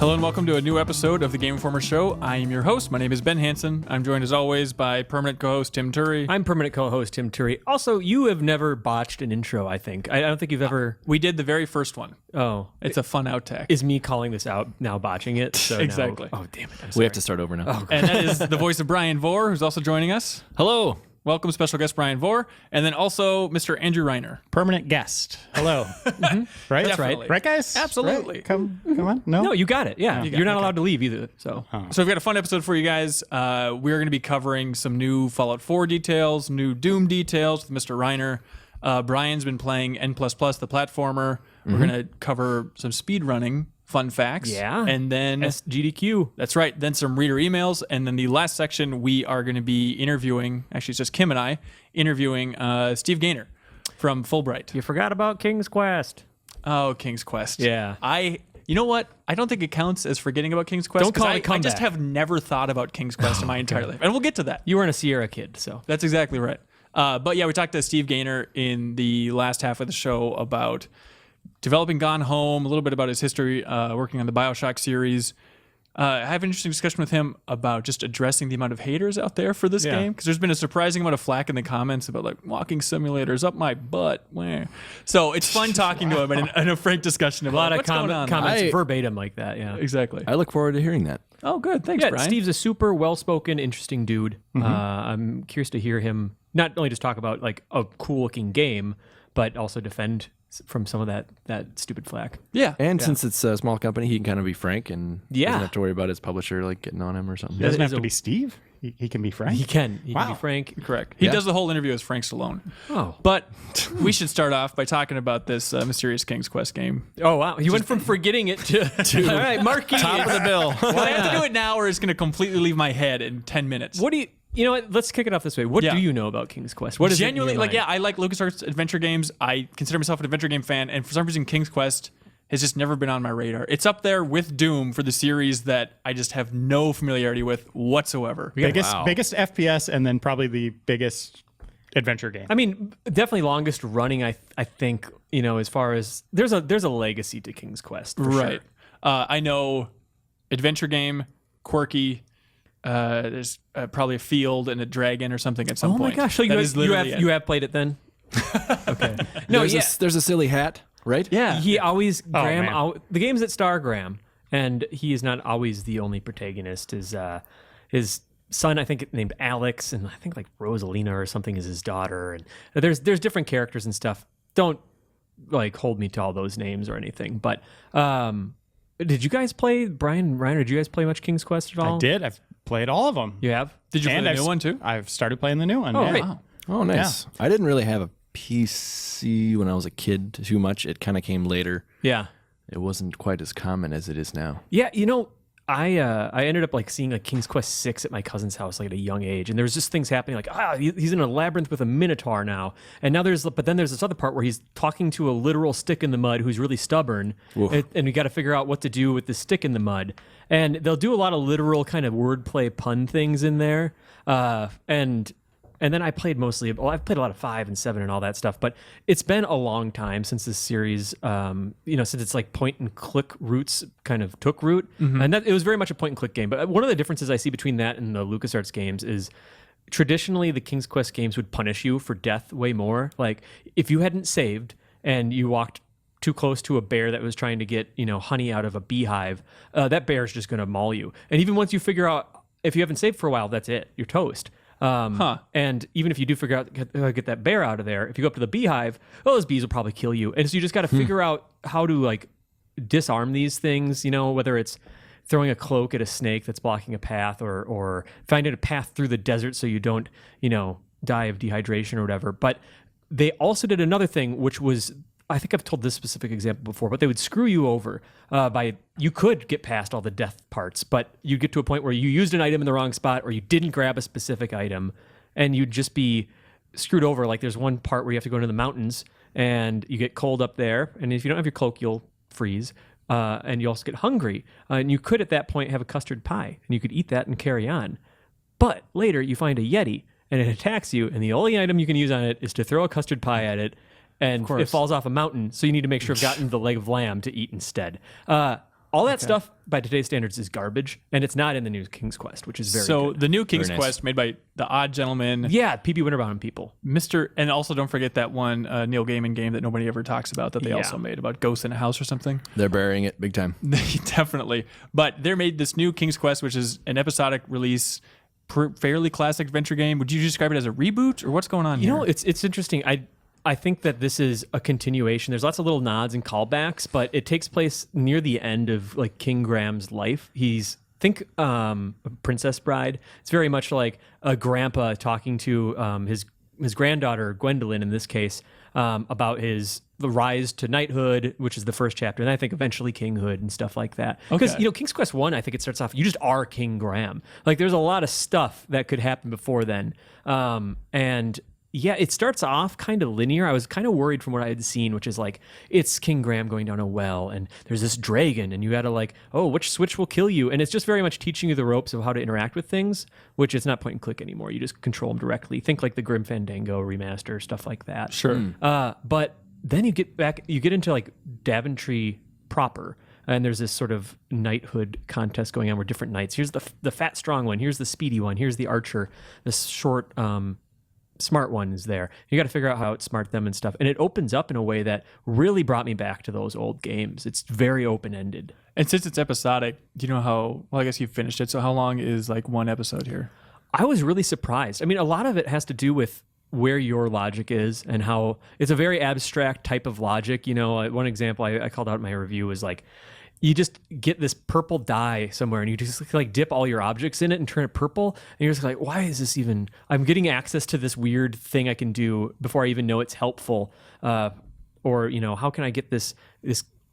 Hello and welcome to a new episode of the Game Informer Show. I am your host. My name is Ben Hanson. I'm joined as always by permanent co-host Tim Turi. I'm permanent co-host Tim Turi. Also, you have never botched an intro, I think. I don't think you've ever... We did the very first one. Oh. It's a fun outtake. Is me calling this out now botching it? So exactly. Oh, damn it. I'm sorry. We have to start over now. Oh, and that is the voice of Bryan Vore, who's also joining us. Hello. Welcome, special guest Bryan Vore. And then also Mr. Andrew Reiner. Permanent guest. Hello. Right? That's right. Right, guys? Absolutely. Right? Come on. No? No, you got it. Yeah. You're not allowed to leave either. So So we've got a fun episode for you guys. We're going to be covering some new Fallout 4 details, new Doom details with Mr. Reiner. Brian's been playing N++, the platformer. We're going to cover some speed running fun facts. Yeah. And then SGDQ. That's right. Then some reader emails. And then the last section, we are going to be interviewing, actually it's just Kim and I, interviewing Steve Gaynor from Fullbright. You forgot about King's Quest. Oh, King's Quest. Yeah. You know what? I don't think it counts as forgetting about King's Quest. Don't call it a I just comeback. have never thought about King's Quest in my entire life. And we'll get to that. You weren't a Sierra kid, so. That's exactly right. But yeah, we talked to Steve Gaynor in the last half of the show about developing Gone Home, a little bit about his history working on the BioShock series. I have an interesting discussion with him about just addressing the amount of haters out there for this game, because there's been a surprising amount of flack in the comments about like walking simulators up my butt. Where? So it's fun talking to him and a frank discussion A about lot of what's going on. comments verbatim like that, yeah. Exactly. I look forward to hearing that. Oh, good. Thanks, Yeah, Brian. Steve's a super well-spoken, interesting dude. I'm curious to hear him not only just talk about like a cool-looking game, but also defend from some of that stupid flack. Yeah. And since it's a small company, he can kind of be frank and Yeah. doesn't have to worry about his publisher like getting on him or something. He doesn't That have is to a- be Steve. He can be Frank. He can be Wow. frank. Correct. He Yeah. does the whole interview as Frank Stallone. Oh. But we should start off by talking about this mysterious King's Quest game. Oh, wow. He went from forgetting it to all right, marquee. Top of the bill. Well, I have to do it now or it's going to completely leave my head in 10 minutes. What do you know what? Let's kick it off this way. What Yeah. do you know about King's Quest? What is Genuinely, it in your like, yeah, mind? I like LucasArts adventure games. I consider myself an adventure game fan, and for some reason, King's Quest has just never been on my radar. It's up there with Doom for the series that I just have no familiarity with whatsoever. Biggest FPS and then probably the biggest adventure game. I mean, definitely longest running. I think as far as there's a legacy to King's Quest, for Right. Sure. I know adventure game, quirky. There's probably a field and a dragon or something at some Oh point. my gosh! So That is literally it. you have played it then? Okay. No, There's a silly hat, right? Yeah. He always Graham. man. The games that star Graham, and he is not always the only protagonist. His son, I think, named Alex, and I think like Rosalina or something is his daughter. And there's different characters and stuff. Don't like hold me to all those names or anything. But did you guys play Bryan Reiner? Did you guys play much King's Quest at all? I did. I've played all of them. You have? Did you play the I've new one too? I've started playing the new one. Oh, yeah. great. Wow. Oh, nice. I didn't really have a PC when I was a kid too much. It kind of came later. Yeah. It wasn't quite as common as it is now. Yeah, I ended up like seeing like King's Quest 6 at my cousin's house like at a young age, and there's just things happening like he's in a labyrinth with a minotaur now, and now there's this other part where he's talking to a literal stick in the mud who's really stubborn, and we got to figure out what to do with the stick in the mud, and they'll do a lot of literal kind of wordplay pun things in there, and then I played I've played a lot of 5 and 7 and all that stuff, but it's been a long time since this series, since it's like point and click roots kind of took root. And that it was very much a point and click game. But one of the differences I see between that and the LucasArts games is traditionally the King's Quest games would punish you for death way more. Like if you hadn't saved and you walked too close to a bear that was trying to get, honey out of a beehive, that bear is just going to maul you. And even once you figure out, if you haven't saved for a while, that's it. You're toast. And even if you do figure out get that bear out of there, if you go up to the beehive, those bees will probably kill you. And so you just got to figure out how to like disarm these things, whether it's throwing a cloak at a snake that's blocking a path or finding a path through the desert so you don't, die of dehydration or whatever. But they also did another thing, which was, I think I've told this specific example before, but they would screw you over you could get past all the death parts, but you get to a point where you used an item in the wrong spot or you didn't grab a specific item and you'd just be screwed over. Like there's one part where you have to go into the mountains and you get cold up there. And if you don't have your cloak, you'll freeze. And you also get hungry. And you could at that point have a custard pie and you could eat that and carry on. But later you find a Yeti and it attacks you. And the only item you can use on it is to throw a custard pie at it. And it falls off a mountain, so you need to make sure you've gotten the leg of lamb to eat instead. All that stuff by today's standards is garbage, and it's not in the new King's Quest, which is very So good. the new King's Very nice. Quest made by the Odd Gentleman, Yeah, P.B. Winterbound people. and also don't forget that one Neil Gaiman game that nobody ever talks about that they Yeah. also made about ghosts in a house or something. They're burying it big time. Definitely. But they made this new King's Quest, which is an episodic release, fairly classic adventure game. Would you describe it as a reboot, or what's going on here? You know, it's interesting. I think that this is a continuation. There's lots of little nods and callbacks, but it takes place near the end of like King Graham's life. Think Princess Bride. It's very much like a grandpa talking to his granddaughter Gwendolyn in this case about the rise to knighthood, which is the first chapter, and I think eventually kinghood and stuff like that. Because Okay. King's Quest 1, I think it starts off you just are King Graham. Like there's a lot of stuff that could happen before then, and yeah, it starts off kind of linear. I was kind of worried from what I had seen, which is like it's King Graham going down a well, and there's this dragon, and you got to like, oh, which switch will kill you? And it's just very much teaching you the ropes of how to interact with things, which it's not point and click anymore. You just control them directly. Think like the Grim Fandango remaster, stuff like that. Sure. But then you get into like Daventry proper. And there's this sort of knighthood contest going on where different knights. Here's the fat, strong one. Here's the speedy one. Here's the archer. This short, smart one is there. You got to figure out how to outsmart them and stuff. And it opens up in a way that really brought me back to those old games. It's very open-ended. And since it's episodic, do you know well, I guess you've finished it. So how long is like one episode here? I was really surprised. I mean, a lot of it has to do with where your logic is and how it's a very abstract type of logic. One example I called out in my review was like, you just get this purple dye somewhere and you just like dip all your objects in it and turn it purple. And you're just like, why is this even, I'm getting access to this weird thing I can do before I even know it's helpful. Or, how can I get this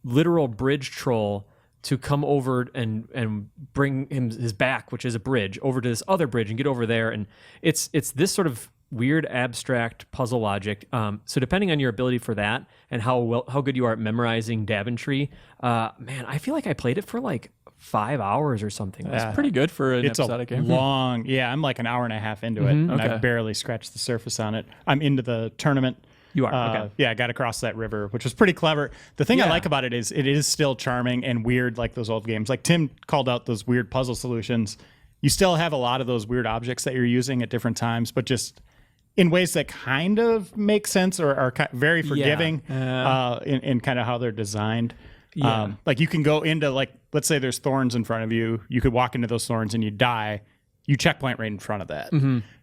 literal bridge troll to come over and bring his back, which is a bridge, over to this other bridge and get over there. And it's this sort of weird abstract puzzle logic. So depending on your ability for that and how good you are at memorizing Daventry, man, I feel like I played it for like 5 hours or something. That's pretty good for an It's episodic a game. long, I'm like an hour and a half into it, and Okay. I've barely scratched the surface on it. I'm into the tournament. You are, okay. Yeah, I got across that river, which was pretty clever. The thing I Yeah. like about it is still charming and weird like those old games. Like Tim called out those weird puzzle solutions. You still have a lot of those weird objects that you're using at different times, but just in ways that kind of make sense or are very forgiving in kind of how they're designed. Yeah. Like you can go into like, let's say there's thorns in front of you. You could walk into those thorns and you die. You checkpoint right in front of that.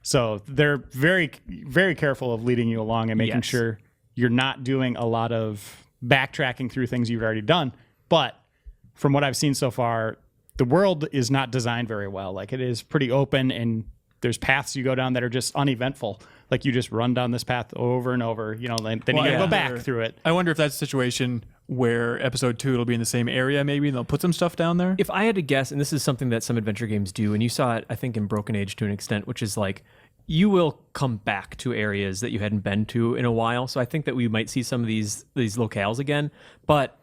So they're very, very careful of leading you along and making Yes. sure you're not doing a lot of backtracking through things you've already done. But from what I've seen so far, the world is not designed very well. Like it is pretty open and there's paths you go down that are just uneventful. Like you just run down this path over and over, then you got to go back through it. I wonder if that's a situation where episode 2 it'll be in the same area maybe and they'll put some stuff down there. If I had to guess, and this is something that some adventure games do, and you saw it, I think, in Broken Age to an extent, which is like you will come back to areas that you hadn't been to in a while. So I think that we might see some of these locales again. But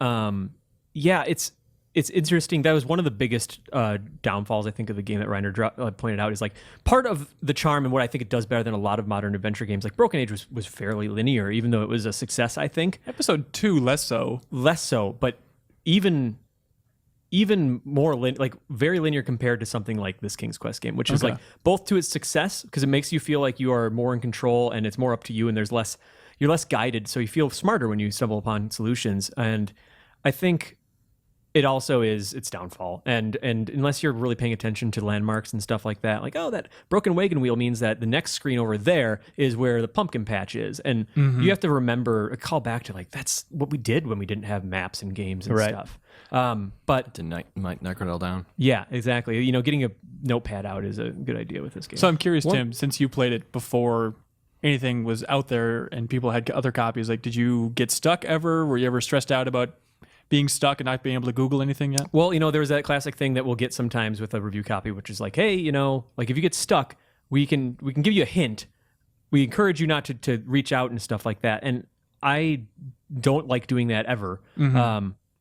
yeah, it's interesting. That was one of the biggest downfalls, I think, of the game that Reiner pointed out is like part of the charm and what I think it does better than a lot of modern adventure games. Like Broken Age was fairly linear, even though it was a success, I think. Episode 2 less so. Less so, but even more like very linear compared to something like this King's Quest game, which is like both to its success because it makes you feel like you are more in control and it's more up to you and you're less guided, so you feel smarter when you stumble upon solutions. And I think it also is its downfall. And unless you're really paying attention to landmarks and stuff like that, like, oh, that broken wagon wheel means that the next screen over there is where the pumpkin patch is. And you have to remember, call back to like, that's what we did when we didn't have maps and games and stuff. But To knock it all down. yeah, exactly. Getting a notepad out is a good idea with this game. So I'm curious, Tim, since you played it before anything was out there and people had other copies, like did you get stuck ever? Were you ever stressed out about being stuck and not being able to Google anything yet? Well, there was that classic thing that we'll get sometimes with a review copy, which is like, hey, like if you get stuck, we can give you a hint. We encourage you not to reach out and stuff like that. And I don't like doing that ever.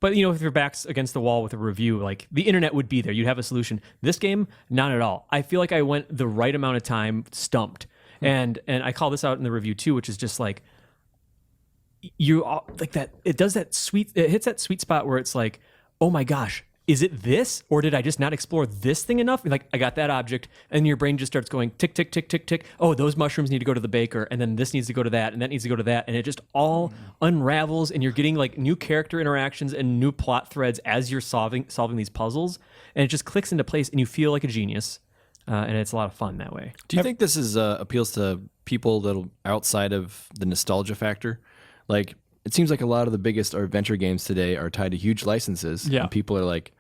But if your back's against the wall with a review, like the internet would be there. You'd have a solution. This game, not at all. I feel like I went the right amount of time stumped. And I call this out in the review too, which is just like, you like that it hits that sweet spot where it's like, oh my gosh, is it this, or did I just not explore this thing enough? Like, I got that object, and your brain just starts going tick, tick, tick, tick, tick. Oh, those mushrooms need to go to the baker, and then this needs to go to that, and that needs to go to that, and it just all unravels, and you're getting like new character interactions and new plot threads as you're solving these puzzles, and it just clicks into place, and you feel like a genius, and it's a lot of fun that way. Do you think this is appeals to people that outside of the nostalgia factor? Like, it seems like a lot of the biggest adventure games today are tied to huge licenses. Yeah. And people are like,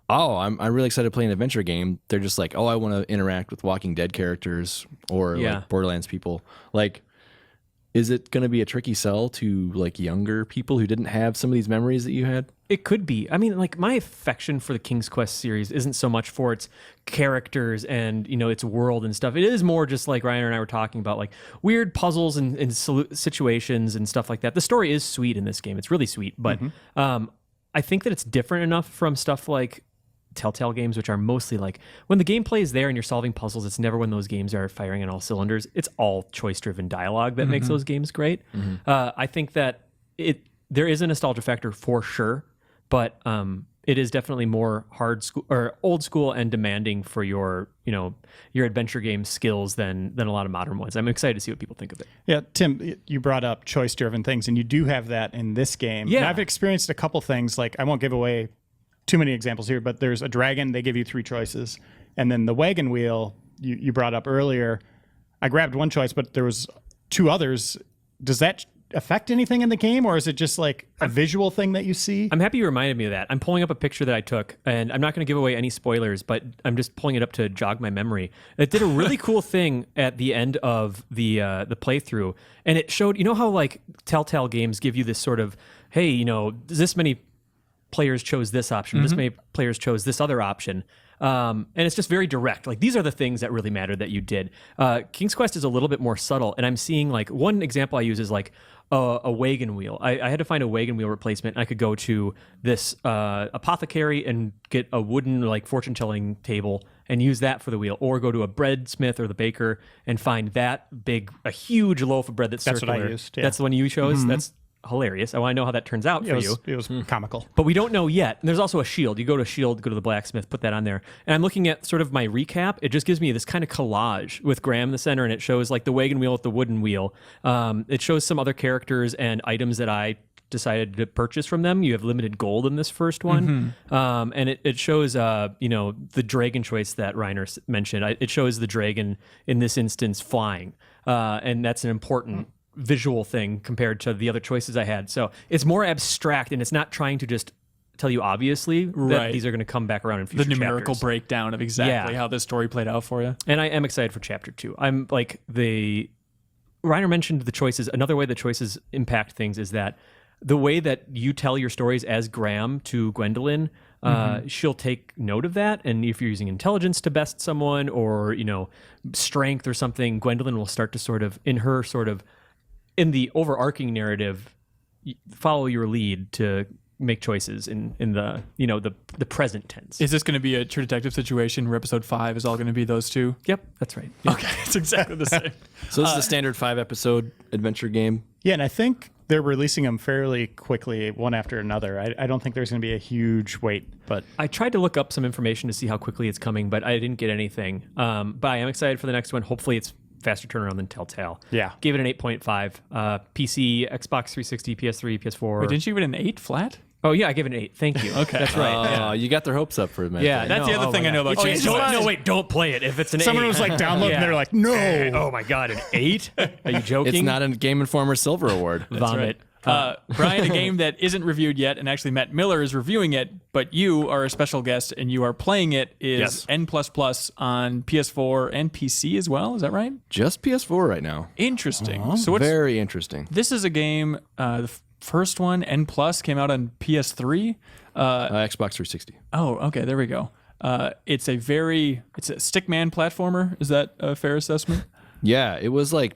oh, I'm really excited to play an adventure game. They're just like, oh, I want to interact with Walking Dead characters or like Borderlands people. Like, is it going to be a tricky sell to like younger people who didn't have some of these memories that you had? It could be. I mean, like, my affection for the King's Quest series isn't so much for its characters and, you know, its world and stuff. It is more just like Reiner and I were talking about, like weird puzzles and situations and stuff like that. The story is sweet in this game. It's really sweet. But I think that it's different enough from stuff like Telltale games, which are mostly like when the gameplay is there and you're solving puzzles, it's never when those games are firing on all cylinders. It's all choice-driven dialogue that makes those games great. I think that there is a nostalgia factor for sure, but it is definitely more old school and demanding for your adventure game skills than a lot of modern ones. I'm excited to see what people think of it. Yeah, Tim, you brought up choice-driven things, and you do have that in this game. Yeah. And I've experienced a couple things. Like, I won't give away too many examples here, but there's a dragon. They give you 3 choices. And then the wagon wheel you brought up earlier, I grabbed one choice, but there was 2 others. Does that affect anything in the game, or is it just like a visual thing that you see? I'm happy you reminded me of that. I'm pulling up a picture that I took, and I'm not going to give away any spoilers, but I'm just pulling it up to jog my memory. It did a really cool thing at the end of the playthrough, and it showed, you know how like Telltale games give you this sort of, hey, you know, this many players chose this option, this many players chose this other option. And it's just very direct. Like, these are the things that really matter that you did. King's Quest is a little bit more subtle, and I'm seeing like one example I use is like a wagon wheel. I had to find a wagon wheel replacement, and I could go to this apothecary and get a wooden like fortune telling table and use that for the wheel, or go to a breadsmith or the baker and find a huge loaf of bread that's circular. What I used. Yeah. That's the one you chose. That's hilarious. I want to know how that turns out for you. It was comical. But we don't know yet. And there's also a shield. You go to a shield, go to the blacksmith, put that on there. And I'm looking at sort of my recap. It just gives me this kind of collage with Graham in the center, and it shows like the wagon wheel with the wooden wheel. It shows some other characters and items that I decided to purchase from them. You have limited gold in this first one. And it shows, the dragon choice that Reiner mentioned. It shows the dragon in this instance flying. And that's an important visual thing compared to the other choices I had. So it's more abstract, and it's not trying to just tell you obviously that these are going to come back around in future The numerical chapters. breakdown of exactly how this story played out for you. And I am excited for chapter 2. I'm like Reiner mentioned the choices. Another way the choices impact things is that the way that you tell your stories as Graham to Gwendolyn, she'll take note of that. And if you're using intelligence to best someone, or, strength or something, Gwendolyn will start to in the overarching narrative, follow your lead to make choices in the present tense. Is this going to be a True Detective situation where episode 5 is all going to be those 2? Yep, that's right. Yeah. Okay, it's exactly the same. So this is a standard 5-episode adventure game. Yeah, and I think they're releasing them fairly quickly, one after another. I don't think there's going to be a huge wait, but I tried to look up some information to see how quickly it's coming, but I didn't get anything. But I am excited for the next one. Hopefully it's faster turnaround than Telltale. Yeah. Gave it an 8.5. PC, Xbox 360, PS3, PS4. Wait, didn't you give it an 8 flat? Oh, yeah, I gave it an 8. Thank you. Okay. That's right. You got their hopes up for a minute. Yeah, That's the other thing I know about King's Quest. Don't play it if it's an 8. someone was like downloading, Yeah. they're like, no. Oh my God, an 8? Are you joking? It's not a Game Informer Silver Award. Vomit. Brian, a game that isn't reviewed yet, and actually Matt Miller is reviewing it, but you are a special guest and you are playing it, is N++ on PS4 and PC as well. Is that right? Just PS4 right now. Interesting. So Very interesting. this is a game, the first one, N+, came out on PS3. Xbox 360. Oh, okay, there we go. It's a stickman platformer. Is that a fair assessment? Yeah, it was like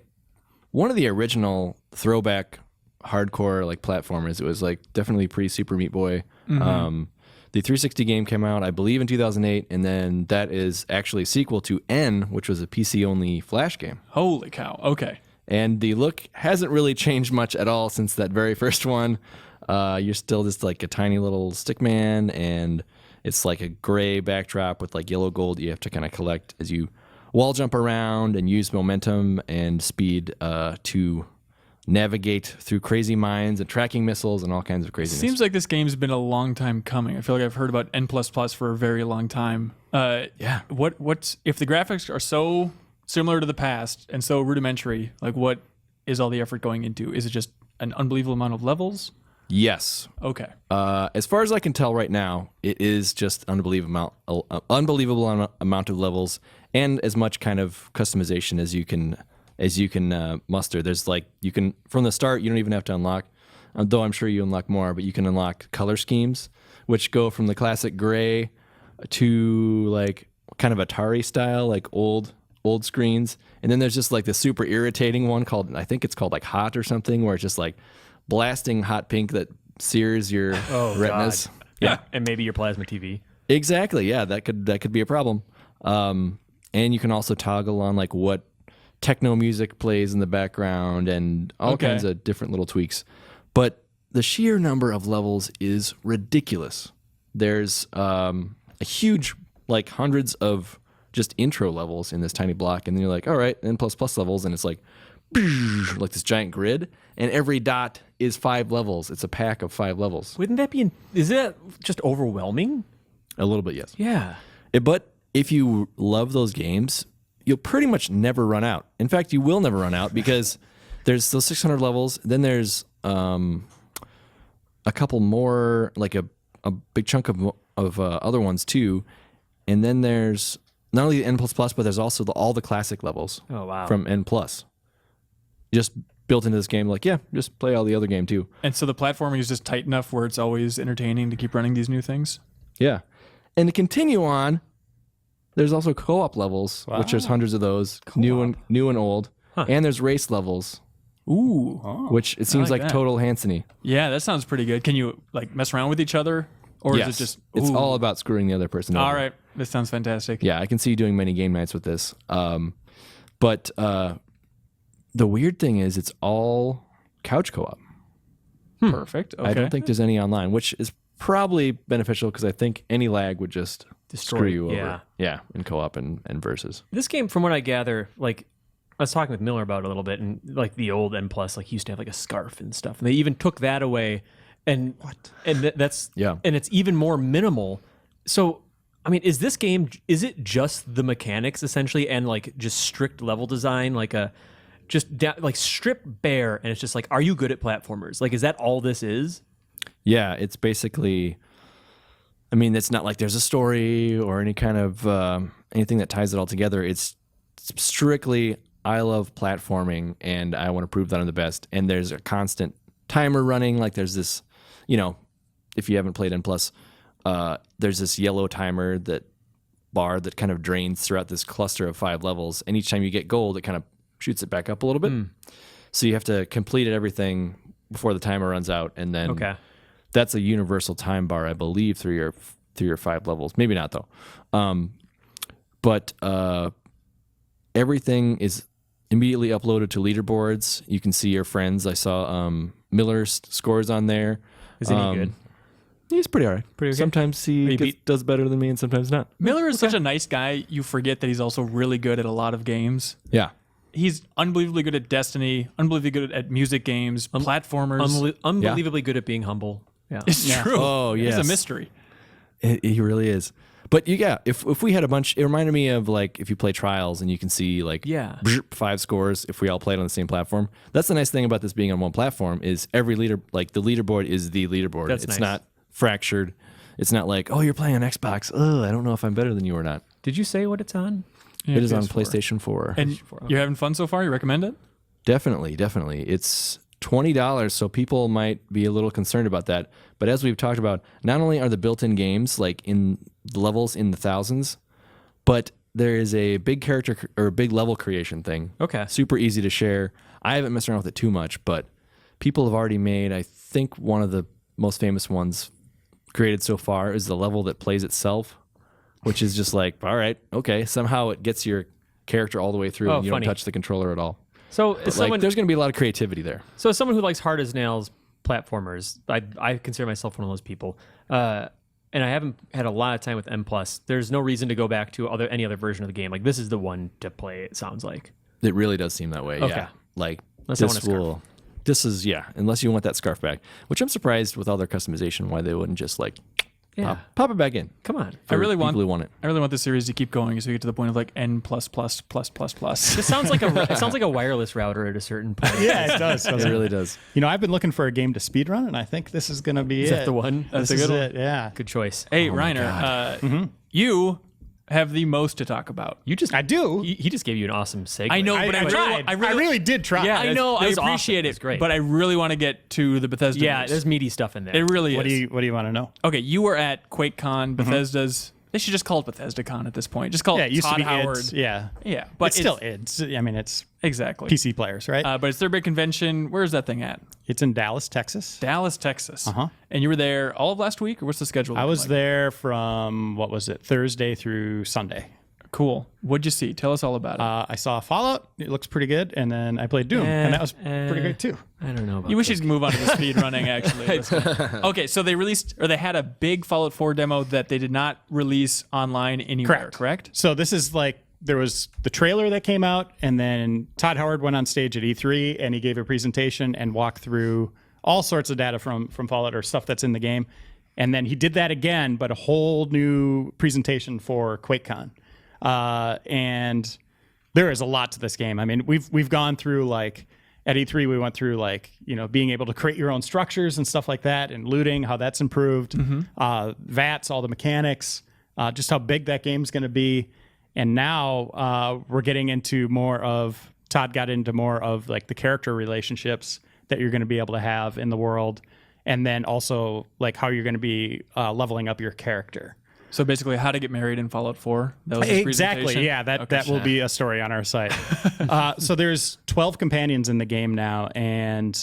one of the original throwback hardcore like platformers. It was like definitely pre-Super Meat Boy. The 360 game came out, I believe, in 2008, and then that is actually a sequel to N, which was a PC-only Flash game. Holy cow. Okay. And the look hasn't really changed much at all since that very first one. You're still just like a tiny little stickman, and It's like a gray backdrop with like yellow gold you have to kind of collect as you wall jump around and use momentum and speed to navigate through crazy mines and tracking missiles and all kinds of craziness. Seems like this game's been a long time coming. I feel like I've heard about N++ for a very long time. Yeah. What's if the graphics are so similar to the past and so rudimentary, like what is all the effort going into? Is it just an unbelievable amount of levels? Yes. Okay. As far as I can tell right now, it is just unbelievable amount of levels and as much kind of customization as you can muster. There's like you can from the start you don't even have to unlock, though I'm sure you unlock more, but you can unlock color schemes which go from the classic gray to like kind of Atari style, like old screens, and then there's just like the super irritating one called I think it's called like hot or something, where it's just like blasting hot pink that sears your retinas. God. Yeah, and maybe your plasma TV. Exactly. Yeah, that could be a problem. And you can also toggle on like what techno music plays in the background and all kinds of different little tweaks. But the sheer number of levels is ridiculous. There's a huge, like hundreds of just intro levels in this tiny block, and then you're like, all right, N++ levels, and it's like this giant grid, and every dot is 5 levels. It's a pack of 5 levels. Wouldn't that be? Is that just overwhelming? A little bit, yes. Yeah. But if you love those games, you'll pretty much never run out. In fact, you will never run out because there's those 600 levels. Then there's a couple more, like a big chunk of other ones too. And then there's not only the N++, but there's also all the classic levels. Oh, wow. From N+. Just built into this game, like, yeah, just play all the other game too. And so the platforming is just tight enough where it's always entertaining to keep running these new things? Yeah. And to continue on, there's also co-op levels, which there's hundreds of those, new and old. Huh. And there's race levels. Ooh. Which it seems like that. total Hanson-y. Yeah, that sounds pretty good. Can you like mess around with each other? Or Yes. is it just... It's ooh. all about screwing the other person over. All right. This sounds fantastic. Yeah, I can see you doing many game nights with this. But the weird thing is it's all couch co-op. Perfect. Okay. I don't think there's any online, which is probably beneficial because I think any lag would just screw you over. Yeah, in co-op and versus. This game, from what I gather, like I was talking with Miller about it a little bit, and like the old N+, like used to have like a scarf and stuff, and they even took that away. And that's and it's even more minimal. So, I mean, is this game? Is it just the mechanics essentially, and like just strict level design, like like strip bare, and it's just like, are you good at platformers? Like, is that all this is? Yeah, it's basically. I mean, it's not like there's a story or any kind of anything that ties it all together. It's strictly I love platforming, and I want to prove that I'm the best. And there's a constant timer running. Like there's this, if you haven't played N+, there's this yellow timer bar that kind of drains throughout this cluster of 5 levels. And each time you get gold, it kind of shoots it back up a little bit. So you have to complete everything before the timer runs out, and then that's a universal time bar, I believe, through your 5 levels. Maybe not though. But everything is immediately uploaded to leaderboards. You can see your friends. I saw Miller's scores on there. Is he any good? He's pretty all right. Pretty okay? Sometimes he does better than me, and sometimes not. Miller is such a nice guy. You forget that he's also really good at a lot of games. Yeah. He's unbelievably good at Destiny, unbelievably good at music games, platformers. Unbelievably good at being humble. Yeah. It's true. Oh, yes. He's a mystery. He really is. But if we had a bunch, it reminded me of like if you play Trials and you can see like 5 scores if we all played on the same platform. That's the nice thing about this being on one platform is every the leaderboard is the leaderboard. It's nice. Not fractured. It's not like, oh, you're playing on Xbox. Oh, I don't know if I'm better than you or not. Did you say what it's on? Yeah, it is on PS4. PlayStation 4. And you're having fun so far? You recommend it? Definitely. It's $20, so people might be a little concerned about that. But as we've talked about, not only are the built-in games like in levels in the thousands, but there is a big character or big level creation thing. Okay. Super easy to share. I haven't messed around with it too much, but people have already made, I think one of the most famous ones created so far is the level that plays itself, which is just like, all right, okay, somehow it gets your character all the way through and you don't touch the controller at all. So there's going to be a lot of creativity there. So as someone who likes hard as nails platformers, I consider myself one of those people. and I haven't had a lot of time with M+, there's no reason to go back to any other version of the game. Like, this is the one to play, it sounds like. It really does seem that way. Okay. Yeah. Like, Unless I want a scarf. This is, unless you want that scarf back, which I'm surprised with all their customization why they wouldn't just like pop it back in. Come on. I really want it. I really want this series to keep going so we get to the point of like N++++++. This sounds like it sounds like a wireless router at a certain point. Yeah, it does. It really does. You know, I've been looking for a game to speedrun, and I think this is going to be Is that the one? That's a good one. it. Yeah. Good choice. Hey, Reiner, you have the most to talk about. I do. He just gave you an awesome segue. I know, but I tried. really, I really did try. Yeah, I know, I It was awesome. appreciate It it, was great. but I really want to get to the Bethesda Yeah, news. there's meaty stuff in there. It really What is. do you want to know? Okay, you were at QuakeCon, Bethesda's. They should just call it BethesdaCon at this point. Just call Yeah, it it used Todd to be Howard. IDS. Yeah. Yeah, but It's still IDS. I mean, it's exactly PC players, right? But it's their big convention. Where's that thing at? It's in Dallas, Texas. Dallas, Texas. Uh-huh. And you were there all of last week, or what's the schedule? I looking was like? there from, Thursday through Sunday. Cool. What'd you see? Tell us all about it. I saw Fallout. It looks pretty good. And then I played Doom. And that was pretty great, too. I don't know about We should move on to the speed running, actually. Okay, so they had a big Fallout 4 demo that they did not release online anywhere, correct? So this is there was the trailer that came out, and then Todd Howard went on stage at E3, and he gave a presentation and walked through all sorts of data from Fallout or stuff that's in the game. And then he did that again, but a whole new presentation for QuakeCon. And there is a lot to this game. I mean, we've gone through at E3, we went through being able to create your own structures and stuff like that, and looting, how that's improved, VATS, all the mechanics, just how big that game's going to be. And now we're getting into Todd got into more of the character relationships that you're going to be able to have in the world. And then also how you're going to be leveling up your character. So basically, how to get married in Fallout 4. That was his Exactly. presentation? Yeah, that will be a story on our site. So there's 12 companions in the game now, and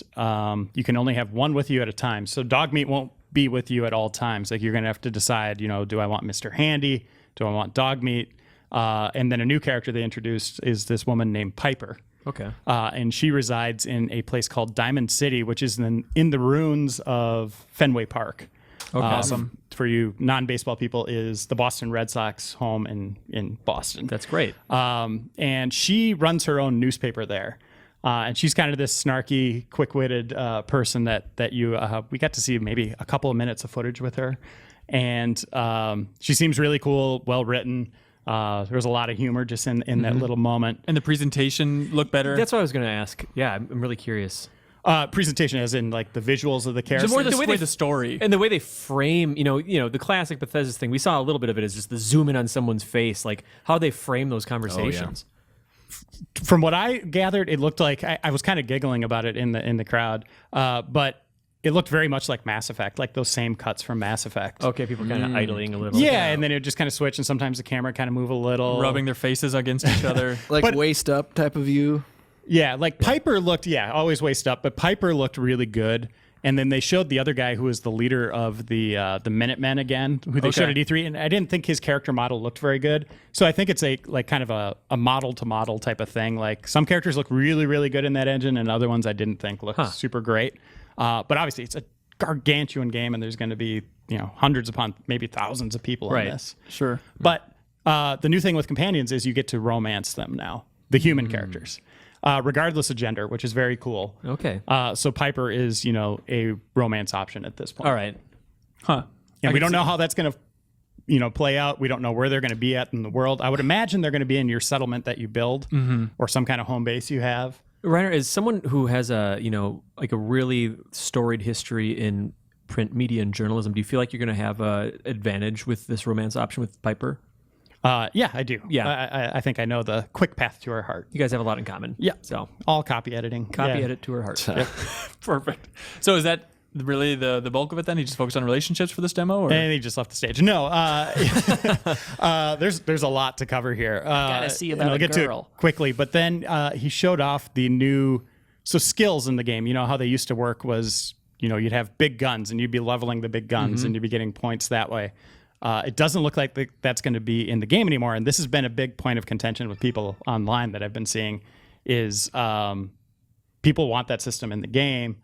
you can only have one with you at a time. So Dogmeat won't be with you at all times. You're going to have to decide, do I want Mr. Handy? Do I want Dogmeat? And then a new character they introduced is this woman named Piper. Okay. And she resides in a place called Diamond City, which is in the ruins of Fenway Park. Okay. Awesome. For you non-baseball people, is the Boston Red Sox home in Boston. That's great. And she runs her own newspaper there. And she's kind of this snarky, quick-witted person that we got to see maybe a couple of minutes of footage with her. And she seems really cool, well-written. There was a lot of humor just in that little moment. And the presentation looked better? That's what I was going to ask. Yeah, I'm really curious. Presentation as in the visuals of the characters. More the way the story. And the way they frame, the classic Bethesda thing, we saw a little bit of it as just the zoom in on someone's face, how they frame those conversations. From what I gathered, it looked like I was kind of giggling about it in the crowd, but it looked very much like Mass Effect, like those same cuts from Mass Effect. Okay, people kind of idling a little. Yeah, and then it would just kind of switch, and sometimes the camera kind of move a little, rubbing their faces against each other. Waist up type of view. Yeah, Piper looked, always waist up, but Piper looked really good. And then they showed the other guy who was the leader of the Minutemen again, who they showed at E3, and I didn't think his character model looked very good. So I think it's kind of a model to model type of thing. Some characters look really, really good in that engine, and other ones I didn't think looked super great. But obviously it's a gargantuan game, and there's going to be hundreds upon maybe thousands of people in this. Sure. But the new thing with companions is you get to romance them now, the human characters. Regardless of gender, which is very cool. Okay. So Piper is, a romance option at this point. All right. Huh. And we don't know how that's going to, play out. We don't know where they're going to be at in the world. I would imagine they're going to be in your settlement that you build or some kind of home base you have. Reiner, as someone who has a really storied history in print media and journalism, do you feel like you're going to have an advantage with this romance option with Piper? Yeah, I do. Yeah. I think I know the quick path to her heart. You guys have a lot in common. Yeah. So all copy editing. edit to her heart. Perfect. So is that really the bulk of it then? He just focused on relationships for this demo? Or? And he just left the stage. No, there's a lot to cover here. Gotta see about I'll a get girl. to it quickly. But then he showed off the new skills in the game. How they used to work was, you'd have big guns and you'd be leveling the big guns and you'd be getting points that way. It doesn't look like that's going to be in the game anymore. And this has been a big point of contention with people online that I've been seeing is people want that system in the game.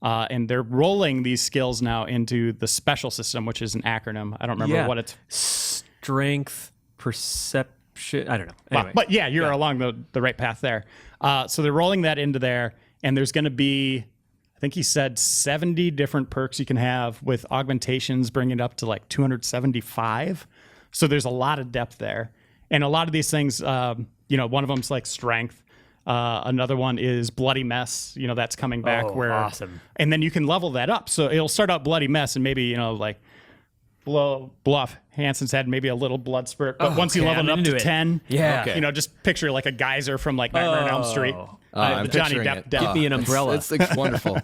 And they're rolling these skills now into the special system, which is an acronym. I don't remember what it's. Strength, perception. I don't know. Anyway. But yeah, you're along the right path there. So they're rolling that into there, and there's going to be, I think he said 70 different perks you can have with augmentations, bringing it up to like 275. So there's a lot of depth there. And a lot of these things, one of them's like strength. Another one is bloody mess. That's coming back. Awesome. And then you can level that up. So it'll start out bloody mess and maybe, like blow off Hanson's head, maybe a little blood spurt. But once you level it up to 10, just picture like a geyser from like Nightmare on Elm Street. I'm the Johnny picturing Depp it. death. Give me an umbrella. It's wonderful.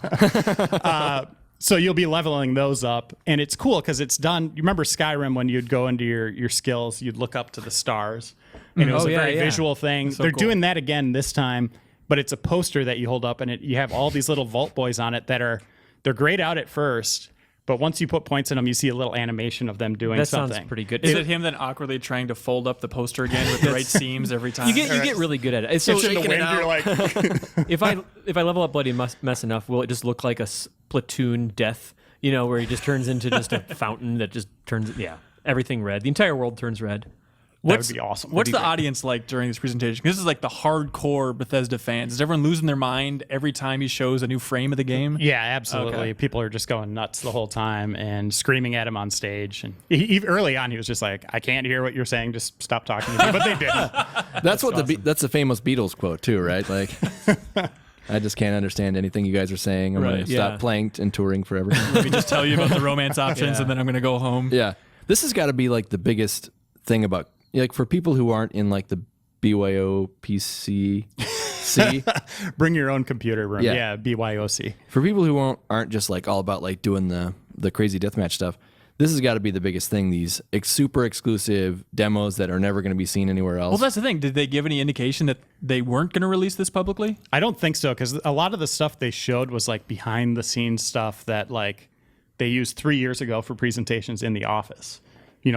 So you'll be leveling those up, and it's cool because it's done. You remember Skyrim when you'd go into your skills, you'd look up to the stars, and it was a very visual thing. They're doing that again this time, but it's a poster that you hold up, and you have all these little Vault Boys on it they're grayed out at first, but once you put points in them, you see a little animation of them doing something. That sounds pretty good. Is it him then awkwardly trying to fold up the poster again with the right seams every time? You get really good at it. So It's in the wind, you're like, if I level up Bloody Mess enough, will it just look like a Splatoon death? Where he just turns into just a fountain that just turns everything red. The entire world turns red. that would be awesome. What's the audience like during this presentation? This is like the hardcore Bethesda fans. Is everyone losing their mind every time he shows a new frame of the game? Yeah, absolutely. Okay. People are just going nuts the whole time and screaming at him on stage. And early on, he was just like, "I can't hear what you're saying. Just stop talking to me." But they didn't. That's the famous Beatles quote too, right? Like, I just can't understand anything you guys are saying. I'm going to stop playing and touring forever. Let me just tell you about the romance options, and then I'm going to go home. Yeah, this has got to be like the biggest thing about like for people who aren't in like the BYO PC. Bring your own computer room. Yeah. Yeah, BYOC. For people who aren't just like all about like doing the crazy deathmatch stuff, this has got to be the biggest thing. These super exclusive demos that are never going to be seen anywhere else. Well, that's the thing. Did they give any indication that they weren't going to release this publicly? I don't think so, because a lot of the stuff they showed was like behind the scenes stuff that like they used 3 years ago for presentations in the office.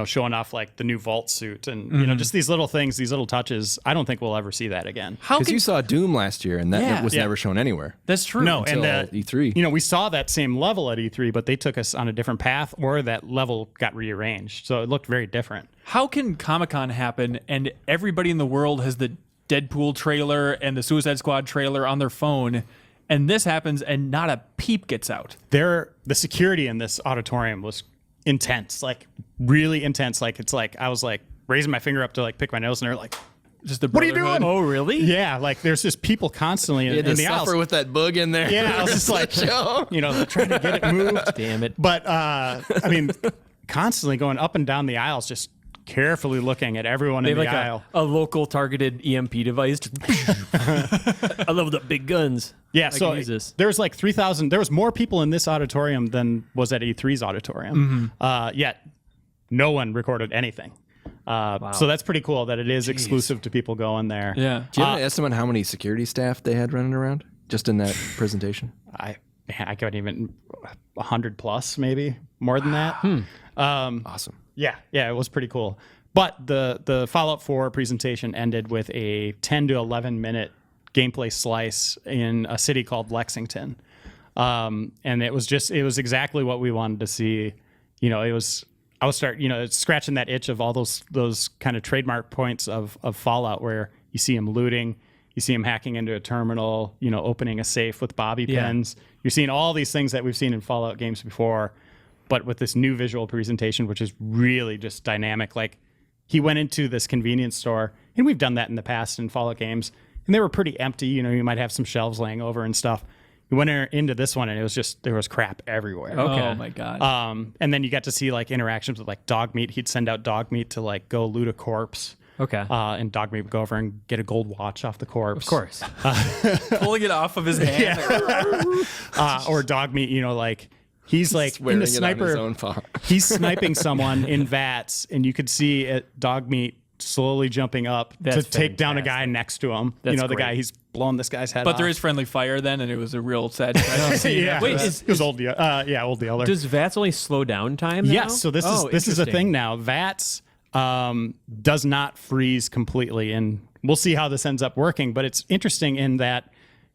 Showing off like the new Vault suit and just these little things, these little touches. I don't think we'll ever see that again. Because you saw Doom last year, and that was never shown anywhere. That's true. No, Until and E3. We saw that same level at E3, but they took us on a different path, or that level got rearranged, so it looked very different. How can Comic-Con happen and everybody in the world has the Deadpool trailer and the Suicide Squad trailer on their phone, and this happens and not a peep gets out? The security in this auditorium was intense, like really intense. Like it's like I was like raising my finger up to like pick my nose, and they're like, Just the "What are you brotherhood. doing?" Oh, really? Yeah, like there's just people constantly in the aisles. with that bug in there. Yeah, I was just like, trying to get it moved. Damn it. But I mean, constantly going up and down the aisles, just carefully looking at everyone They in have the like aisle. a local targeted EMP device. I love the big guns. Yeah, I so can use this. there was like 3,000. There was more people in this auditorium than was at E3's auditorium. Yet no one recorded anything. So that's pretty cool that it is exclusive to people going there. Yeah. Do you have an estimate on how many security staff they had running around just in that presentation? I couldn't even 100 plus, maybe more than that. Awesome. Yeah, it was pretty cool. But the Fallout 4 presentation ended with a 10 to 11 minute gameplay slice in a city called Lexington, and it was exactly what we wanted to see. I was scratching that itch of all those kind of trademark points of Fallout, where you see him looting, you see him hacking into a terminal, opening a safe with bobby pins. You're seeing all these things that we've seen in Fallout games before, but with this new visual presentation, which is really just dynamic. Like, he went into this convenience store, and we've done that in the past in Fallout games, and they were pretty empty. You might have some shelves laying over and stuff. You went into this one, and it was just, there was crap everywhere. Okay. Oh my god. And then you got to see like interactions with like dog meat. He'd send out dog meat to like go loot a corpse. Okay. And dog meat would go over and get a gold watch off the corpse. Of course. Pulling it off of his hand. Or dog meat, like he's like in Wearing the it on his sniper. own paw. He's sniping someone in VATS, and you could see dog meat slowly jumping up That's to take down a fantastic. guy next to him. That's the great. guy, he's blowing this guy's head But off. there is friendly fire then, and it was a real sad to see. yeah. Wait, it was old. Old Yeller. Does VATS only slow down time now? Yes, so this is a thing now. VATS does not freeze completely, and we'll see how this ends up working. But it's interesting in that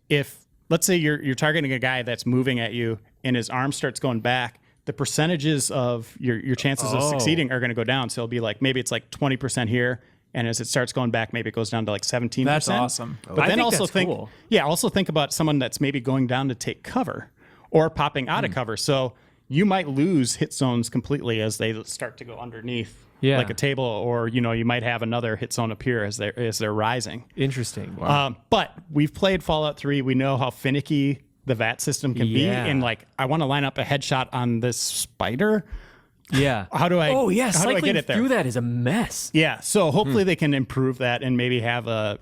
if let's say you're targeting a guy that's moving at you and his arm starts going back, the percentages of your chances of succeeding are going to go down. So it'll be like, maybe it's like 20% here. And as it starts going back, maybe it goes down to like 17%. That's awesome. But then also think about someone that's maybe going down to take cover or popping out of cover. So you might lose hit zones completely as they start to go underneath like a table, or you might have another hit zone appear as they're rising. Interesting. Wow. But we've played Fallout 3. We know how finicky the VAT system can be. And like, I want to line up a headshot on this spider. Yeah. How do I? Oh yeah, how do I get it there? Through that is a mess. Yeah. So hopefully they can improve that and maybe have a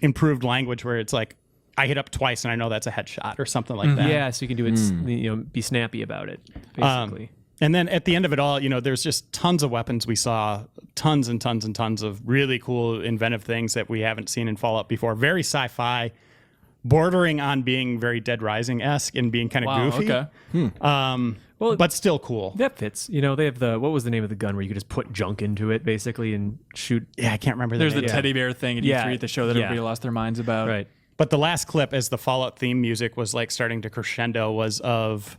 improved language where it's like, I hit up twice and I know that's a headshot or something like that. Yeah, so you can do it. Be snappy about it, basically. And then at the end of it all, there's just tons of weapons. We saw tons and tons and tons of really cool, inventive things that we haven't seen in Fallout before. Very sci-fi, bordering on being very Dead Rising-esque and being kind of goofy. Okay. But still cool. That fits. They have what was the name of the gun where you could just put junk into it, basically, and shoot? Yeah, I can't remember. There's the name. teddy bear thing in E3 at the show that everybody lost their minds about. Right. But the last clip, as the Fallout theme music was like starting to crescendo, was of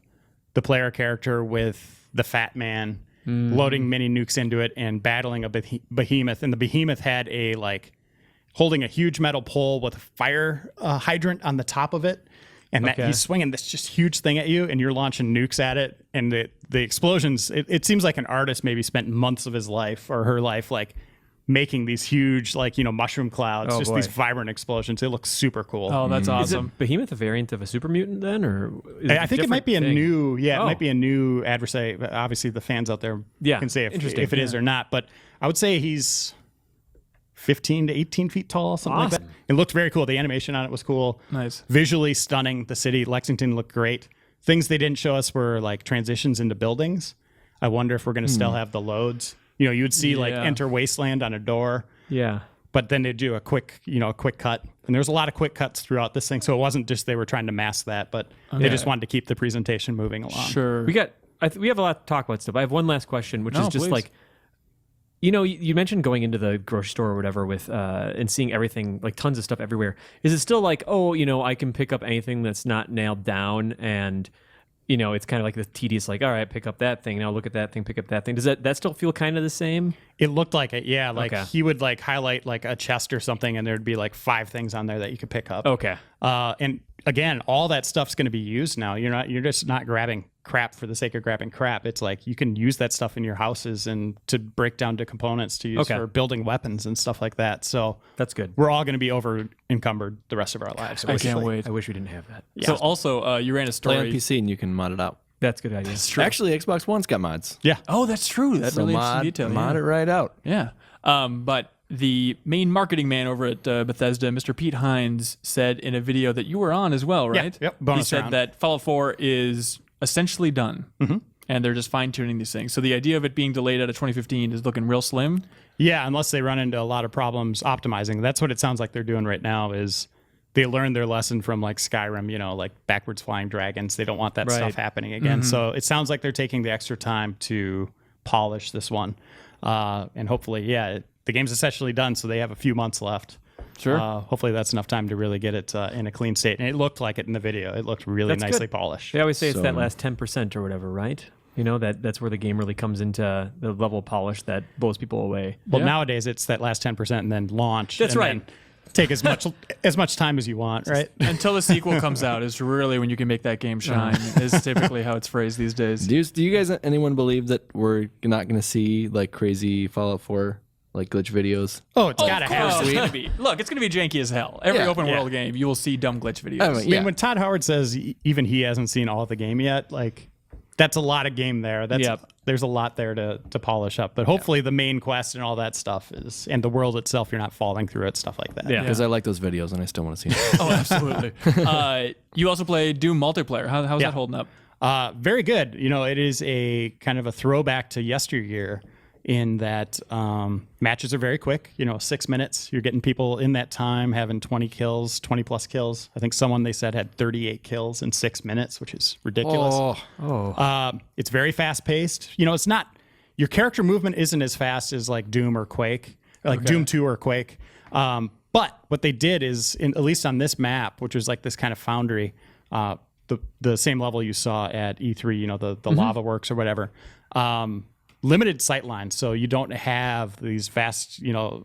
the player character with the fat man loading mini nukes into it and battling a behemoth. And the behemoth had holding a huge metal pole with a fire hydrant on the top of it. And he's swinging this just huge thing at you, and you're launching nukes at it. And the explosions, it seems like an artist maybe spent months of his life or her life making these huge mushroom clouds, these vibrant explosions. They look super cool. Oh, that's awesome. Is it Behemoth a variant of a super mutant then, or I think it might be a new it might be a new adversary. Obviously the fans out there can say if it is or not, but I would say he's 15 to 18 feet tall, something like that. It looked very cool. The animation on it was cool. Nice. Visually stunning. The city, Lexington, looked great. Things they didn't show us were like transitions into buildings. I wonder if we're going to still have the loads. You would see enter wasteland on a door. Yeah. But then they'd do a quick cut. And there's a lot of quick cuts throughout this thing. So it wasn't just they were trying to mask that, but they just wanted to keep the presentation moving along. Sure. We have a lot to talk about stuff. I have one last question, which is just please. you mentioned going into the grocery store or whatever with and seeing everything, like tons of stuff everywhere. Is it still like, I can pick up anything that's not nailed down, and it's kind of like the tedious, like, all right, pick up that thing, now look at that thing, pick up that thing. Does that still feel kind of the same? It looked like it, yeah. He would highlight a chest or something, and there'd be 5 things on there that you could pick up. Okay. And again, all that stuff's going to be used now. You're just not grabbing crap for the sake of grabbing crap. It's like you can use that stuff in your houses and to break down to components to use for building weapons and stuff like that. So that's good. We're all going to be over encumbered the rest of our lives. I can't wait. I wish we didn't have that. Yeah. So also, you ran a story. Play on PC and you can mod it out. That's a good idea. Actually, Xbox One's got mods. Yeah. Oh, that's true. That's really interesting detail. Mod it right out. Yeah. But the main marketing man over at Bethesda, Mr. Pete Hines, said in a video that you were on as well, right? Yep. Bonus he said round. that Fallout 4 is essentially done. Mm-hmm. And they're just fine-tuning these things. So the idea of it being delayed out of 2015 is looking real slim. Yeah, unless they run into a lot of problems optimizing. That's what it sounds like they're doing right now is they learned their lesson from Skyrim, backwards flying dragons. They don't want that stuff happening again. Mm-hmm. So it sounds like they're taking the extra time to polish this one. And hopefully, the game's essentially done, so they have a few months left. Sure. Hopefully that's enough time to really get it in a clean state. And it looked like it in the video. It looked really nicely polished. They always say it's that last 10% or whatever, right? That's where the game really comes into the level of polish that blows people away. Well, nowadays it's that last 10% and then launch. That's right. Then take as much time as you want, right? Until the sequel comes out is really when you can make that game shine. Is typically how it's phrased these days. Do you guys, anyone believe that we're not going to see crazy Fallout 4 glitch videos? Oh, it's got to have it's gonna be. Look, it's going to be janky as hell. Every open world game, you will see dumb glitch videos. I mean, when Todd Howard says even he hasn't seen all of the game yet, that's a lot of game there. There's a lot there to polish up. But hopefully the main quest and all that stuff and the world itself, you're not falling through it, stuff like that. Yeah, because I like those videos and I still want to see them. Oh, absolutely. You also play Doom multiplayer. How's that holding up? Very good. It is a kind of a throwback to yesteryear in that matches are very quick. 6 minutes. You're getting people in that time having 20 plus kills. I think someone they said had 38 kills in 6 minutes, which is ridiculous. It's very fast paced. It's not, your character movement isn't as fast as Doom or Quake, Doom 2 or Quake. But what they did is, at least on this map, which was like this kind of foundry, the same level you saw at E3, the lava works or whatever, limited sight lines. So you don't have these vast,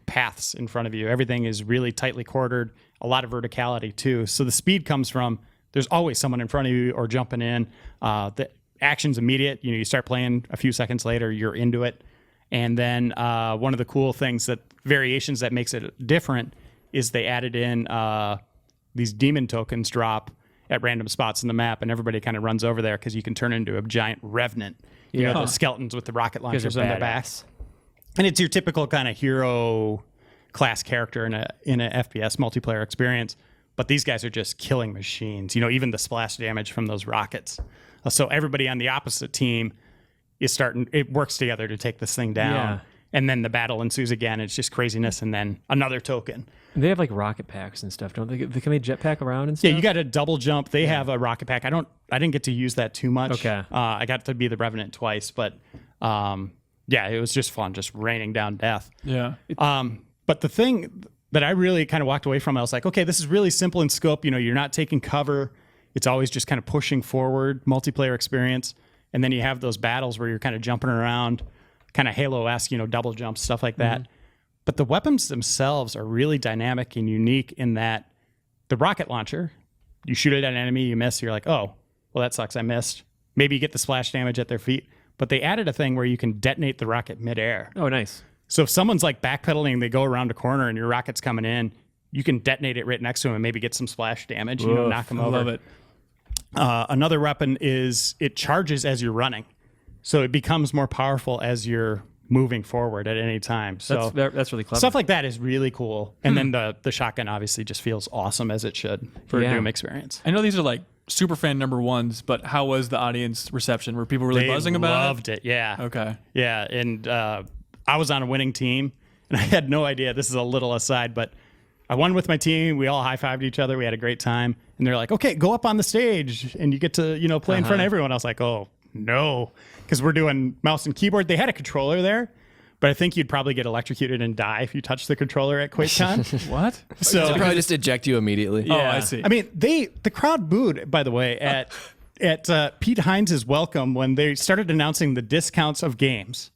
paths in front of you. Everything is really tightly quartered, a lot of verticality too. So the speed comes from, there's always someone in front of you or jumping in. The action's immediate. You start playing a few seconds later, you're into it. And then one of the cool things variations that makes it different is they added in these demon tokens drop at random spots in the map, and everybody kind of runs over there because you can turn into a giant revenant. The skeletons with the rocket launchers on their backs. And it's your typical kind of hero class character in a FPS multiplayer experience. But these guys are just killing machines. Even the splash damage from those rockets. So everybody on the opposite team it works together to take this thing down. Yeah. And then the battle ensues again. It's just craziness, and then another token. And they have like rocket packs and stuff, don't they? Can they jetpack around and stuff? Yeah, you got a double jump. They have a rocket pack. I didn't get to use that too much. Okay. I got to be the Revenant twice, but it was just fun, just raining down death. Yeah. But the thing that I really kind of walked away from, I was like, okay, this is really simple in scope. You're not taking cover. It's always just kind of pushing forward, multiplayer experience. And then you have those battles where you're kind of jumping around, kind of Halo-esque, double jumps, stuff like that. But the weapons themselves are really dynamic and unique in that the rocket launcher, you shoot it at an enemy, you miss, you're like, oh, well, that sucks, I missed. Maybe you get the splash damage at their feet. But they added a thing where you can detonate the rocket midair. Oh, nice. So if someone's like backpedaling, they go around a corner and your rocket's coming in, you can detonate it right next to them and maybe get some splash damage, knock them over. I love it. Another weapon is it charges as you're running. So it becomes more powerful as you're moving forward at any time. So that's really clever. Stuff like that is really cool. And then the shotgun obviously just feels awesome as it should for a Doom experience. I know these are like super fan number ones, but how was the audience reception? Were people really buzzing about it? They loved it, yeah. Okay. Yeah, and I was on a winning team, and I had no idea. This is a little aside, but I won with my team. We all high-fived each other. We had a great time. And they're like, okay, go up on the stage, and you get to play in front of everyone. I was like, oh, no, because we're doing mouse and keyboard. They had a controller there, but I think you'd probably get electrocuted and die if you touched the controller at QuakeCon. What? So They'll probably just eject you immediately. Oh, I see. I mean, the crowd booed, by the way, at Pete Hines' welcome when they started announcing the discounts of games.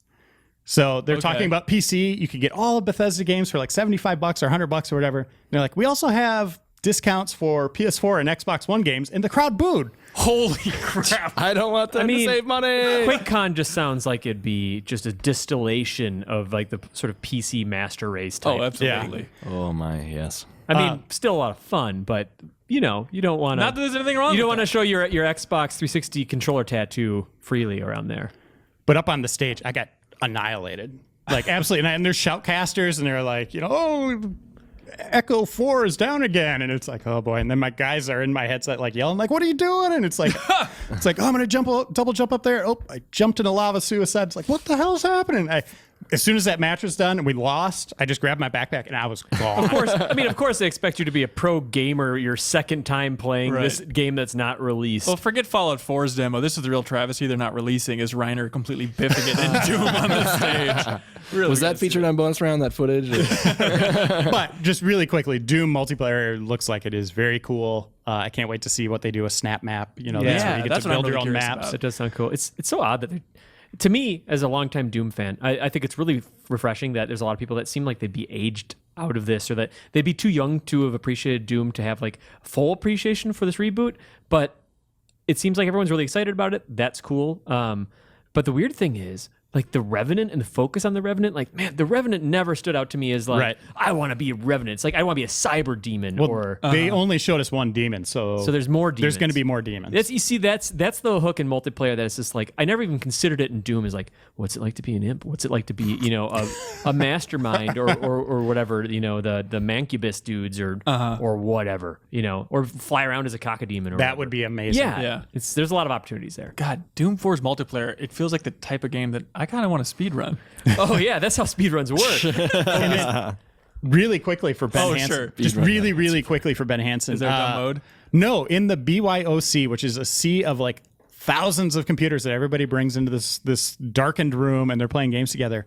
So they're talking about PC. You could get all of Bethesda games for like $75 or $100 or whatever. And they're like, we also have discounts for PS4 and Xbox One games, and the crowd booed. Holy crap. I don't want them to save money. QuakeCon just sounds like it'd be just a distillation of like the sort of PC master race type. Oh, absolutely. Oh my, yes. I mean, still a lot of fun, but you don't want to. Not that there's anything wrong. You don't with want to show your Xbox 360 controller tattoo freely around there. But up on the stage, I got annihilated. Like, absolutely. And there's shoutcasters, and they're like, Echo 4 is down again, and it's like, oh boy. And then my guys are in my headset like yelling like, what are you doing? And it's like oh, I'm gonna double jump up there. Oh, I jumped in a lava suicide. It's like, what the hell is happening? As soon as that match was done and we lost, I just grabbed my backpack and I was gone. Of course they expect you to be a pro gamer your second time playing this game that's not released. Well, forget Fallout 4's demo. This is the real travesty they're not releasing is Reiner completely biffing it in Doom on the stage. Really was that featured on bonus round, that footage? But just really quickly, Doom multiplayer looks like it is very cool. I can't wait to see what they do with Snap Map. That's where you get to build your own maps. It does sound cool. It's so odd that to me, as a longtime Doom fan, I think it's really refreshing that there's a lot of people that seem like they'd be aged out of this, or that they'd be too young to have appreciated Doom to have like full appreciation for this reboot. But it seems like everyone's really excited about it. That's cool. But the weird thing is, like the Revenant and the focus on the Revenant, like, man, the Revenant never stood out to me as like, I want to be a Revenant. It's like, I want to be a cyber demon. They only showed us one demon, so there's more demons. There's going to be more demons. That's the hook in multiplayer that it's just like, I never even considered it in Doom as like, what's it like to be an imp? What's it like to be, a mastermind or whatever, the Mancubus dudes or whatever, or fly around as a cockademon. Or that would be amazing. Yeah. There's a lot of opportunities there. God, Doom 4's multiplayer, it feels like the type of game that I kind of want to speed run. Oh yeah, that's how speedruns work. Really quickly for Ben Hanson. Sure. Just really quickly for Ben Hanson. Is there a dumb mode? No, in the BYOC, which is a sea of like thousands of computers that everybody brings into this darkened room and they're playing games together.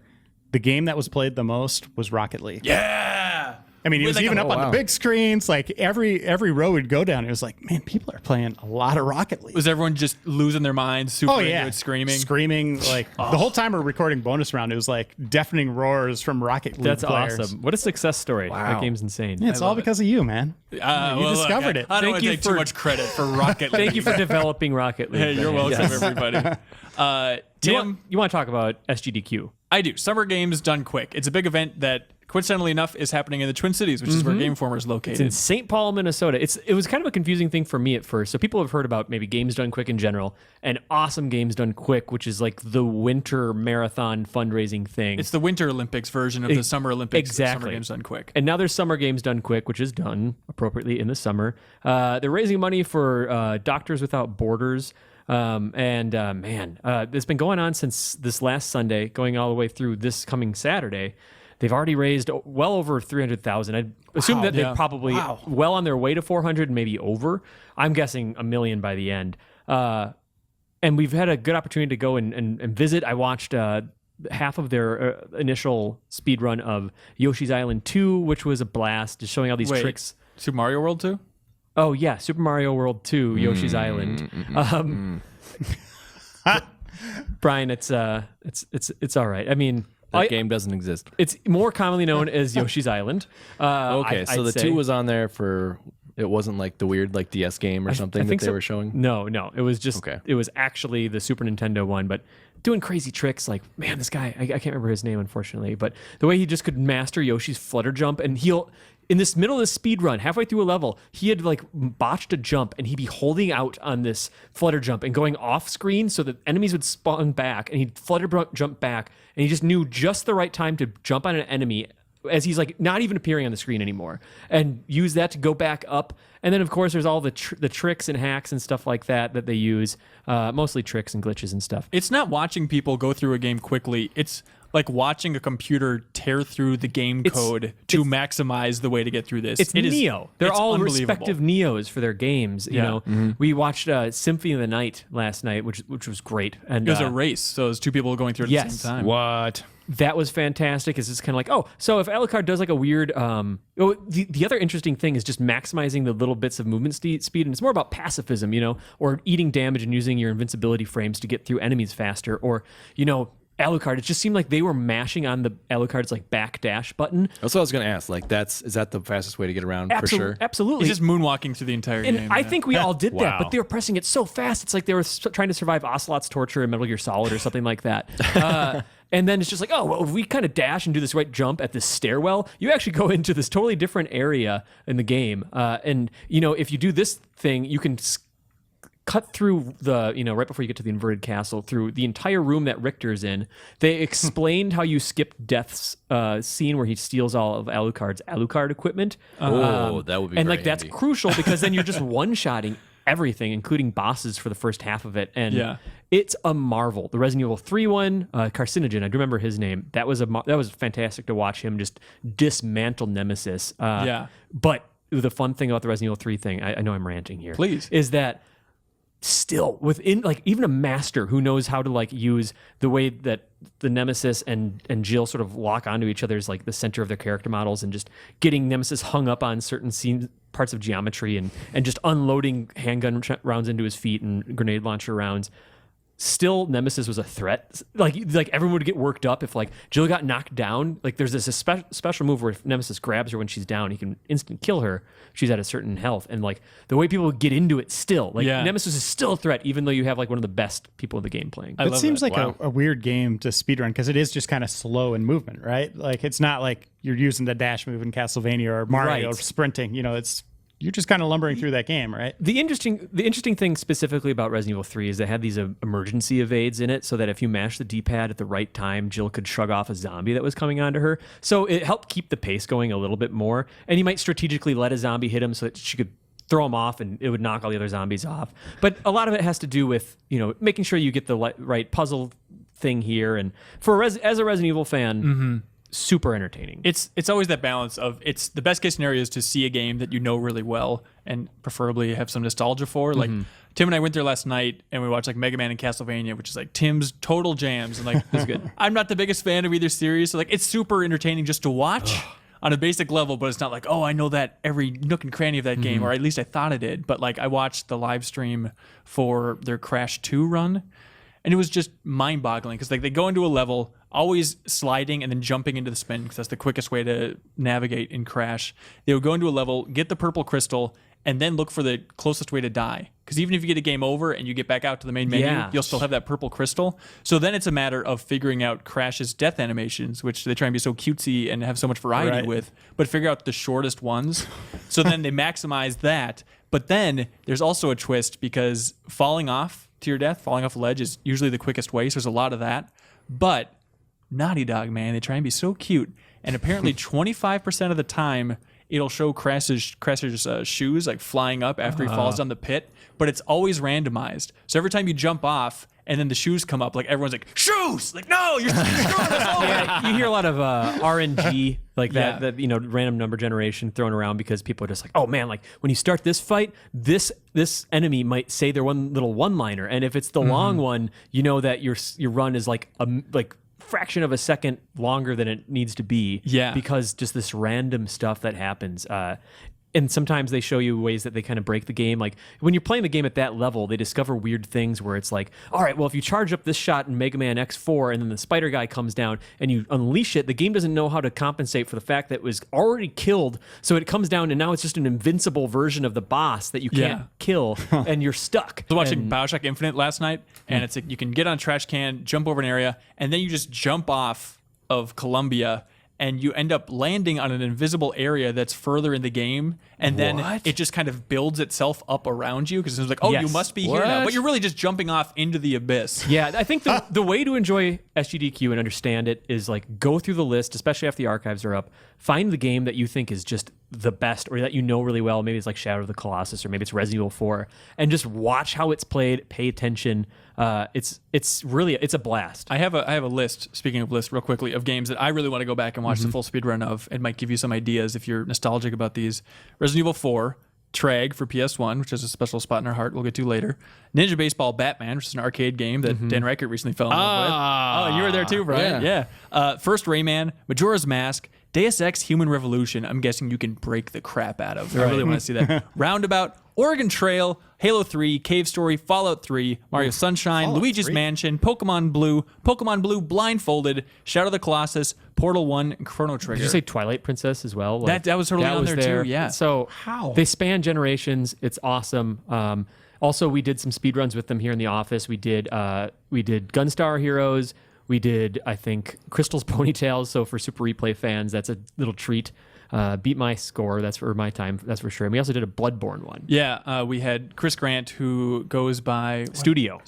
The game that was played the most was Rocket League. Yeah. I mean, he was Like even a- up on wow. the big screens. Like every row we'd go down, it was like, man, people are playing a lot of Rocket League. Was everyone just losing their minds, super Oh into yeah, it, screaming? Like the whole time we're recording bonus round, it was like deafening roars from Rocket League That's players. awesome. What a success story. Wow. That game's insane. Yeah, it's all love it. because of you, man. You discovered it. I don't Thank want to you take too for- much credit for Rocket League. Thank you for developing Rocket League. Hey, you're man. welcome, Yes. everybody. Tim, You want to talk about SGDQ? I do. Summer Games Done Quick. It's a big event that, coincidentally enough, is happening in the Twin Cities, which is where Game Informer is located. It's in St. Paul, Minnesota. It was kind of a confusing thing for me at first. So people have heard about maybe Games Done Quick in general, and Awesome Games Done Quick, which is like the winter marathon fundraising thing. It's the Winter Olympics version of the Summer Olympics. Exactly. Summer Games Done Quick. And now there's Summer Games Done Quick, which is done appropriately in the summer. They're raising money for Doctors Without Borders. It's been going on since this last Sunday, going all the way through this coming Saturday. They've already raised well over 300,000. I assume that they're probably well on their way to 400, maybe over. I'm guessing 1 million by the end. And we've had a good opportunity to go and visit. I watched half of their initial speed run of Yoshi's Island 2, which was a blast, just showing all these tricks. Super Mario World 2? Oh yeah, Super Mario World 2, Yoshi's Island. Brian, it's all right. I mean, That game doesn't exist. it's more commonly known as Yoshi's Island. Okay, so I'd the say. 2 was on there for. It wasn't like the weird like DS game or something that they were showing. No, it was just Okay. it was actually the Super Nintendo one, but doing crazy tricks like, man, this guy, I can't remember his name unfortunately, but the way he just could master Yoshi's flutter jump, and he'll in this middle of the speed run, halfway through a level, he had like botched a jump and he'd be holding out on this flutter jump and going off screen so that enemies would spawn back, and he'd flutter jump back, and he just knew just the right time to jump on an enemy as he's like not even appearing on the screen anymore, and use that to go back up. And then of course there's all the tricks and hacks and stuff like that they use, mostly tricks and glitches and stuff. It's not watching people go through a game quickly. It's like watching a computer tear through the game code to maximize the way to get through this. It's Neo. They're it's all unbelievable. respective Neos for their games. You know, we watched Symphony of the Night last night, which was great. And It was a race, so it was two people going through it at the same time. What? that was fantastic. It's just kind of like, oh, so if Alucard does like a weird, the other interesting thing is just maximizing the little bits of movement speed, and it's more about pacifism, you know, or eating damage and using your invincibility frames to get through enemies faster, or, you know, Alucard, it just seemed like they were mashing on the Alucard's like back dash button. That's what I was going to ask. Like, is that the fastest way to get around for sure? Absolutely. He's just moonwalking through the entire And game. I yeah. think we all did that, Wow. but they were pressing it so fast. It's like they were trying to survive Ocelot's torture in Metal Gear Solid or something like that. And then it's just like, oh, well, if we kind of dash and do this right jump at this stairwell, you actually go into this totally different area in the game. And, you know, if you do this thing, you can cut through the, you know, right before you get to the inverted castle, through the entire room that Richter's in. They explained how you skipped Death's scene where he steals all of Alucard's Alucard equipment. Oh, that would be And very like that's handy. crucial because then you're just one-shotting everything, including bosses for the first half of it. And Yeah. it's a marvel. The Resident Evil 3 one, Carcinogen, I do remember his name. That was fantastic to watch him just dismantle Nemesis. Yeah. But the fun thing about the Resident Evil 3 thing, I know I'm ranting here. Please. Is that still within, like, even a master who knows how to like use the way that the Nemesis and Jill sort of lock onto each other as like the center of their character models, and just getting Nemesis hung up on certain parts of geometry, and just unloading handgun rounds into his feet and grenade launcher rounds. Still, Nemesis was a threat. Like everyone would get worked up if like Jill got knocked down. Like there's this special move where if Nemesis grabs her when she's down, he can instant kill her. She's at a certain health, and like the way people get into it still, like Yeah. Nemesis is still a threat, even though you have like one of the best people in the game playing. I It love seems that. like a weird game to speedrun because it is just kind of slow in movement, right? Like it's not like you're using the dash move in Castlevania or Mario Right. sprinting. You know, you're just kind of lumbering through that game, right? The interesting thing specifically about Resident Evil 3 is they had these emergency evades in it, so that if you mash the D-pad at the right time, Jill could shrug off a zombie that was coming onto her. So it helped keep the pace going a little bit more. And you might strategically let a zombie hit him so that she could throw him off and it would knock all the other zombies off. But a lot of it has to do with, you know, making sure you get the right puzzle thing here. And as a Resident Evil fan, super entertaining. It's always that balance of, it's the best case scenario is to see a game that you know really well and preferably have some nostalgia for. Like Tim and I went there last night and we watched like Mega Man and Castlevania, which is like Tim's total jams. And like, this is good. I'm not the biggest fan of either series, so like it's super entertaining just to watch. on a basic level, but it's not like, oh, I know that every nook and cranny of that game, or at least I thought I did. But like I watched the live stream for their Crash 2 run, and it was just mind-boggling because like they go into a level, always sliding and then jumping into the spin because that's the quickest way to navigate in Crash. They would go into a level, get the purple crystal, and then look for the closest way to die. Because even if you get a game over and you get back out to the main menu, you'll still have that purple crystal. So then it's a matter of figuring out Crash's death animations, which they try and be so cutesy and have so much variety with, but figure out the shortest ones. So then they maximize that. But then there's also a twist because falling off to your death, falling off a ledge is usually the quickest way. So there's a lot of that. But Naughty Dog, man, they try and be so cute. And apparently 25% of the time, it'll show Crash's shoes like flying up after he falls down the pit, but it's always randomized. So every time you jump off and then the shoes come up, like everyone's like, shoes! Like, no, you're screwing us over. Yeah, you hear a lot of RNG like that, random number generation thrown around because people are just like, oh man, like when you start this fight, this enemy might say their one little one-liner, and if it's the long one, you know that your run is like fraction of a second longer than it needs to be because just this random stuff that happens. And sometimes they show you ways that they kind of break the game. Like when you're playing the game at that level, they discover weird things where it's like, all right, well, if you charge up this shot in Mega Man X4 and then the spider guy comes down and you unleash it, the game doesn't know how to compensate for the fact that it was already killed. So it comes down and now it's just an invincible version of the boss that you can't kill and you're stuck. I was watching Bioshock Infinite last night, and it's like you can get on a trash can, jump over an area, and then you just jump off of Columbia and you end up landing on an invisible area that's further in the game, and then it just kind of builds itself up around you because it's like, oh, you must be here now. But you're really just jumping off into the abyss. Yeah, I think the way to enjoy SGDQ and understand it is like go through the list, especially after the archives are up, find the game that you think is just the best or that you know really well. Maybe it's like Shadow of the Colossus or maybe it's Resident Evil 4, and just watch how it's played, pay attention. It's a blast. I have a list, speaking of lists real quickly, of games that I really want to go back and watch the full speed run of. It might give you some ideas if you're nostalgic about these. Resident Evil 4, Trag for PS1, which has a special spot in our heart we'll get to later. Ninja Baseball Batman, which is an arcade game that Dan Reichert recently fell in love with. Oh, you were there too, Brian. Yeah. First Rayman, Majora's Mask, Deus Ex Human Revolution. I'm guessing you can break the crap out of. I really want to see that. Roundabout, Oregon Trail, Halo 3, Cave Story, Fallout 3, Mario Sunshine, Luigi's Mansion, Pokemon Blue Blindfolded, Shadow of the Colossus, Portal 1, and Chrono Trigger. Did you say Twilight Princess as well? Like, that was totally on there too, yeah. So they span generations. It's awesome. Also, we did some speedruns with them here in the office. We did Gunstar Heroes. We did, I think, Crystal's Ponytails. So for Super Replay fans, that's a little treat. Beat my score. That's for my time. That's for sure. And we also did a Bloodborne one. Yeah, we had Chris Grant, who goes by Studio.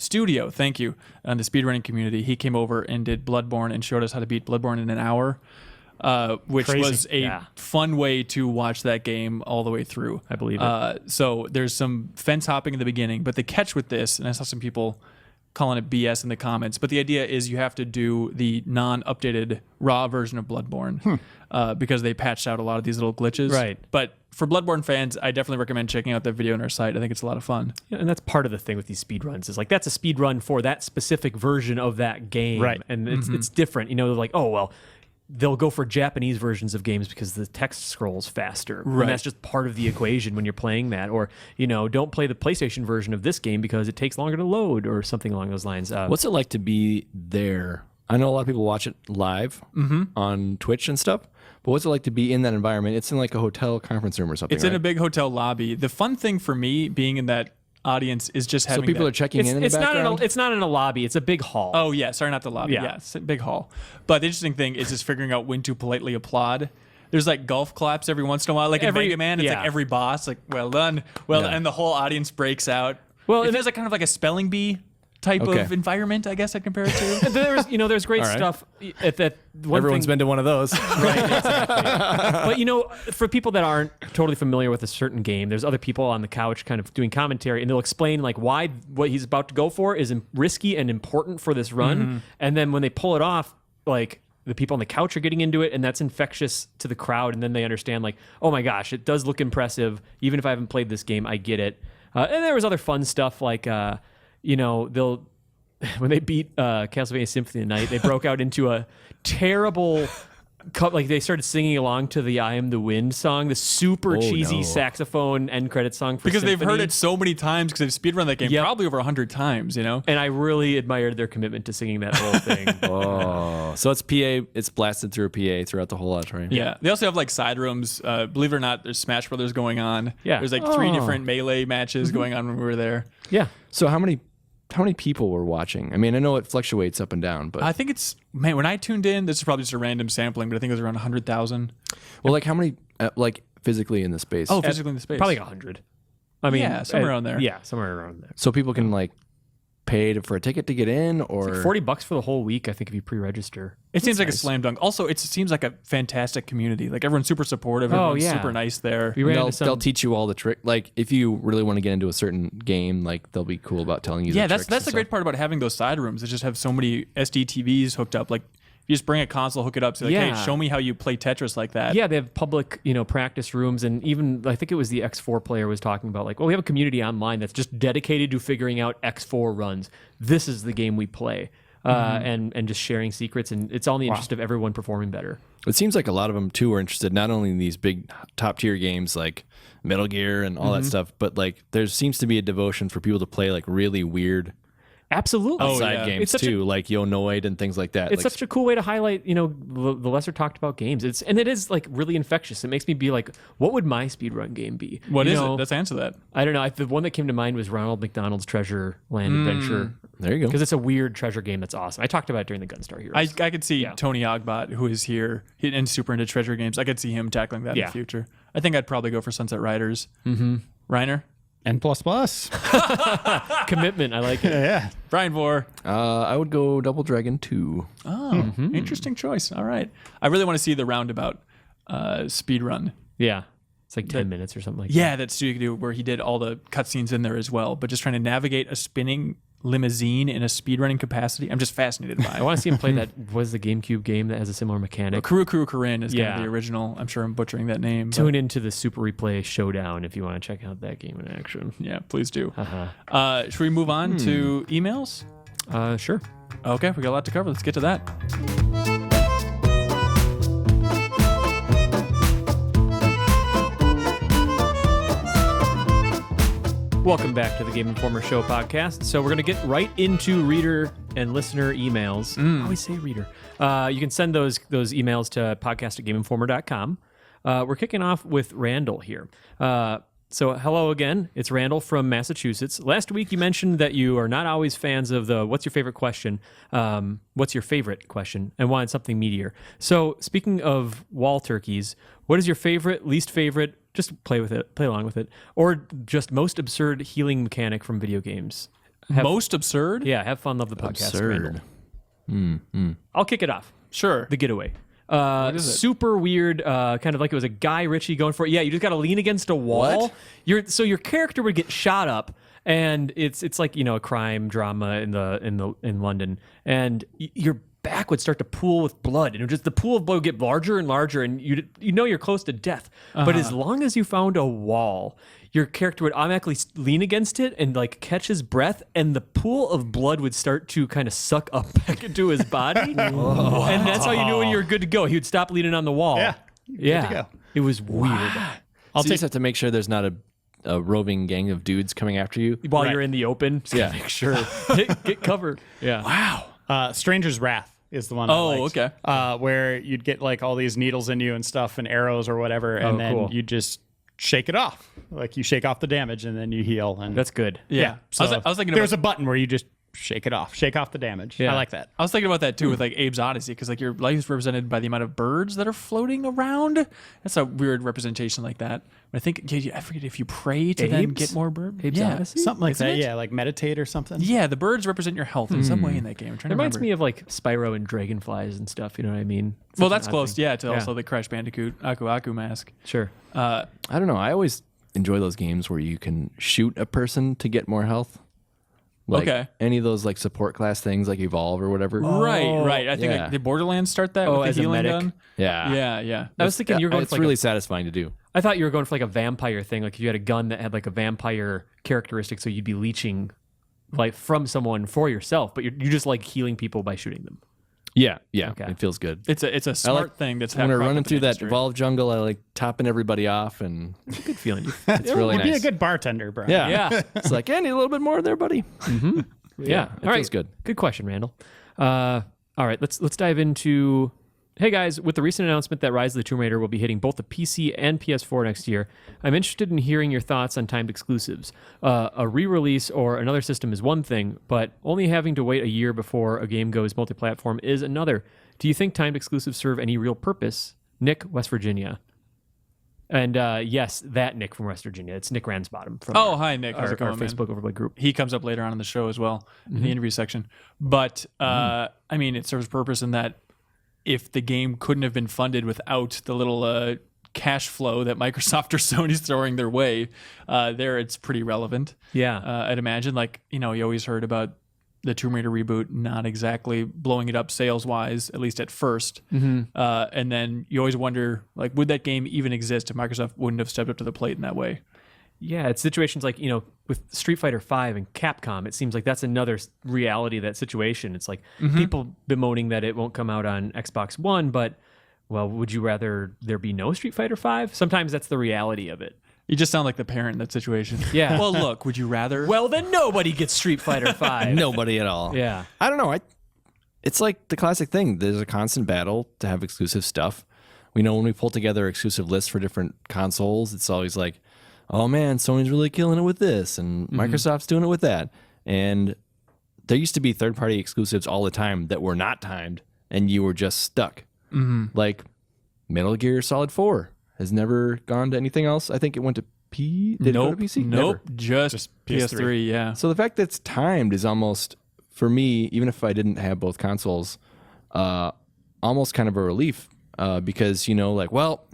Thank you. On the speedrunning community, he came over and did Bloodborne and showed us how to beat Bloodborne in an hour, which was a fun way to watch that game all the way through. I believe it. So there's some fence hopping in the beginning, but the catch with this, and I saw some people calling it BS in the comments, but the idea is you have to do the non-updated raw version of Bloodborne because they patched out a lot of these little glitches. Right. But for Bloodborne fans, I definitely recommend checking out that video on our site. I think it's a lot of fun. Yeah, and that's part of the thing with these speedruns is like that's a speedrun for that specific version of that game. Right. And it's different. You know, like, oh, well, they'll go for Japanese versions of games because the text scrolls faster. Right. And that's just part of the equation when you're playing that. Or, you know, don't play the PlayStation version of this game because it takes longer to load or something along those lines. What's it like to be there? I know a lot of people watch it live on Twitch and stuff, but what's it like to be in that environment? It's in like a hotel conference room or something, It's in a big hotel lobby. The fun thing for me being in that audience is just having so people that. Are checking in the background? It's not in a lobby. It's a big hall. Oh, yeah. Sorry, not the lobby. Yeah, it's a big hall. But the interesting thing is just figuring out when to politely applaud. There's like golf claps every once in a while. Like in Mega Man, it's like every boss, like, well done. And the whole audience breaks out. Well, it feels like kind of like a spelling bee type of environment, I guess I'd compare it to. There's great stuff at that. Everyone's been to one of those. Right, exactly. But, for people that aren't totally familiar with a certain game, there's other people on the couch kind of doing commentary, and they'll explain like why what he's about to go for is risky and important for this run. And then when they pull it off, like the people on the couch are getting into it, and that's infectious to the crowd. And then they understand like, oh my gosh, it does look impressive. Even if I haven't played this game, I get it. And there was other fun stuff like, they'll when they beat Castlevania Symphony of the Night, they broke out into a terrible like they started singing along to the "I Am the Wind" song, the super cheesy no. saxophone end credit song for because they've heard Symphony. it so many times because they've speedrun that game Yep. probably over 100 times, you know? And I really admired their commitment to singing that whole thing. Oh, so it's PA. It's blasted through a PA throughout the whole auditorium. Yeah. They also have like side rooms. Believe it or not, there's Smash Brothers going on. Yeah. There's like 3 different Melee matches going on when we were there. Yeah. So how many people were watching? I mean, I know it fluctuates up and down, but I think it's, man, when I tuned in, this is probably just a random sampling, but I think it was around 100,000. well, like how many like physically in the space? Oh, physically in the space. Probably like 100. I mean, Yeah, somewhere around there. Yeah, somewhere around there. So people can like pay for a ticket to get in, or Like $40 for the whole week, I think, if you pre-register. It seems like a slam dunk. Also, it seems like a fantastic community. Like everyone's super supportive. Everyone's yeah. super nice there. We ran they'll, into some, they'll teach you all the trick. Like if you really want to get into a certain game, like they'll be cool about telling you. Yeah, the that's tricks the and great stuff. part about having those side rooms. Is just have so many SD TVs hooked up. Like you just bring a console, hook it up, say like, Yeah. hey, show me how you play Tetris like that. Yeah, they have public, practice rooms, and even I think it was the X4 player was talking about like, well, we have a community online that's just dedicated to figuring out X4 runs. This is the game we play, and just sharing secrets, and it's all in the interest of everyone performing better. It seems like a lot of them too are interested not only in these big top tier games like Metal Gear and all that stuff, but like there seems to be a devotion for people to play like really weird Absolutely. Oh, side yeah. games It's such too, like Yonoid and things like that. It's like, such a cool way to highlight, the lesser talked about games. It is like really infectious. It makes me be like, what would my speedrun game be? What You is know, it? Let's answer that. I don't know. The one that came to mind was Ronald McDonald's Treasure Land Adventure. there you go. Because it's a weird treasure game that's awesome. I talked about it during the Gunstar Heroes. I could see Tony Ogbot, who is here and super into treasure games. I could see him tackling that in Yeah. the future. I think I'd probably go for Sunset Riders. Mm-hmm. Reiner? N++. Commitment. I like it. Yeah. Bryan Vore. I would go Double Dragon 2. Oh, interesting choice. All right. I really want to see the roundabout speed run. Yeah. It's like 10 minutes or something like Yeah, that Studio do where he did all the cutscenes in there as well, but just trying to navigate a spinning limousine in a speedrunning capacity. I'm just fascinated by that. I it. want to see him play that. Was the GameCube game that has a similar mechanic? Kuru Kurin is kind Yeah. of the original. I'm sure I'm butchering that name. but Tune into the Super Replay Showdown if you want to check out that game in action. yeah, please do. Uh-huh. Should we move on to emails? Sure. Okay, we got a lot to cover. Let's get to that. Welcome back to the Game Informer Show podcast. So we're going to get right into reader and listener emails. I always say reader. You can send those emails to podcast@gameinformer.com. We're kicking off with Randall here. So hello again. It's Randall from Massachusetts. Last week you mentioned that you are not always fans of the what's your favorite question, and wanted something meatier. So speaking of wall turkeys, what is your favorite, least favorite, just play along with it, or just most absurd healing mechanic from video games? Most absurd? Yeah, have fun, love the podcast, Absurd. Randall. I'll kick it off. Sure. The Getaway. is it? Super weird, kind of like it was a Guy Ritchie going for it. Yeah, you just got to lean against a wall. What? So your character would get shot up, and it's like a crime drama in London, and your back would start to pool with blood, and the pool of blood would get larger and larger, and you're close to death. But as long as you found a wall, your character would automatically lean against it and like catch his breath, and the pool of blood would start to kind of suck up back into his body. And that's how you knew when you were good to go. He would stop leaning on the wall. Yeah. Yeah. to go. It was weird. You just have to make sure there's not a roving gang of dudes coming after you. While Right. you're in the open, just Yeah. make sure. Get cover. Yeah. Wow. Stranger's Wrath is the one. Oh, I liked. okay. Where you'd get like all these needles in you and stuff and arrows or whatever, and then cool. you just shake it off. Like you shake off the damage and then you heal. And That's good. Yeah. So I was thinking there's about, a button where you just shake it off, shake off the damage. Yeah. I like that. I was thinking about that too with like Abe's Odyssey, because like your life is represented by the amount of birds that are floating around. That's a weird representation like that. I think I forget if you pray to then Abe's? get more birds. Abe's Yeah, Odyssey? Something like Isn't that. it? Yeah, like meditate or something. Yeah, the birds represent your health in some way in that game. I'm trying It to reminds remember. me of like Spyro and Dragonflies and stuff. You know what I mean? Well, Such an that's odd close, thing. yeah, to also the Crash Bandicoot Aku Aku mask. Sure. I don't know. I always enjoy those games where you can shoot a person to get more health. Like Okay. any of those like support class things like Evolve or whatever. Right. I think yeah. like, did Borderlands start that with as the a healing medic? gun? Yeah. Yeah. I was thinking you were going It's for like really satisfying to do. I thought you were going for like a vampire thing. Like if you had a gun that had like a vampire characteristic, so you'd be leeching like from someone for yourself, but you're just like healing people by shooting them. Yeah. Okay. It feels good. It's a smart thing that's When happening. we're running through that evolved jungle, I like topping everybody off, and Good feeling. it's really You'd nice. be a good bartender, Brian. Yeah. Yeah. It's like, I need a little bit more there, buddy. Yeah. It feels good. Good question, Randall. All right, let's dive into. Hey guys, with the recent announcement that Rise of the Tomb Raider will be hitting both the PC and PS4 next year, I'm interested in hearing your thoughts on timed exclusives. A re-release or another system is one thing, but only having to wait a year before a game goes multi-platform is another. Do you think timed exclusives serve any real purpose? Nick, West Virginia. And yes, that Nick from West Virginia. It's Nick Ransbottom from Hi, Nick. How's our it going, man? Facebook overlay group. He comes up later on in the show as well in the interview section. But I mean, it serves purpose in that if the game couldn't have been funded without the little cash flow that Microsoft or Sony's throwing their way, there it's pretty relevant. Yeah. I'd imagine. Like, you always heard about the Tomb Raider reboot not exactly blowing it up sales-wise, at least at first. And then you always wonder, like, would that game even exist if Microsoft wouldn't have stepped up to the plate in that way? Yeah, it's situations like, with Street Fighter V and Capcom, it seems like that's another reality of that situation. It's like people bemoaning that it won't come out on Xbox One, but, well, would you rather there be no Street Fighter V? Sometimes that's the reality of it. You just sound like the parent in that situation. Yeah. Well, look, would you rather? Well, then nobody gets Street Fighter V. Nobody at all. Yeah. I don't know. It's like the classic thing. There's a constant battle to have exclusive stuff. We know when we pull together exclusive lists for different consoles, it's always like, oh man, Sony's really killing it with this, and Microsoft's doing it with that. And there used to be third-party exclusives all the time that were not timed, and you were just stuck. Like Metal Gear Solid 4 has never gone to anything else. I think it went to Did it go to PC? Nope. Never. Just PS3. Yeah. So the fact that it's timed is almost, for me, even if I didn't have both consoles, almost kind of a relief because, well,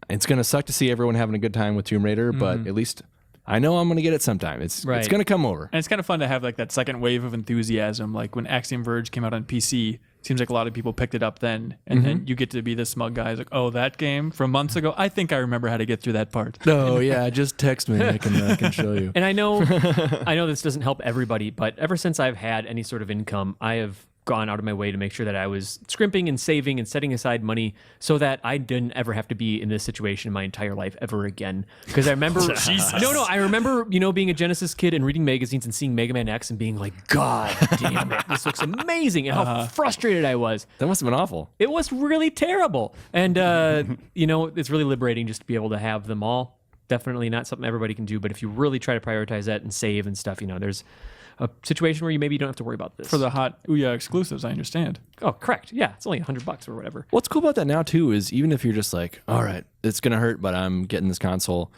it's going to suck to see everyone having a good time with Tomb Raider, but at least I know I'm going to get it sometime. It's going to come over. And it's kind of fun to have like that second wave of enthusiasm. Like when Axiom Verge came out on PC, seems like a lot of people picked it up then. And then you get to be the smug guy. Like, oh, that game from months ago? I think I remember how to get through that part. No, yeah, just text me. I can show you. And I know this doesn't help everybody, but ever since I've had any sort of income, I have gone out of my way to make sure that I was scrimping and saving and setting aside money so that I didn't ever have to be in this situation in my entire life ever again. Because I remember, I remember, being a Genesis kid and reading magazines and seeing Mega Man X and being like, God damn it, this looks amazing, and how frustrated I was. That must have been awful. It was really terrible, and it's really liberating just to be able to have them all. Definitely not something everybody can do, but if you really try to prioritize that and save and stuff, there's a situation where you maybe don't have to worry about this. For the hot Ouya exclusives, I understand. Oh, correct. Yeah, it's only $100 or whatever. What's cool about that now, too, is even if you're just like, all right, it's going to hurt, but I'm getting this console,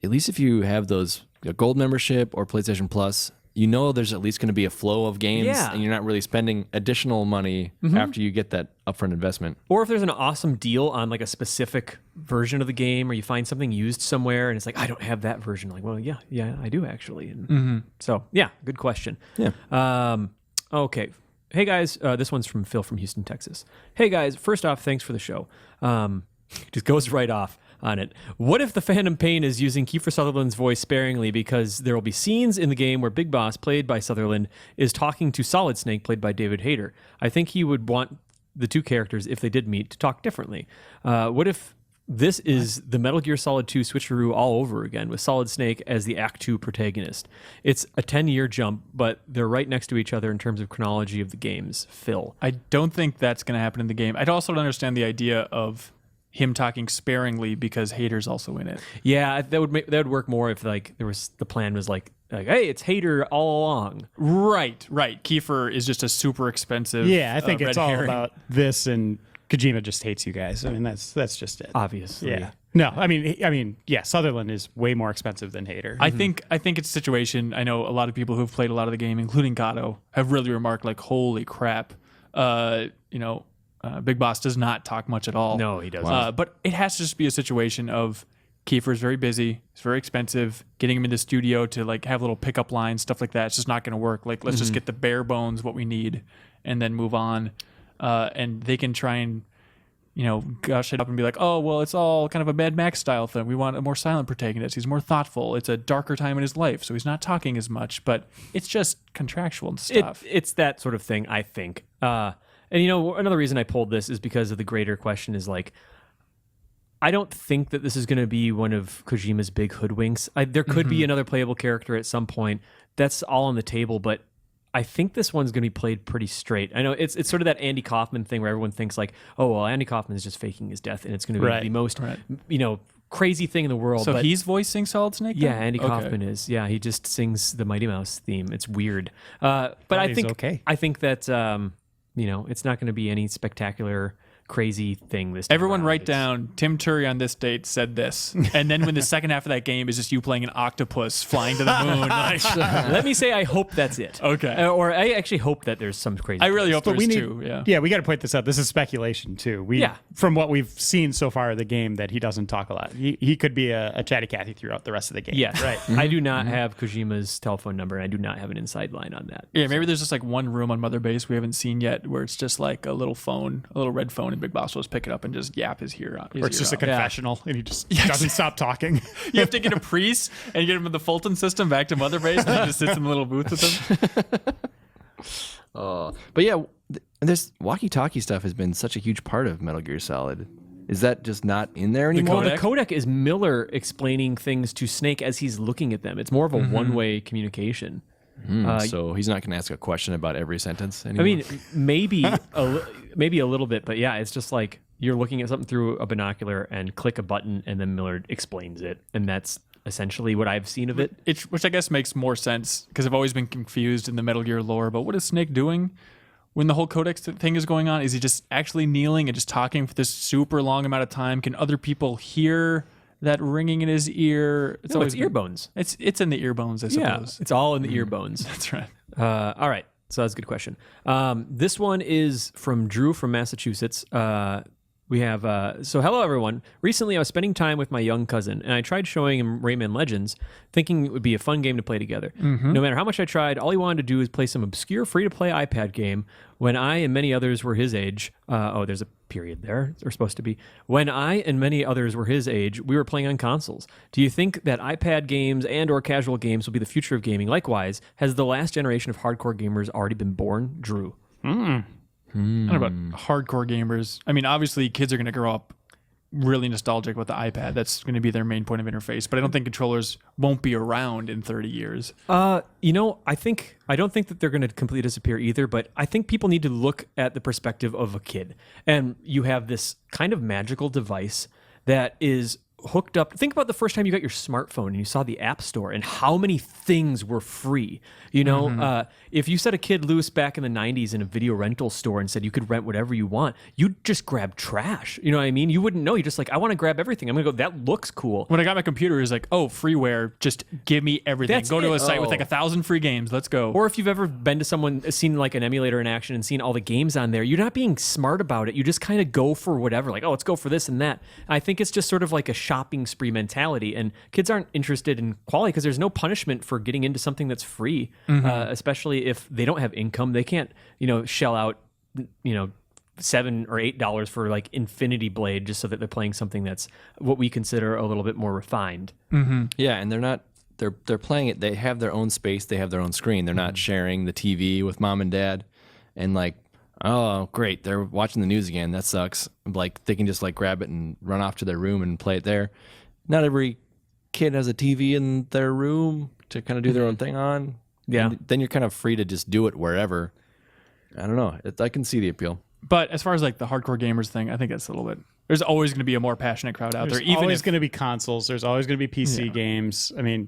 at least if you have those gold membership or PlayStation Plus, there's at least going to be a flow of games, and you're not really spending additional money after you get that upfront investment. Or if there's an awesome deal on like a specific version of the game, or you find something used somewhere and it's like, I don't have that version. Like, well, yeah, I do actually. And so, yeah, good question. Yeah. Okay. Hey guys, this one's from Phil from Houston, Texas. Hey guys, first off, thanks for the show. Just goes right off on it. What if the Phantom Pain is using Kiefer Sutherland's voice sparingly because there will be scenes in the game where Big Boss, played by Sutherland, is talking to Solid Snake, played by David Hayter? I think he would want the two characters, if they did meet, to talk differently. What if this is the Metal Gear Solid 2 switcheroo all over again, with Solid Snake as the Act 2 protagonist? It's a 10-year jump, but they're right next to each other in terms of chronology of the games. Phil. I don't think that's going to happen in the game. I'd also understand the idea of him talking sparingly because Hayter's also in it. Yeah, that would work more if like the plan was like, hey, it's Hayter all along. Right. Kiefer is just a super expensive. Yeah, I think red it's all herring. about this, and Kojima just hates you guys. I mean, that's just it. Obviously. Yeah. No, I mean, yeah, Sutherland is way more expensive than Hayter. I think it's a situation. I know a lot of people who've played a lot of the game, including Gato, have really remarked like, holy crap, Big Boss does not talk much at all. No, he doesn't. But it has to just be a situation of Kiefer's very busy. It's very expensive. Getting him in the studio to like have little pickup lines, stuff like that, it's just not going to work. Like, let's just get the bare bones, what we need, and then move on. And they can try and, gush it up and be like, oh, well, it's all kind of a Mad Max style thing. We want a more silent protagonist. He's more thoughtful. It's a darker time in his life, so he's not talking as much, but it's just contractual and stuff. It's that sort of thing, I think. And another reason I pulled this is because of the greater question is like, I don't think that this is going to be one of Kojima's big hoodwinks. There could be another playable character at some point. That's all on the table, but I think this one's going to be played pretty straight. I know it's sort of that Andy Kaufman thing where everyone thinks like, oh, well, Andy Kaufman is just faking his death, and it's going to be the most, crazy thing in the world. So but he's voicing Solid Snake? yeah, then? Andy Kaufman is. Yeah, he just sings the Mighty Mouse theme. It's weird. But I think I think that it's not going to be any spectacular, crazy thing this time Everyone around. write down Tim Turi on this date said this. And then when the second half of that game is just you playing an octopus flying to the moon. Like, Let me say I hope that's it. Okay. Or I actually hope that there's some crazy I really hope But there's we need, two. Yeah. we got to point this out. This is speculation too. Yeah. From what we've seen so far of the game, that he doesn't talk a lot. He could be a chatty Cathy throughout the rest of the game. Yes. right. I do not have Kojima's telephone number, and I do not have an inside line on that. Yeah, maybe there's just like one room on Mother Base we haven't seen yet where it's just like a little phone, a little red phone, and Big Boss will just pick it up and just yap his ear out. Or it's just a confessional, and he just doesn't stop talking. You have to get a priest and get him in the Fulton system back to Mother Base, and he just sits in the little booth with him. But yeah, this walkie-talkie stuff has been such a huge part of Metal Gear Solid. Is that just not in there anymore? The codec is Miller explaining things to Snake as he's looking at them. It's more of a one-way communication. So he's not going to ask a question about every sentence anymore. I mean, maybe a little bit, but yeah, it's just like you're looking at something through a binocular and click a button, and then Miller explains it, and that's essentially what I've seen of it. Which I guess makes more sense because I've always been confused in the Metal Gear lore. But what is Snake doing when the whole codex thing is going on? Is he just actually kneeling and just talking for this super long amount of time? Can other people hear that ringing in his ear? It's ear bones. It's in the ear bones, I suppose. Yeah, it's all in the ear bones. That's right. All right. So that's a good question. This one is from Drew from Massachusetts. We have, so hello everyone. Recently I was spending time with my young cousin and I tried showing him Rayman Legends thinking it would be a fun game to play together. No matter how much I tried, all he wanted to do was play some obscure free-to-play iPad game when I and many others were his age. There's a period there. There's supposed to be. When I and many others were his age, we were playing on consoles. Do you think that iPad games and or casual games will be the future of gaming? Likewise, has the last generation of hardcore gamers already been born? Drew. I don't know about hardcore gamers. I mean, obviously, kids are going to grow up really nostalgic with the iPad. That's going to be their main point of interface. But I don't think controllers won't be around in 30 years. I don't think that they're going to completely disappear either. But I think people need to look at the perspective of a kid, and you have this kind of magical device that is hooked up. Think about the first time you got your smartphone and you saw the App Store and how many things were free. If you set a kid loose back in the 90s in a video rental store and said you could rent whatever you want, you'd just grab trash. You know what I mean? You wouldn't know. You're just like, I want to grab everything. I'm going to go, that looks cool. When I got my computer, it was like, oh, freeware, just give me everything. That's go to it. a site with like 1,000 free games. Let's go. Or if you've ever been to someone, seen like an emulator in action and seen all the games on there, you're not being smart about it. You just kind of go for whatever. Like, oh, let's go for this and that. I think it's just sort of like a shopping spree mentality. And kids aren't interested in quality because there's no punishment for getting into something that's free, especially if they don't have income. They can't, shell out, $7 or $8 for like Infinity Blade just so that they're playing something that's what we consider a little bit more refined. Yeah, and they're playing it. They have their own space. They have their own screen. They're not sharing the TV with mom and dad. And like, oh, great, they're watching the news again. That sucks. Like they can just like grab it and run off to their room and play it there. Not every kid has a TV in their room to kind of do their own thing on. Yeah. And then you're kind of free to just do it wherever. I don't know. I can see the appeal. But as far as like the hardcore gamers thing, I think it's a little bit. There's always going to be a more passionate crowd out there. There's always going to be consoles. There's always going to be PC games. I mean,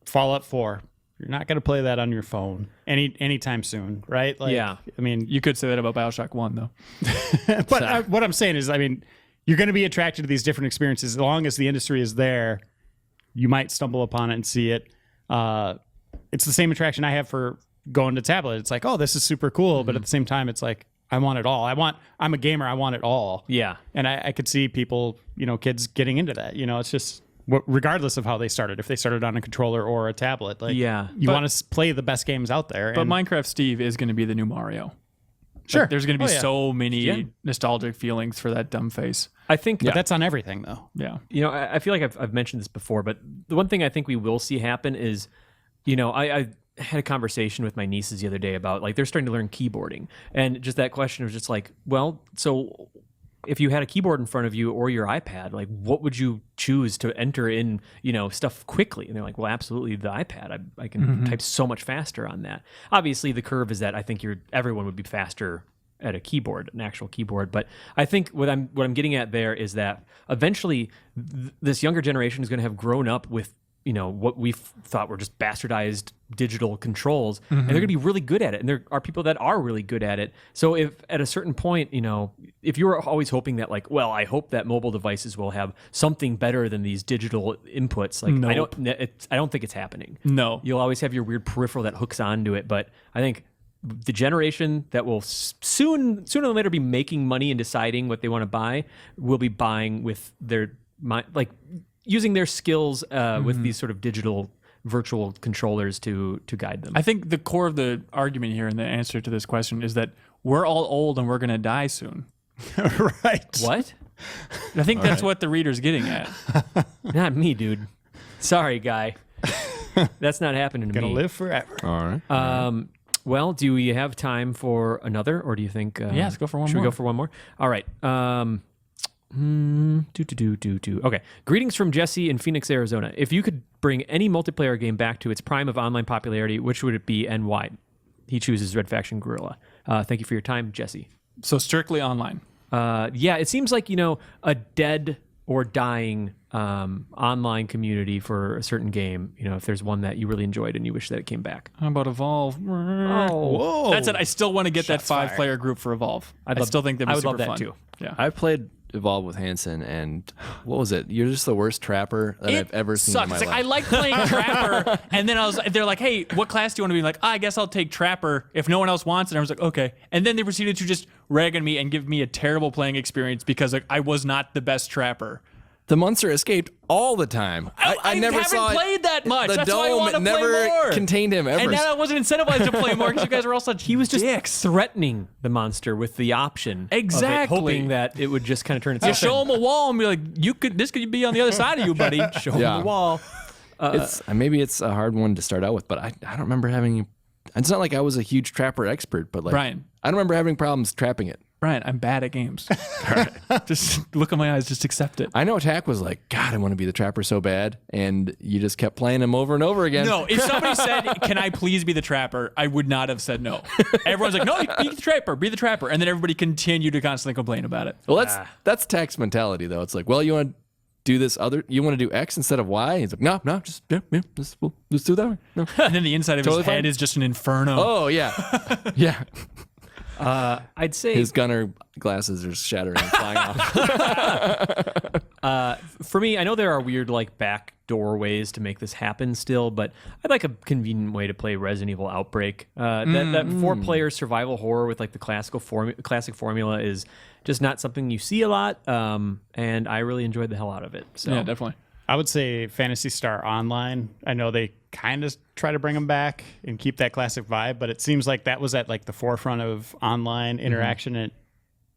Fallout 4. You're not going to play that on your phone anytime soon, right? Like, yeah. I mean, you could say that about BioShock 1, though. But what I'm saying is, I mean, you're going to be attracted to these different experiences. As long as the industry is there, you might stumble upon it and see it. It's the same attraction I have for going to tablet. It's like, oh, this is super cool. But at the same time, it's like, I want it all. I'm a gamer. I want it all. Yeah. And I could see people, kids getting into that. It's just, regardless of how they started, if they started on a controller or a tablet, like, you want to play the best games out there. But Minecraft Steve is going to be the new Mario. Sure. Like, there's going to be so many nostalgic feelings for that dumb face. I think But that's on everything, though. Yeah. I feel like I've mentioned this before, but the one thing I think we will see happen is, I had a conversation with my nieces the other day about like they're starting to learn keyboarding, and just that question was just like, well, so if you had a keyboard in front of you or your iPad, like what would you choose to enter in, stuff quickly? And they're like, well, absolutely the iPad. I can type so much faster on that. Obviously, the curve is that I think everyone would be faster at a keyboard, an actual keyboard. But I think what I'm getting at there is that eventually this younger generation is going to have grown up with what we thought were just bastardized digital controls, and they're going to be really good at it. And there are people that are really good at it. So if at a certain point, if you're always hoping that like, well, I hope that mobile devices will have something better than these digital inputs, like Nope. I don't think it's happening. No. You'll always have your weird peripheral that hooks onto it. But I think the generation that will sooner or later be making money and deciding what they want to buy will be buying with their like using their skills with these sort of digital virtual controllers to guide them. I think the core of the argument here and the answer to this question is that we're all old and we're going to die soon. Right. What? I think that's what the reader's getting at. Not me, dude. Sorry, guy. That's not happening to Gonna me. live forever. All right. Well, do we have time for another, or do you think? Yeah, let's go for one should more. we go for one more? All right. Okay. Greetings from Jesse in Phoenix, Arizona. If you could bring any multiplayer game back to its prime of online popularity, which would it be and why? He chooses Red Faction Guerrilla. Thank you for your time, Jesse. So strictly online. Yeah, it seems like, a dead or dying online community for a certain game. If there's one that you really enjoyed and you wish that it came back. How about Evolve? Whoa. That's it. I still want to get Shots that 5 fired. player group for Evolve. I love- still think that'd be I would super love that fun. too. Yeah. I played Evolve with Hanson, and what was it? You're just the worst trapper that I've ever seen in my It's life. like, I like playing Trapper, and then they're like, hey, what class do you want to be? Like, I guess I'll take Trapper if no one else wants it. And I was like, okay. And then they proceeded to just rag on me and give me a terrible playing experience because I was not the best Trapper. The monster escaped all the time. I never haven't saw it. played that much. The That's why I want to dome play never more. contained him ever. And now I wasn't incentivized to play more because you guys are all such He was just dicks. threatening the monster with the option. of it, Exactly. hoping that it would just kind of turn You itself show him a wall and be like, this could be on the other side of you, buddy. show him Yeah. the wall. Maybe it's a hard one to start out with, but I don't remember having. It's not like I was a huge trapper expert, but like Brian. I don't remember having problems trapping it. Brian, I'm bad at games. Just look in my eyes, just accept it. I know Tack was like, God, I want to be the trapper so bad, and you just kept playing him over and over again. No, if somebody said, "Can I please be the trapper?" I would not have said no. Everyone's like, "No, be the trapper, be the trapper," and then everybody continued to constantly complain about it. Well, that's Tack's mentality though. It's like, well, you want to do this other, you want to do X instead of Y. He's like, no, just let's do that one. No. And then the inside of Totally his head fine. is just an inferno. Oh yeah, yeah. I'd say His gunner glasses are shattering and flying off. for me, I know there are weird like back door ways to make this happen still, but I'd like a convenient way to play Resident Evil Outbreak. That 4-player survival horror with like the classic formula is just not something you see a lot, and I really enjoyed the hell out of it. So Yeah, definitely. I would say Phantasy Star Online. I know they kind of try to bring them back and keep that classic vibe, but it seems like that was at like the forefront of online interaction. And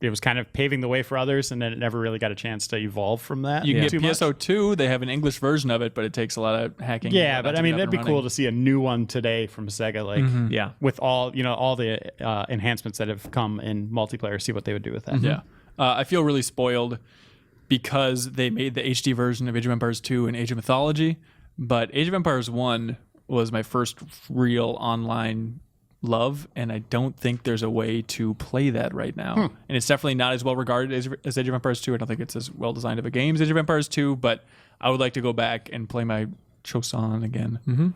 it was kind of paving the way for others, and then it never really got a chance to evolve from that. You can too get much. PSO2. They have an English version of it, but it takes a lot of hacking. Yeah, and but whatnot I to mean, get that'd up be and cool running. to see a new one today from Sega, like yeah. with all all the enhancements that have come in multiplayer. See what they would do with that. Yeah. I feel really spoiled because they made the HD version of Age of Empires 2 and Age of Mythology, but Age of Empires 1 was my first real online love, and I don't think there's a way to play that right now. And it's definitely not as well regarded as Age of Empires 2. I don't think it's as well designed of a game as Age of Empires 2, but I would like to go back and play my Choson again.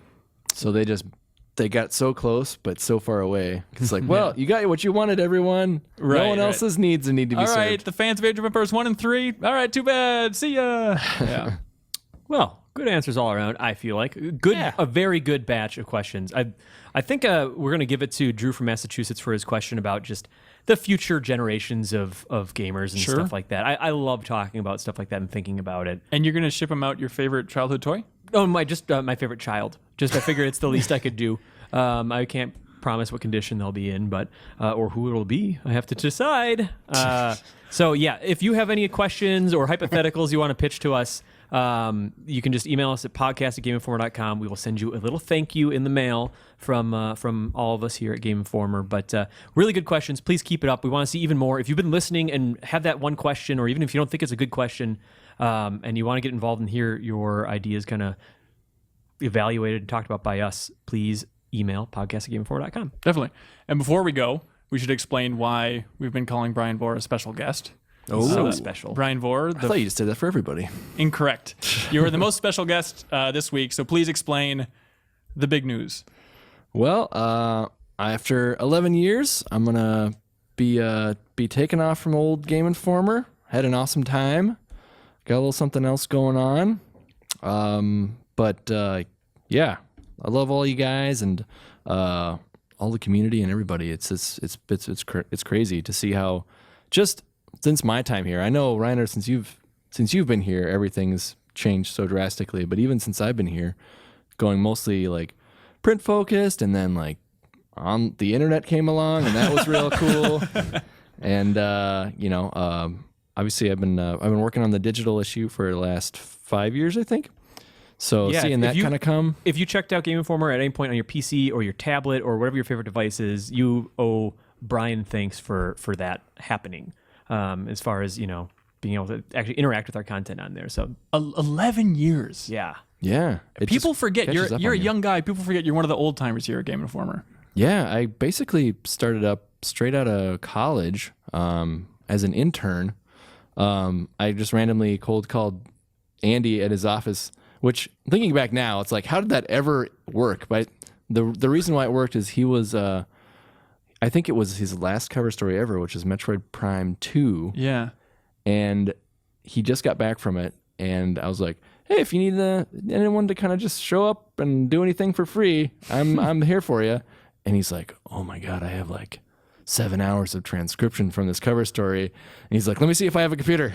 So they got so close, but so far away. It's like, well, you got what you wanted, everyone. Right, no one right. else's needs need to be All served. right, the fans of Age of Empires 1 and 3. All right, too bad. See ya. Yeah. Well, good answers all around. I feel like a very good batch of questions. I think we're going to give it to Drew from Massachusetts for his question about just the future generations of gamers and stuff like that. I love talking about stuff like that and thinking about it. And you're going to ship them out your favorite childhood toy? Oh, my favorite child. Just I figure it's the least I could do. I can't promise what condition they'll be in, but or who it'll be. I have to decide. So yeah, if you have any questions or hypotheticals you want to pitch to us, You can just email us at podcast@GameInformer.com. We will send you a little thank you in the mail from all of us here at Game Informer. But really good questions. Please keep it up. We want to see even more. If you've been listening and have that one question, or even if you don't think it's a good question, and you want to get involved and hear your ideas kind of evaluated and talked about by us, please email podcast@GameInformer.com. Definitely. And before we go, we should explain why we've been calling Bryan Vore a special guest. So special. Bryan Vore, I thought you just did that for everybody. incorrect. You were the most special guest this week, so please explain the big news. Well, after 11 years, I'm gonna be taking off from old Game Informer. Had an awesome time. Got a little something else going on. But yeah, I love all you guys and all the community and everybody. It's crazy to see how just since my time here. I know, Reiner, since you've been here, everything's changed so drastically. But even since I've been here, going mostly like print focused, and then like on the internet came along, and that was real cool. And obviously I've been working on the digital issue for the last 5 years, I think. So Yeah, seeing if that kind of come. If you checked out Game Informer at any point on your PC or your tablet or whatever your favorite device is, you owe Bryan thanks for that happening. As far as being able to actually interact with our content on there. So 11 years. yeah. Yeah. it People just forget catches up you're a on you. young guy. People forget you're one of the old timers here at Game Informer. Yeah, I basically started up straight out of college as an intern. I just randomly cold called Andy at his office, which thinking back now, it's like, how did that ever work? But the reason why it worked is he was, I think it was his last cover story ever, which is Metroid Prime 2. Yeah. And he just got back from it. And I was like, hey, if you need anyone to kind of just show up and do anything for free, I'm here for you. And he's like, oh my God, I have like 7 hours of transcription from this cover story. And he's like, let me see if I have a computer.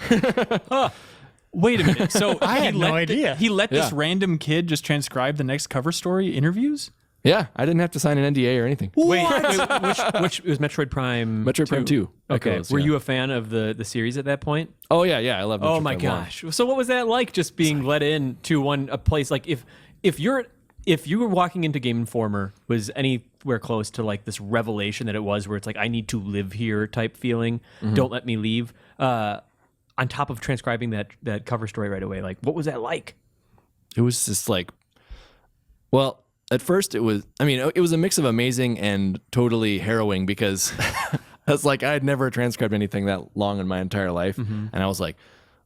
Wait a minute. So I had no idea. He let this Yeah. random kid just transcribe the next cover story interviews? Yeah, I didn't have to sign an NDA or anything. Wait, which it was Metroid Prime? Metroid Prime 2. Okay. Echoes, Were yeah. you a fan of the series at that point? Oh, yeah, I love Metroid Oh my Prime 1. gosh! So what was that like? Just being let in to a place like if you were walking into Game Informer, was anywhere close to like this revelation that it was, where it's like I need to live here type feeling. Don't let me leave. On top of transcribing that cover story right away, like what was that like? It was just like, well, at first it was a mix of amazing and totally harrowing because it's like I had never transcribed anything that long in my entire life. And I was like,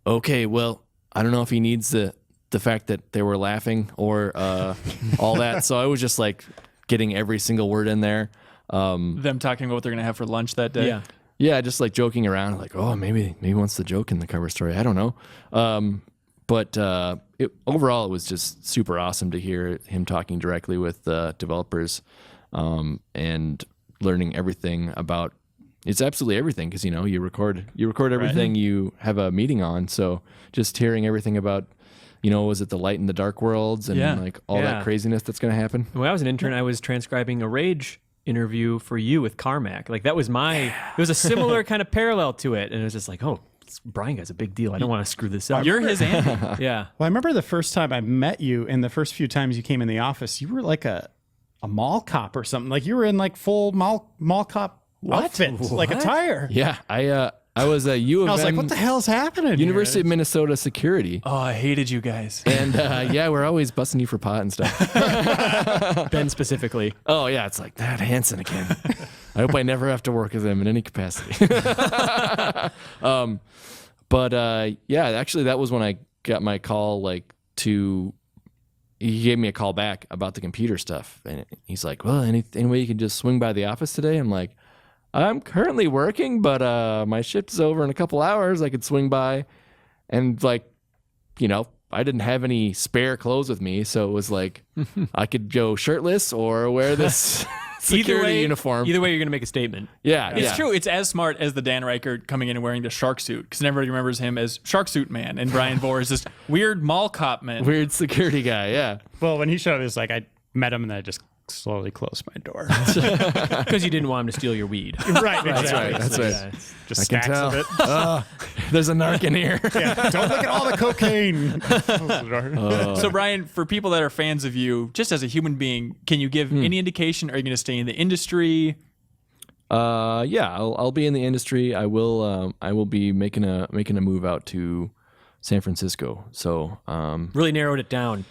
okay, well, I don't know if he needs the fact that they were laughing or all that. So I was just like getting every single word in there. Them talking about what they're going to have for lunch that day? Yeah. Yeah, just like joking around, like, oh, maybe wants the joke in the cover story. I don't know. But overall, it was just super awesome to hear him talking directly with the developers and learning everything about. It's absolutely everything because you record everything you have a meeting on. So just hearing everything about, was it the light and the dark worlds and like all that craziness that's going to happen. When I was an intern, I was transcribing a Rage interview for you with Carmack. Like that was it was a similar kind of parallel to it, and it was just like, oh, Bryan guy's a big deal. I don't want to screw this up. You're his Andy. Yeah. Well, I remember the first time I met you and the first few times you came in the office, you were like a mall cop or something. Like you were in like full mall cop outfit, like attire. Yeah, I was a U of I was M, like, what the hell's happening University here? of Minnesota security. Oh, I hated you guys. And we're always busting you for pot and stuff. Ben specifically. Oh yeah, it's like that Hanson again. I hope I never have to work with him in any capacity. Actually that was when I got my call he gave me a call back about the computer stuff. And he's like, well, any way you can just swing by the office today? I'm like, I'm currently working, but my shift is over in a couple hours. I could swing by. And I didn't have any spare clothes with me, so it was like I could go shirtless or wear this security uniform. Either way, you're going to make a statement. Yeah, It's true. It's as smart as the Dan Reichert coming in and wearing the shark suit, because everybody remembers him as Shark Suit Man, and Bryan Vore is this weird mall cop man. Weird security guy, yeah. Well, when he showed up, it was like I met him and then I just slowly close my door. Because you didn't want him to steal your weed. Right, That's exactly. right. That's right. Yeah. Just I can stacks tell. of it. There's a narc in here. Yeah, don't look at all the cocaine. So, Brian, for people that are fans of you, just as a human being, can you give any indication? Are you going to stay in the industry? Yeah, I'll be in the industry. I will be making a move out to San Francisco. So Really narrowed it down.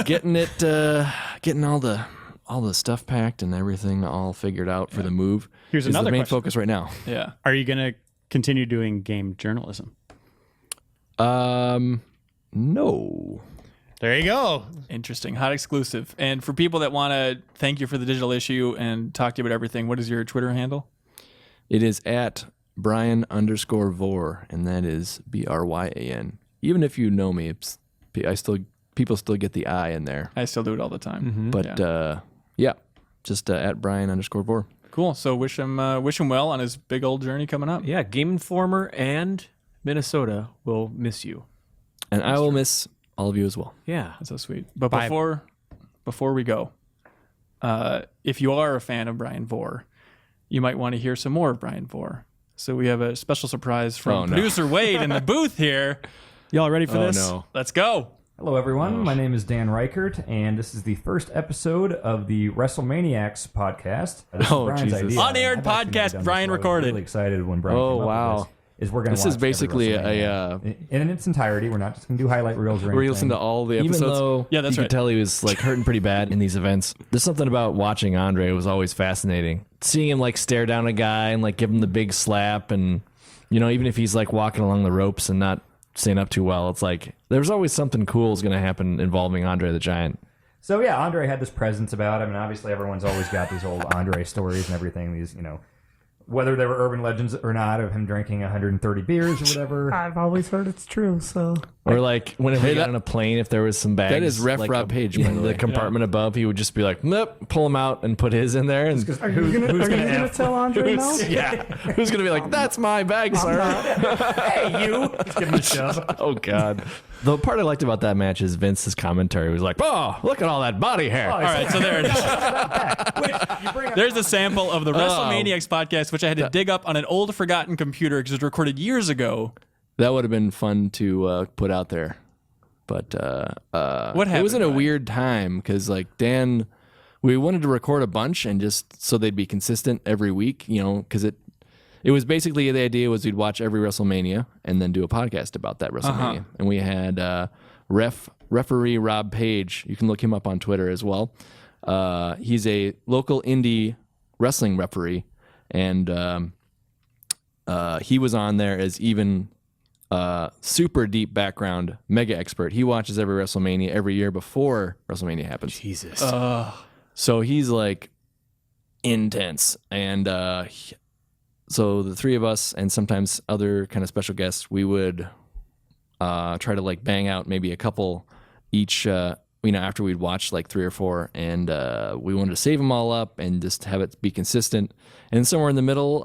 getting all the stuff packed and everything all figured out for the move. Here's is another the main question. focus right now. Yeah. Are you going to continue doing game journalism? No. There you go. Interesting. Hot exclusive. And for people that want to thank you for the digital issue and talk to you about everything, what is your Twitter handle? It is at Bryan_Vore, and that is Bryan. Even if you know me, people still get the I in there. I still do it all the time. But just at Bryan_Vore. Cool. So wish him well on his big old journey coming up. Yeah, Game Informer and Minnesota will miss you. And I will miss all of you as well. Yeah. That's so sweet. But Bye. before we go, if you are a fan of Bryan Vore, you might want to hear some more of Bryan Vore. So we have a special surprise from producer Wade in the booth here. Y'all ready for this? No. Let's go. Hello, everyone. My name is Dan Reichert, and this is the first episode of the WrestleManiacs podcast. This is Brian's Jesus. idea. Unaired I've actually never podcast done Brian this, so I was recorded. Really excited when Brian Oh, came up wow. with this. Is we're going to This is basically in its entirety. We're not just going to do highlight reels or anything. Where you listen to all the episodes. Even though Yeah, that's you right. could tell he was like hurting pretty bad in these events. There's something about watching Andre was always fascinating. Seeing him like stare down a guy and like give him the big slap, and even if he's like walking along the ropes and not staying up too well, it's like there's always something cool is going to happen involving Andre the Giant. So yeah, Andre had this presence about him, and obviously everyone's always got these old Andre stories and everything. These, whether they were urban legends or not, of him drinking 130 beers or whatever. I've always heard it's true, so. Or like whenever he got on a plane, if there was some bags, That is Ref like Rob Page, by in the the way. compartment above, he would just be like, nope, pull him out and put his in there. And Are you gonna tell Andre now? who's gonna be like, that's my bag, sir? Hey, you! Just give him a shove. Oh God. The part I liked about that match is Vince's commentary was like, oh, look at all that body hair. All right, so there it is. There's a sample of the WrestleManiacs podcast, which I had to dig up on an old forgotten computer because it was recorded years ago. That would have been fun to put out there. But What happened, it was in a Brian? weird time because like Dan, we wanted to record a bunch and just so they'd be consistent every week, because it was basically the idea was we'd watch every WrestleMania and then do a podcast about that WrestleMania. And we had referee Rob Page. You can look him up on Twitter as well. He's a local indie wrestling referee, and he was on there as even super deep background mega expert. He watches every WrestleMania every year before WrestleMania happens. Jesus. So he's like intense, and so the three of us and sometimes other kind of special guests, we would try to like bang out maybe a couple each. After we'd watched like 3 or 4, and we wanted to save them all up and just have it be consistent. And somewhere in the middle,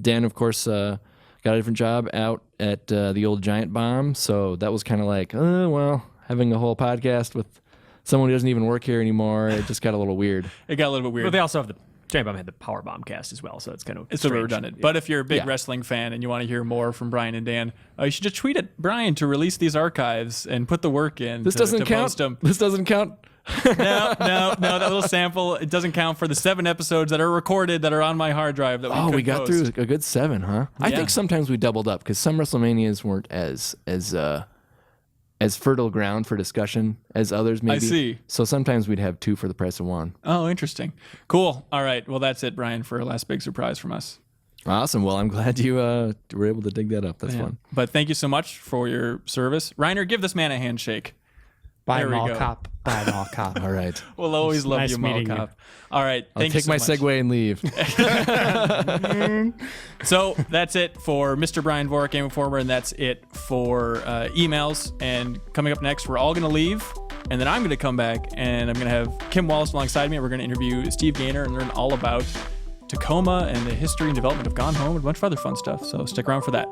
Dan, of course, got a different job out at the old Giant Bomb. So that was kind of like, having a whole podcast with someone who doesn't even work here anymore, it just got a little weird. It got a little bit weird. But they also have the Giant Bomb had the Power Bomb cast as well, so it's kind of It's a little strange. redundant. But if you're a big Yeah. wrestling fan and you want to hear more from Brian and Dan, you should just tweet at Brian to release these archives and put the work in. This to doesn't post count. them. This doesn't count. No, that little sample, it doesn't count for the 7 episodes that are recorded that are on my hard drive that we could We got post. through a good 7, huh? I Yeah. think sometimes we doubled up because some WrestleManias weren't as fertile ground for discussion as others. Maybe. see. So sometimes we'd have 2 for the price of 1. Oh, interesting. Cool. All right. Well, that's it, Brian, for a last big surprise from us. Awesome. Well, I'm glad you were able to dig that up. That's fun. But thank you so much for your service. Reiner, give this man a handshake. Bye, There we mall go. cop. Bye, mall cop. All right. We'll always love nice you, Mall meeting you. Cop. All right. I'll Thank you take so my much. segue and leave. So that's it for Mr. Bryan Vore, Game Informer, and that's it for emails. And coming up next, we're all going to leave, and then I'm going to come back, and I'm going to have Kim Wallace alongside me. We're going to interview Steve Gaynor and learn all about Tacoma and the history and development of Gone Home and a bunch of other fun stuff. So stick around for that.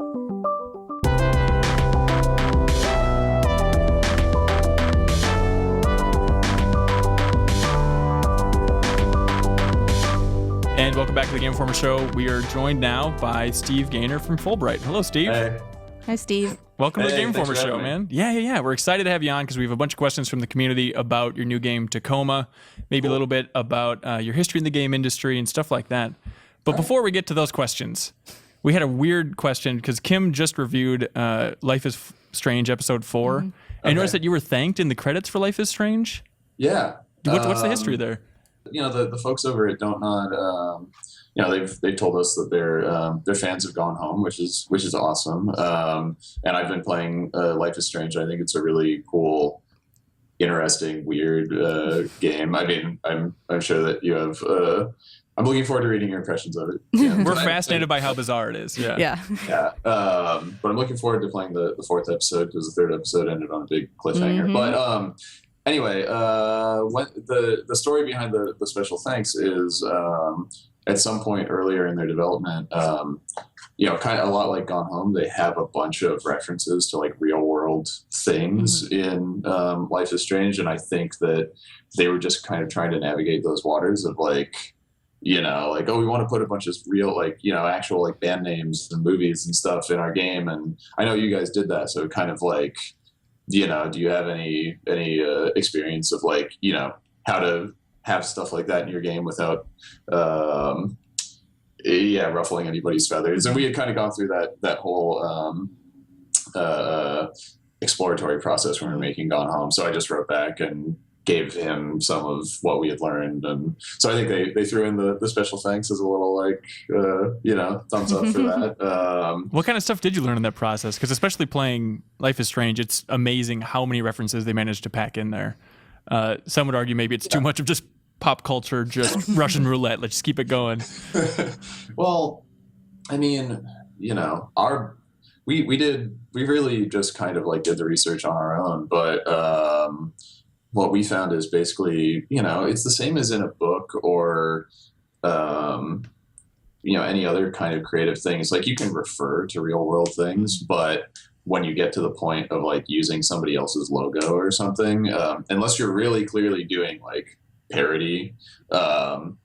Welcome back to the Game Informer Show. We are joined now by Steve Gaynor from Fullbright. Hello, Steve. Hey. Hi, Steve. Welcome to the Hey, Game thanks Informer for Show, having me. man. Yeah. We're excited to have you on because we have a bunch of questions from the community about your new game, Tacoma, maybe a little bit about your history in the game industry and stuff like that. But before we get to those questions, we had a weird question because Kim just reviewed Life is Strange Episode 4. And I noticed that you were thanked in the credits for Life is Strange. Yeah. What's the history there? You know, the folks over at Don't Nod, you know, they've told us that their fans have gone home, which is awesome. And I've been playing Life is Strange. I think it's a really cool, interesting, weird game. I mean, I'm sure that you have. I'm looking forward to reading your impressions of it. Yeah, We're fascinated by how bizarre it is. Yeah. Yeah. But I'm looking forward to playing the fourth episode because the third episode ended on a big cliffhanger. But anyway, what the story behind the special thanks is at some point earlier in their development, you know, kind of a lot like Gone Home, they have a bunch of references to like real world things in Life is Strange, and I think that they were just kind of trying to navigate those waters of like, you know, like, oh, we want to put a bunch of real, like, you know, actual like band names and movies and stuff in our game, and I know you guys did that, so kind of like, you know, do you have any experience of like, you know, how to have stuff like that in your game without ruffling anybody's feathers? And we had kind of gone through that whole exploratory process when we were making Gone Home, so I just wrote back and gave him some of what we had learned, and so I think they threw in the special thanks as a little like you know, thumbs up for that. What kind of stuff did you learn in that process? Because especially playing Life is Strange, it's amazing how many references they managed to pack in there. Some would argue maybe it's too much of just pop culture, just Russian roulette. Let's just keep it going. Well, I mean, you know, we really just kind of like did the research on our own, but what we found is basically, you know, it's the same as in a book or you know, any other kind of creative thing. It's like you can refer to real world things, but when you get to the point of like using somebody else's logo or something, unless you're really clearly doing like parody, then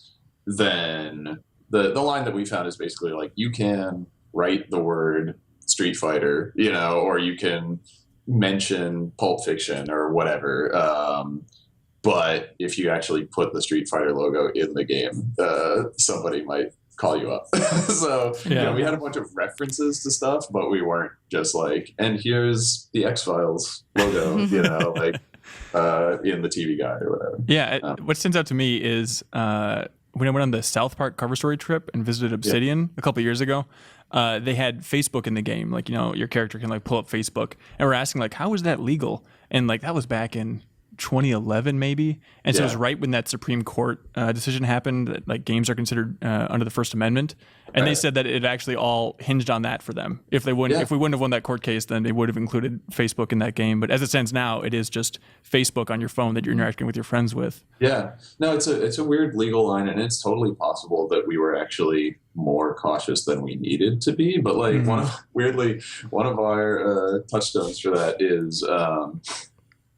the line that we found is basically like, you can write the word Street Fighter, you know, or you can mention Pulp Fiction or whatever, but if you actually put the Street Fighter logo in the game, somebody might call you up. So you know, we had a bunch of references to stuff, but we weren't just like, and here's the X-Files logo, you know, like in the TV guide or whatever. Yeah, what stands out to me is when I went on the South Park cover story trip and visited Obsidian a couple of years ago, they had Facebook in the game. Like, you know, your character can like pull up Facebook, and we're asking like, how is that legal? And like, that was back in 2011 maybe. And so it was right when that Supreme Court decision happened that like games are considered under the First Amendment. And they said that it actually all hinged on that for them. If we wouldn't have won that court case, then they would have included Facebook in that game. But as it stands now, it is just Facebook on your phone that you're interacting with your friends with. Yeah, no, it's a weird legal line, and it's totally possible that we were actually more cautious than we needed to be. But like one of our touchstones for that is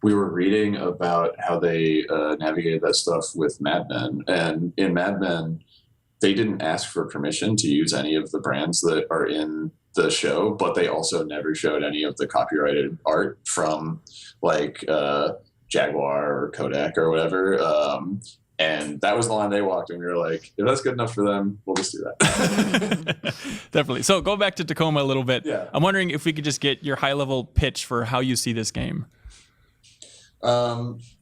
we were reading about how they navigated that stuff with Mad Men, and in Mad Men, they didn't ask for permission to use any of the brands that are in the show, but they also never showed any of the copyrighted art from like Jaguar or Kodak or whatever. And that was the line they walked, and we were like, if that's good enough for them, we'll just do that. Definitely. So go back to Tacoma a little bit. Yeah. I'm wondering if we could just get your high-level pitch for how you see this game. Tacoma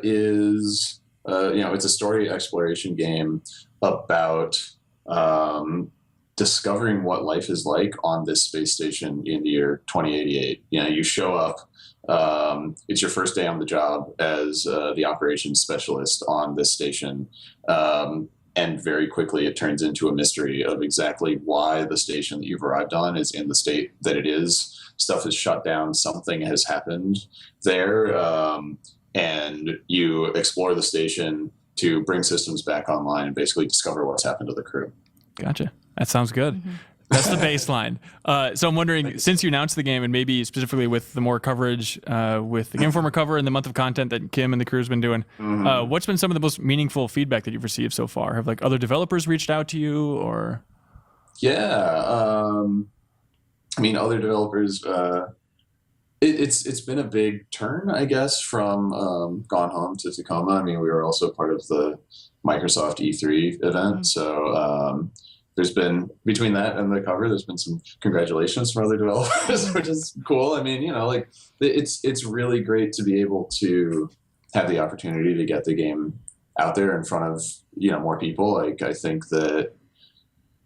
is, you know, it's a story exploration game about discovering what life is like on this space station in the year 2088. You know, you show up, it's your first day on the job as the operations specialist on this station. And very quickly it turns into a mystery of exactly why the station that you've arrived on is in the state that it is. Stuff is shut down, something has happened there, and you explore the station to bring systems back online and basically discover what's happened to the crew. Gotcha. That sounds good. That's the baseline. So I'm wondering, since you announced the game, and maybe specifically with the more coverage with the Game Informer cover and the month of content that Kim and the crew has been doing, what's been some of the most meaningful feedback that you've received so far? Have like other developers reached out to you, or? Yeah, I mean, other developers. It's been a big turn, I guess, from Gone Home to Tacoma. I mean, we were also part of the Microsoft E3 event, so there's been, between that and the cover, there's been some congratulations from other developers, which is cool. I mean, like it's really great to be able to have the opportunity to get the game out there in front of more people. Like, I think that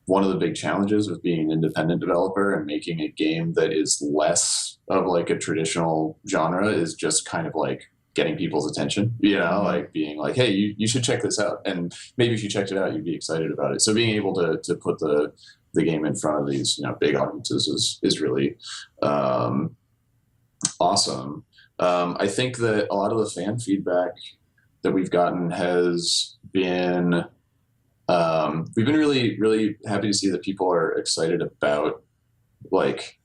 one of the big challenges with being an independent developer and making a game that is less of like a traditional genre is just kind of like getting people's attention, like being like, hey, you should check this out. And maybe if you checked it out, you'd be excited about it. So being able to put the game in front of these, big audiences is really awesome. I think that a lot of the fan feedback that we've gotten has been, we've been really, really happy to see that people are excited about like,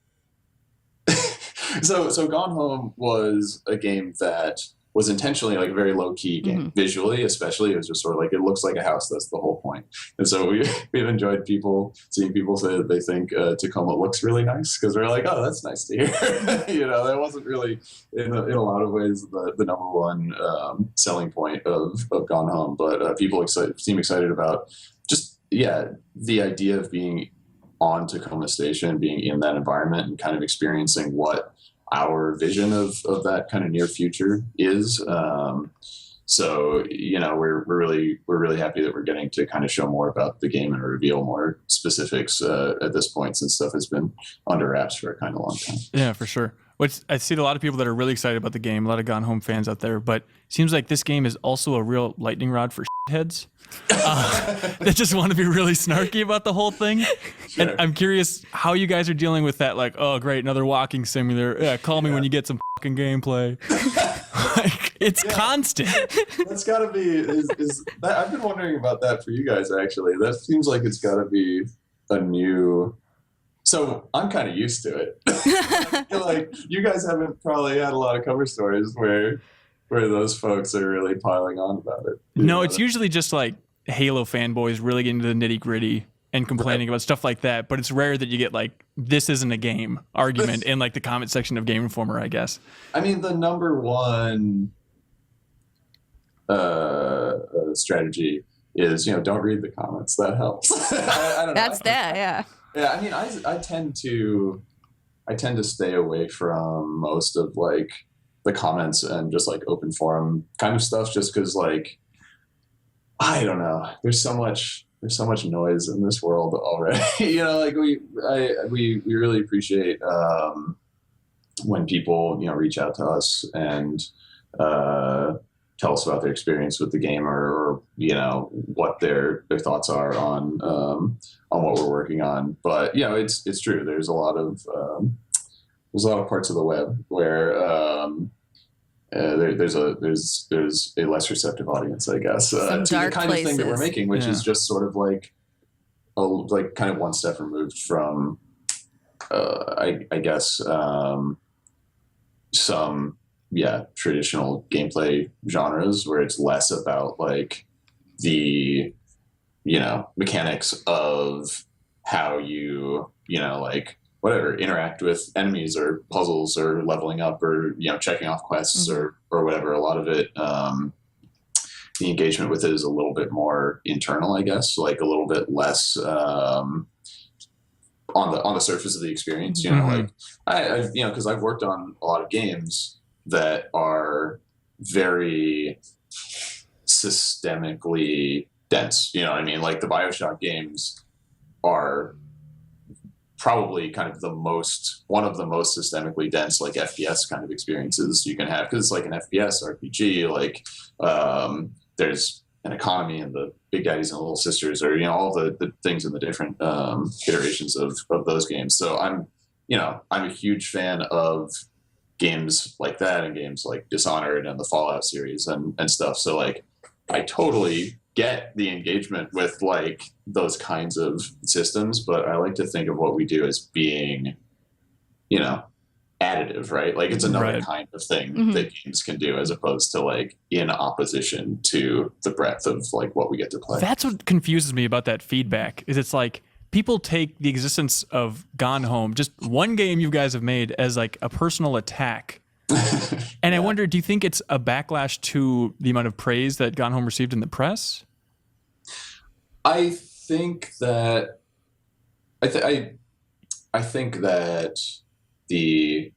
so Gone Home was a game that was intentionally like a very low key game visually, especially. It was just sort of like, it looks like a house. That's the whole point. And so we've enjoyed seeing people say that they think Tacoma looks really nice, because we're like, oh, that's nice to hear. That wasn't really in a lot of ways the number one selling point of Gone Home, but people seem excited about just the idea of being on Tacoma Station, being in that environment, and kind of experiencing what our vision of that kind of near future is. So we're really happy that we're getting to kind of show more about the game and reveal more specifics at this point, since stuff has been under wraps for a kind of long time. Yeah, for sure. I see a lot of people that are really excited about the game, a lot of Gone Home fans out there, but it seems like this game is also a real lightning rod for heads that just want to be really snarky about the whole thing. Sure. And I'm curious how you guys are dealing with that. Like, oh, great, another walking simulator. Yeah, call me when you get some fucking gameplay. Like, it's constant. That's got to be. I've been wondering about that for you guys, actually. That seems like it's got to be a new. So I'm kind of used to it. I feel like you guys haven't probably had a lot of cover stories where those folks are really piling on about it. No, it's usually just like Halo fanboys really getting into the nitty gritty and complaining about stuff like that. But it's rare that you get like, this isn't a game argument in like the comment section of Game Informer, I guess. I mean, the number one strategy is, don't read the comments. That helps. I don't know. That's that, yeah. Yeah, I mean, I tend to stay away from most of like the comments and just like open forum kind of stuff, just because like, I don't know, there's so much noise in this world already. Like we really appreciate when people people, reach out to us and tell us about their experience with the game, or what their thoughts are on what we're working on. But it's true. There's a lot of parts of the web where there's a less receptive audience, I guess, to the kind of thing that we're making, which is just sort of like kind of one step removed from I guess some traditional gameplay genres, where it's less about like the mechanics of how you like whatever interact with enemies or puzzles or leveling up or checking off quests or whatever. A lot of it, the engagement with it is a little bit more internal, I guess, like a little bit less on the surface of the experience. Like I because I've worked on a lot of games that are very systemically dense. Like the BioShock games are probably kind of one of the most systemically dense like FPS kind of experiences you can have, because it's like an FPS RPG. Like there's an economy and the Big Daddies and Little Sisters, or all the things in the different iterations of those games. So I'm a huge fan of games like that, and games like Dishonored and the Fallout series and stuff. So like I totally get the engagement with like those kinds of systems, but I like to think of what we do as being, you know, additive, right? Like it's another kind of thing that games can do, as opposed to like in opposition to the breadth of like what we get to play. That's what confuses me about that feedback. Is it's like people take the existence of Gone Home, just one game you guys have made, as like a personal attack. And I wonder, do you think it's a backlash to the amount of praise that Gone Home received in the press? I think that I think that the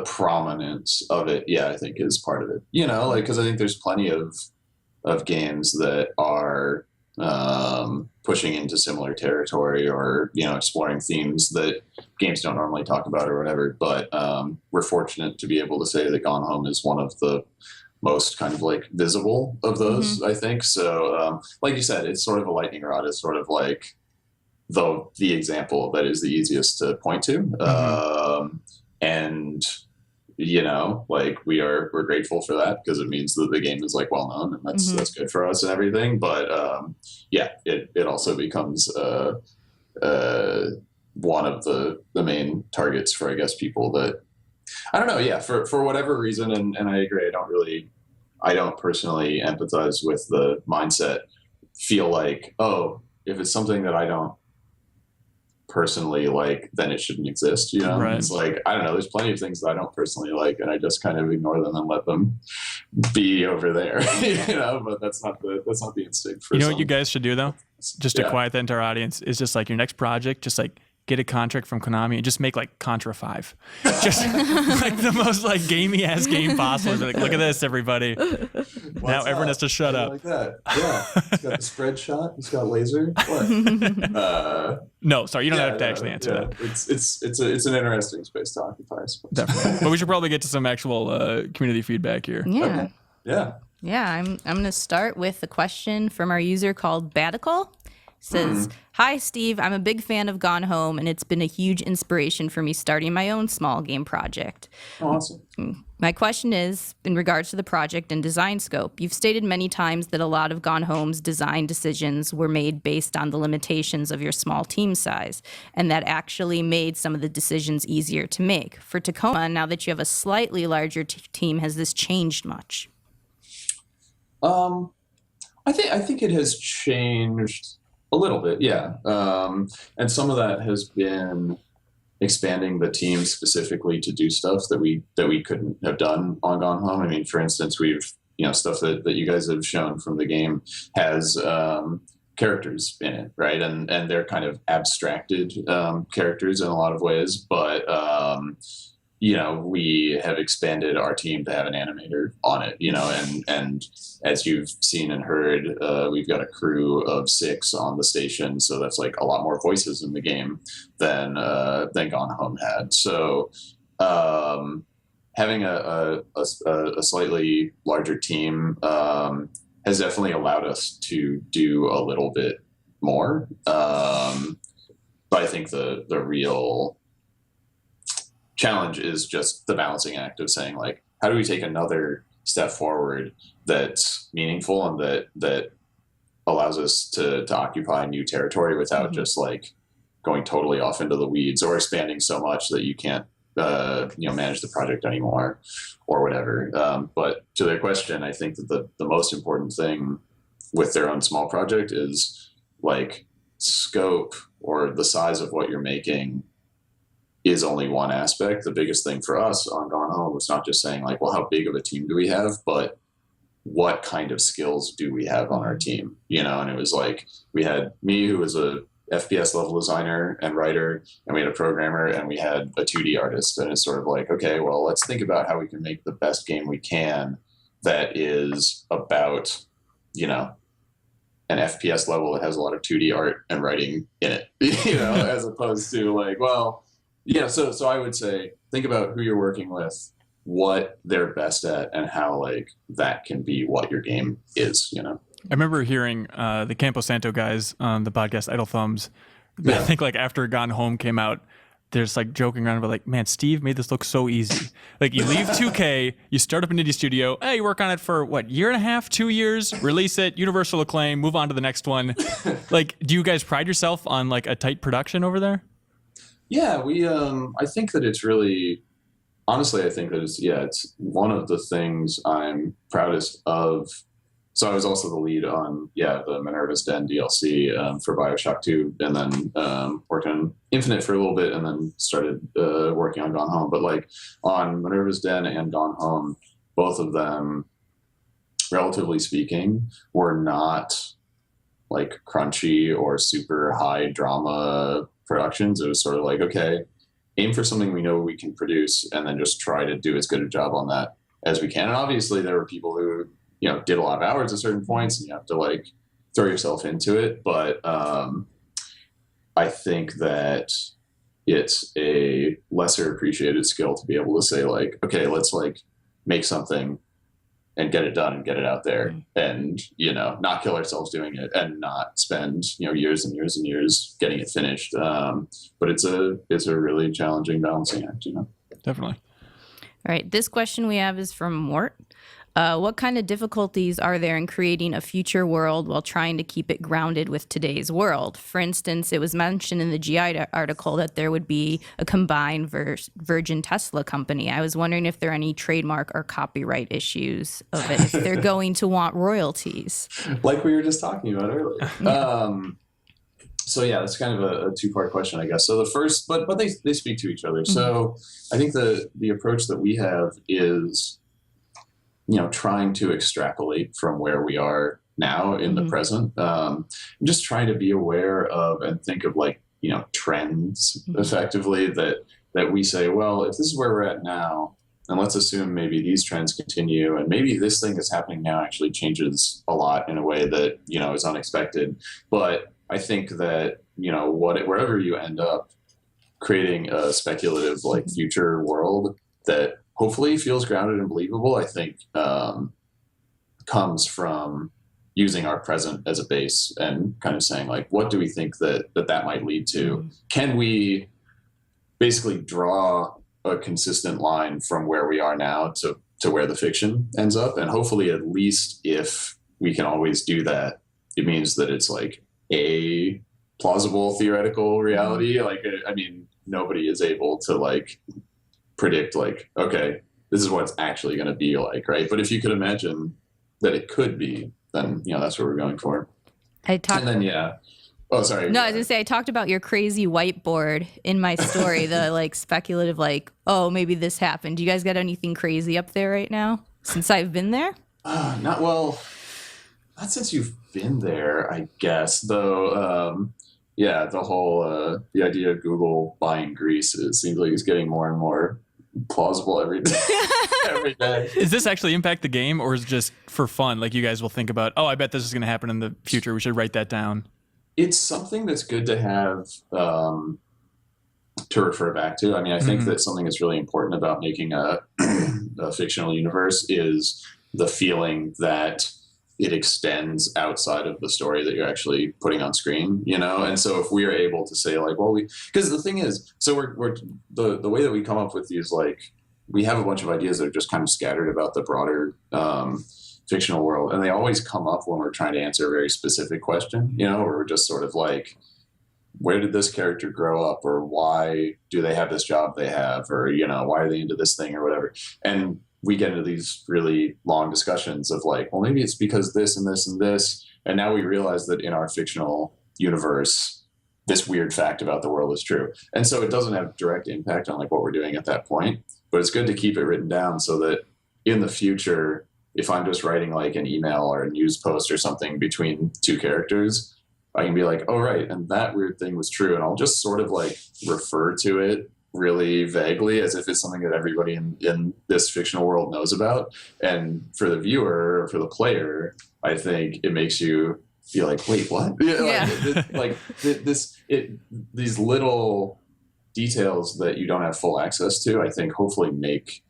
prominence of it, I think is part of it. You know, like because I think there's plenty of games that are pushing into similar territory, or you know, exploring themes that games don't normally talk about or whatever. But we're fortunate to be able to say that Gone Home is one of the most kind of like visible of those, I think. So like you said, it's sort of a lightning rod. It's sort of like the example that is the easiest to point to. And you know, like we're grateful for that, because it means that the game is like well known, and that's good for us and everything. But it also becomes one of the main targets for, I guess, people that I don't know, for whatever reason. And I agree, I don't personally empathize with the mindset, feel like, oh, if it's something that I don't personally like, then it shouldn't exist, you know? It's like, I don't know, there's plenty of things that I don't personally like, and I just kind of ignore them and let them be over there. You know, but that's not the instinct for what you guys should do though, just to quiet the entire audience, is just like your next project, just like get a contract from Konami and just make like Contra 5. Just like the most like gamey ass game possible. Like, look at this, everybody. Now everyone has to shut up. Like that. Yeah. He's got the spread shot. He's got laser. What? No, sorry, you don't have to actually answer that. It's an interesting space to occupy, I suppose. Definitely. But we should probably get to some actual community feedback here. Yeah. Okay. Yeah. Yeah, I'm going to start with a question from our user called Batical. Says, "Hi, Steve. I'm a big fan of Gone Home, and it's been a huge inspiration for me starting my own small game project. Awesome. My question is, in regards to the project and design scope, you've stated many times that a lot of Gone Home's design decisions were made based on the limitations of your small team size, and that actually made some of the decisions easier to make. For Tacoma, now that you have a slightly larger team, has this changed much?" I think it has changed a little bit, yeah. And some of that has been expanding the team specifically to do stuff that we couldn't have done on Gone Home. I mean, for instance, we've, stuff that you guys have shown from the game has characters in it, right? And they're kind of abstracted characters in a lot of ways, but we have expanded our team to have an animator on it, and as you've seen and heard, we've got a crew of 6 on the station. So that's like a lot more voices in the game than Gone Home had. So having a slightly larger team has definitely allowed us to do a little bit more. But I think the real challenge is just the balancing act of saying, like, how do we take another step forward that's meaningful and that allows us to occupy new territory without just like going totally off into the weeds or expanding so much that you can't manage the project anymore or whatever. But to their question, I think that the most important thing with their own small project is like scope or the size of what you're making is only one aspect. The biggest thing for us on Gone Home was not just saying like, well, how big of a team do we have, but what kind of skills do we have on our team? And it was like, we had me, who was a FPS level designer and writer, and we had a programmer, and we had a 2D artist. And it's sort of like, okay, well, let's think about how we can make the best game we can that is about, an FPS level that has a lot of 2D art and writing in it, as opposed to like, well, so I would say, think about who you're working with, what they're best at, and how like that can be what your game is, I remember hearing the Campo Santo guys on the podcast Idle Thumbs. I think like after Gone Home came out, they're just like joking around about like, man, Steve made this look so easy. Like you leave 2K, you start up an indie studio, you work on it for what, year and a half, 2 years, release it, universal acclaim, move on to the next one. Like, do you guys pride yourself on like a tight production over there? Yeah, we I think that it's really, honestly, I think that it's one of the things I'm proudest of. So I was also the lead on, the Minerva's Den DLC for BioShock 2, and then worked on Infinite for a little bit, and then started working on Gone Home. But like on Minerva's Den and Gone Home, both of them, relatively speaking, were not like crunchy or super high drama productions. It was sort of like, okay, aim for something we know we can produce, and then just try to do as good a job on that as we can. And obviously there were people who, did a lot of hours at certain points, and you have to like throw yourself into it. But I think that it's a lesser appreciated skill to be able to say like, okay, let's like make something and get it done and get it out there, and not kill ourselves doing it, and not spend years and years and years getting it finished. But it's a really challenging balancing act. Definitely. All right, this question we have is from Mort. What kind of difficulties are there in creating a future world while trying to keep it grounded with today's world? For instance, it was mentioned in the GI article that there would be a combined Virgin Tesla company. I was wondering if there are any trademark or copyright issues of it, if they're going to want royalties. Like we were just talking about earlier. So yeah, that's kind of a two-part question, I guess. So the first, but they speak to each other. So I think the approach that we have is, trying to extrapolate from where we are now in the present. Just trying to be aware of and think of like, trends effectively that we say, well, if this is where we're at now, then let's assume maybe these trends continue, and maybe this thing that's happening now actually changes a lot in a way that, is unexpected. But I think that, wherever you end up, creating a speculative like future world that hopefully feels grounded and believable, I think comes from using our present as a base and kind of saying like, what do we think that might lead to? Can we basically draw a consistent line from where we are now to where the fiction ends up? And hopefully, at least if we can always do that, it means that it's like a plausible theoretical reality. Like, I mean, nobody is able to like predict like, okay, this is what it's actually going to be like, right? But if you could imagine that it could be, then that's what we're going for. And then oh, sorry. No, I was gonna say I talked about your crazy whiteboard in my story, the like speculative, like, oh, maybe this happened. Do you guys got anything crazy up there right now since I've been there? Not since you've been there, I guess. Though, the whole the idea of Google buying Greece, it seems like it's getting more and more plausible every day. Every day. Does this actually impact the game, or is it just for fun? Like you guys will think about, I bet this is going to happen in the future. We should write that down. It's something that's good to have to refer back to. I mean, I think that something that's really important about making a fictional universe is the feeling that it extends outside of the story that you're actually putting on screen, And so if we are able to say like, well, because the thing is, so we're the way that we come up with these, like, we have a bunch of ideas that are just kind of scattered about the broader fictional world. And they always come up when we're trying to answer a very specific question, where we're just sort of like, where did this character grow up, or why do they have this job they have, or, why are they into this thing or whatever. And we get into these really long discussions of like, well, maybe it's because this and this and this. And now we realize that in our fictional universe, this weird fact about the world is true. And so it doesn't have direct impact on like what we're doing at that point, but it's good to keep it written down so that in the future, if I'm just writing like an email or a news post or something between two characters, I can be like, oh, right. And that weird thing was true. And I'll just sort of like refer to it really vaguely as if it's something that everybody in this fictional world knows about. And for the viewer or for the player, I think it makes you feel like, wait, what? These little details that you don't have full access to, I think hopefully make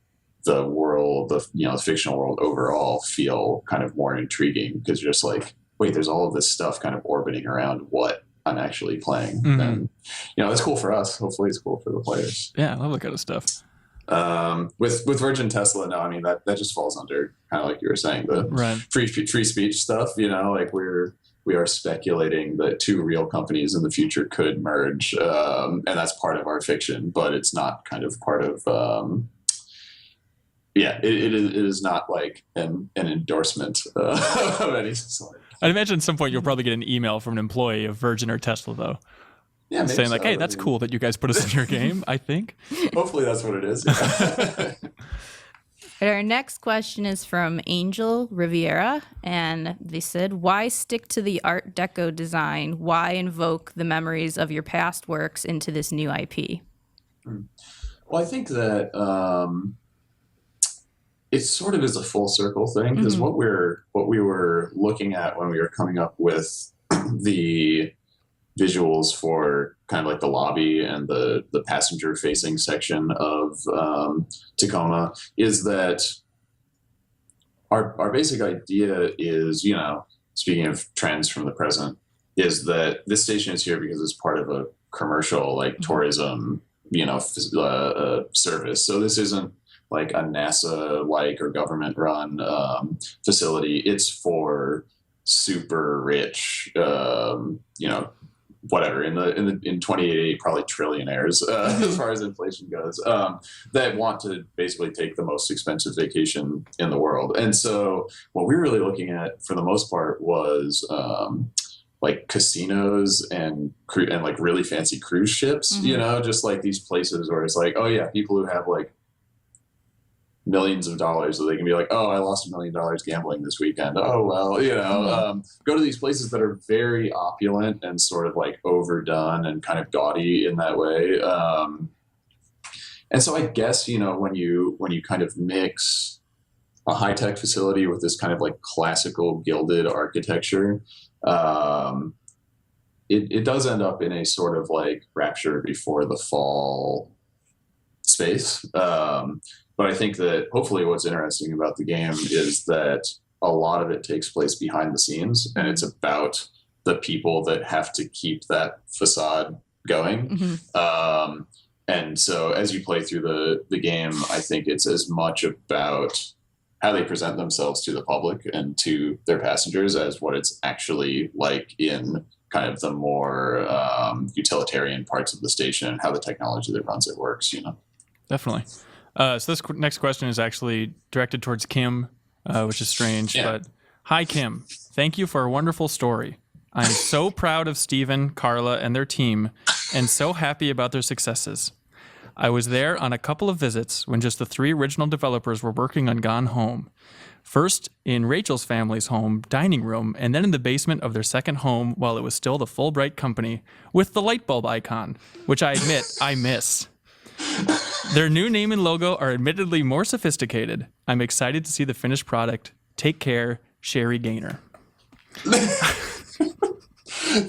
the world, the fictional world overall feel kind of more intriguing, because you're just like, wait, there's all of this stuff kind of orbiting around what I'm actually playing. And that's cool for us. Hopefully it's cool for the players. Yeah, I love that kind of stuff. With Virgin Tesla, no, I mean that just falls under kind of like you were saying, the free speech stuff. Like we are speculating that two real companies in the future could merge, and that's part of our fiction, but it's not kind of part of. It is not like an endorsement of any sort. I'd imagine at some point you'll probably get an email from an employee of Virgin or Tesla, though. Yeah, saying like, "Hey, that's cool that you guys put us in your game." I think. Hopefully, that's what it is. Yeah. Our next question is from Angel Riviera, and they said, "Why stick to the Art Deco design? Why invoke the memories of your past works into this new IP?" Well, I think that it sort of is a full circle thing, because what we were looking at when we were coming up with the visuals for kind of like the lobby and the passenger facing section of Tacoma is that our basic idea is, speaking of trends from the present, is that this station is here because it's part of a commercial like tourism, service. So this isn't like a NASA like or government run facility. It's for super rich, whatever in 2088 probably trillionaires as far as inflation goes, that want to basically take the most expensive vacation in the world. And so what we were really looking at for the most part was like casinos and like really fancy cruise ships, just like these places where it's like, oh yeah, people who have like millions of dollars, so they can be like, oh, I lost $1 million gambling this weekend. Oh, well, go to these places that are very opulent and sort of like overdone and kind of gaudy in that way. And so I guess, when you kind of mix a high-tech facility with this kind of like classical gilded architecture, it does end up in a sort of like Rapture Before the Fall space. But I think that hopefully what's interesting about the game is that a lot of it takes place behind the scenes, and it's about the people that have to keep that facade going. And so as you play through the game, I think it's as much about how they present themselves to the public and to their passengers as what it's actually like in kind of the more utilitarian parts of the station and how the technology that runs it works, Definitely. So this next question is actually directed towards Kim, which is strange. Yeah. But hi, Kim. Thank you for a wonderful story. I'm so proud of Steven, Carla, and their team, and so happy about their successes. I was there on a couple of visits when just the 3 original developers were working on Gone Home. First in Rachel's family's home dining room, and then in the basement of their second home while it was still the Fullbright company with the light bulb icon, which I admit I miss. Their new name and logo are admittedly more sophisticated. I'm excited to see the finished product. Take care, Sherry Gaynor.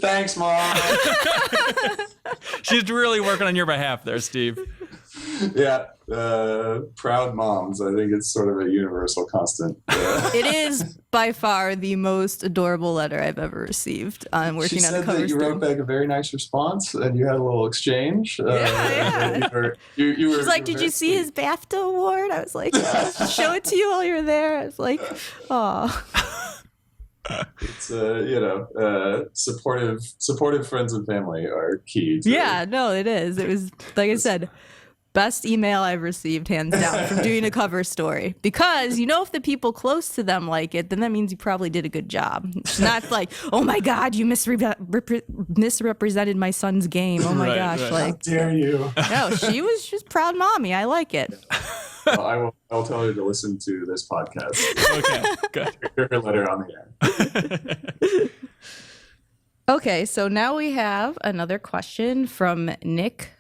Thanks, Mom. She's really working on your behalf there, Steve. Yeah, proud moms. I think it's sort of a universal constant. It is by far the most adorable letter I've ever received on working on a cover that you story. wrote back a very nice response, and you had a little exchange. Yeah. You were, She's like, did you see his BAFTA award? I was like, I'll show it to you while you're there. I was like, oh. It's supportive friends and family are key to Yeah, no, it is. It was, like I said, best email I've received, hands down, from doing a cover story. Because, if the people close to them like it, then that means you probably did a good job. It's not like, oh my God, you misrepresented my son's game. Oh my gosh. Right. Like, how dare you? No, she was just proud mommy. I like it. Well, I'll tell her to listen to this podcast. Okay, good. Hear her letter on the air. Okay, so now we have another question from Nick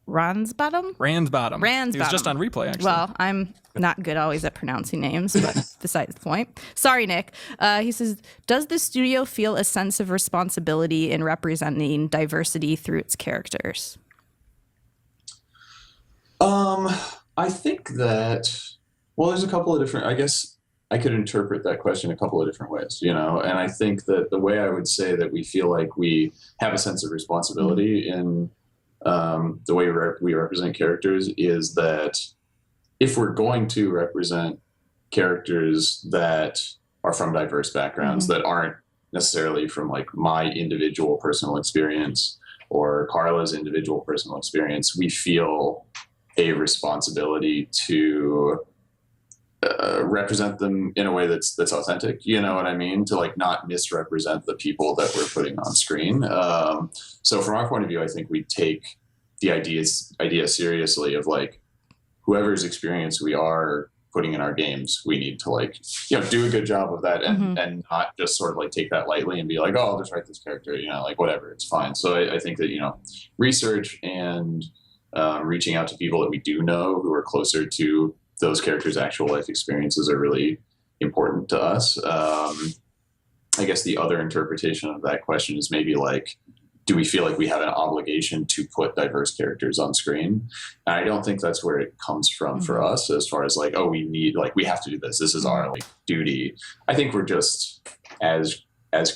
Ransbottom. He was just on replay, actually. Well, I'm not good always at pronouncing names, but besides the point. Sorry, Nick. He says, does the studio feel a sense of responsibility in representing diversity through its characters? I think that, there's a couple of different, I guess I could interpret that question a couple of different ways, you know, and I think that the way I would say that we feel like we have a sense of responsibility in the way we represent characters is that if we're going to represent characters that are from diverse backgrounds, that aren't necessarily from like my individual personal experience or Carla's individual personal experience, we feel a responsibility to represent them in a way that's authentic. You know what I mean? To like not misrepresent the people that we're putting on screen. So from our point of view, I think we take the idea seriously of like whoever's experience we are putting in our games, we need to like, you know, do a good job of that and not just sort of like take that lightly and be like, oh, I'll just write this character, you know, like whatever, it's fine. So I think that, you know, research and reaching out to people that we do know who are closer to those characters' actual life experiences are really important to us. I guess the other interpretation of that question is maybe like, do we feel like we have an obligation to put diverse characters on screen? And I don't think that's where it comes from for us, as far as like, oh, we need, like, we have to do this. This is our like duty. I think we're just, as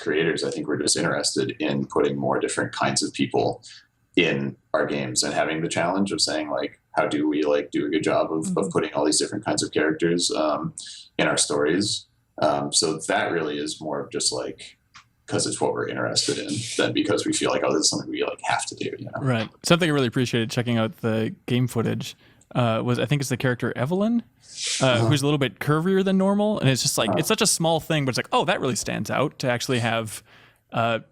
creators, I think we're just interested in putting more different kinds of people in our games and having the challenge of saying like, how do we like do a good job of putting all these different kinds of characters in our stories? So that really is more of just like, because it's what we're interested in, than because we feel like, oh, this is something we like have to do, you know? Right. Something I really appreciated checking out the game footage was, I think it's the character Evelyn, who's a little bit curvier than normal. And it's just like, it's such a small thing, but it's like, oh, that really stands out to actually have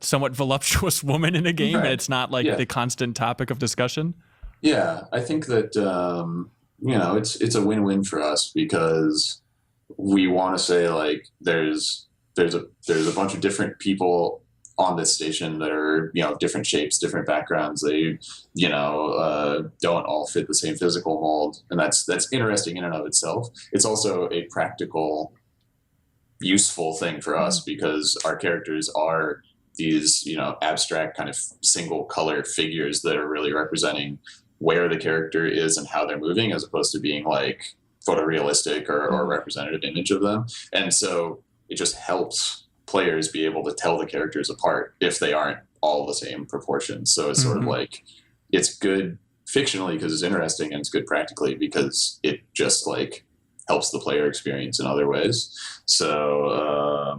somewhat voluptuous woman in a game. And it's not like the constant topic of discussion. Yeah. I think that, you know, it's a win-win for us because we want to say like, there's a bunch of different people on this station that are, you know, different shapes, different backgrounds. They, you know, don't all fit the same physical mold. And that's interesting in and of itself. It's also a practical, useful thing for us because our characters are these, you know, abstract kind of single color figures that are really representing where the character is and how they're moving, as opposed to being like photorealistic or a representative image of them. And so it just helps players be able to tell the characters apart if they aren't all the same proportions. So it's sort of like, it's good fictionally because it's interesting, and it's good practically because it just like helps the player experience in other ways. So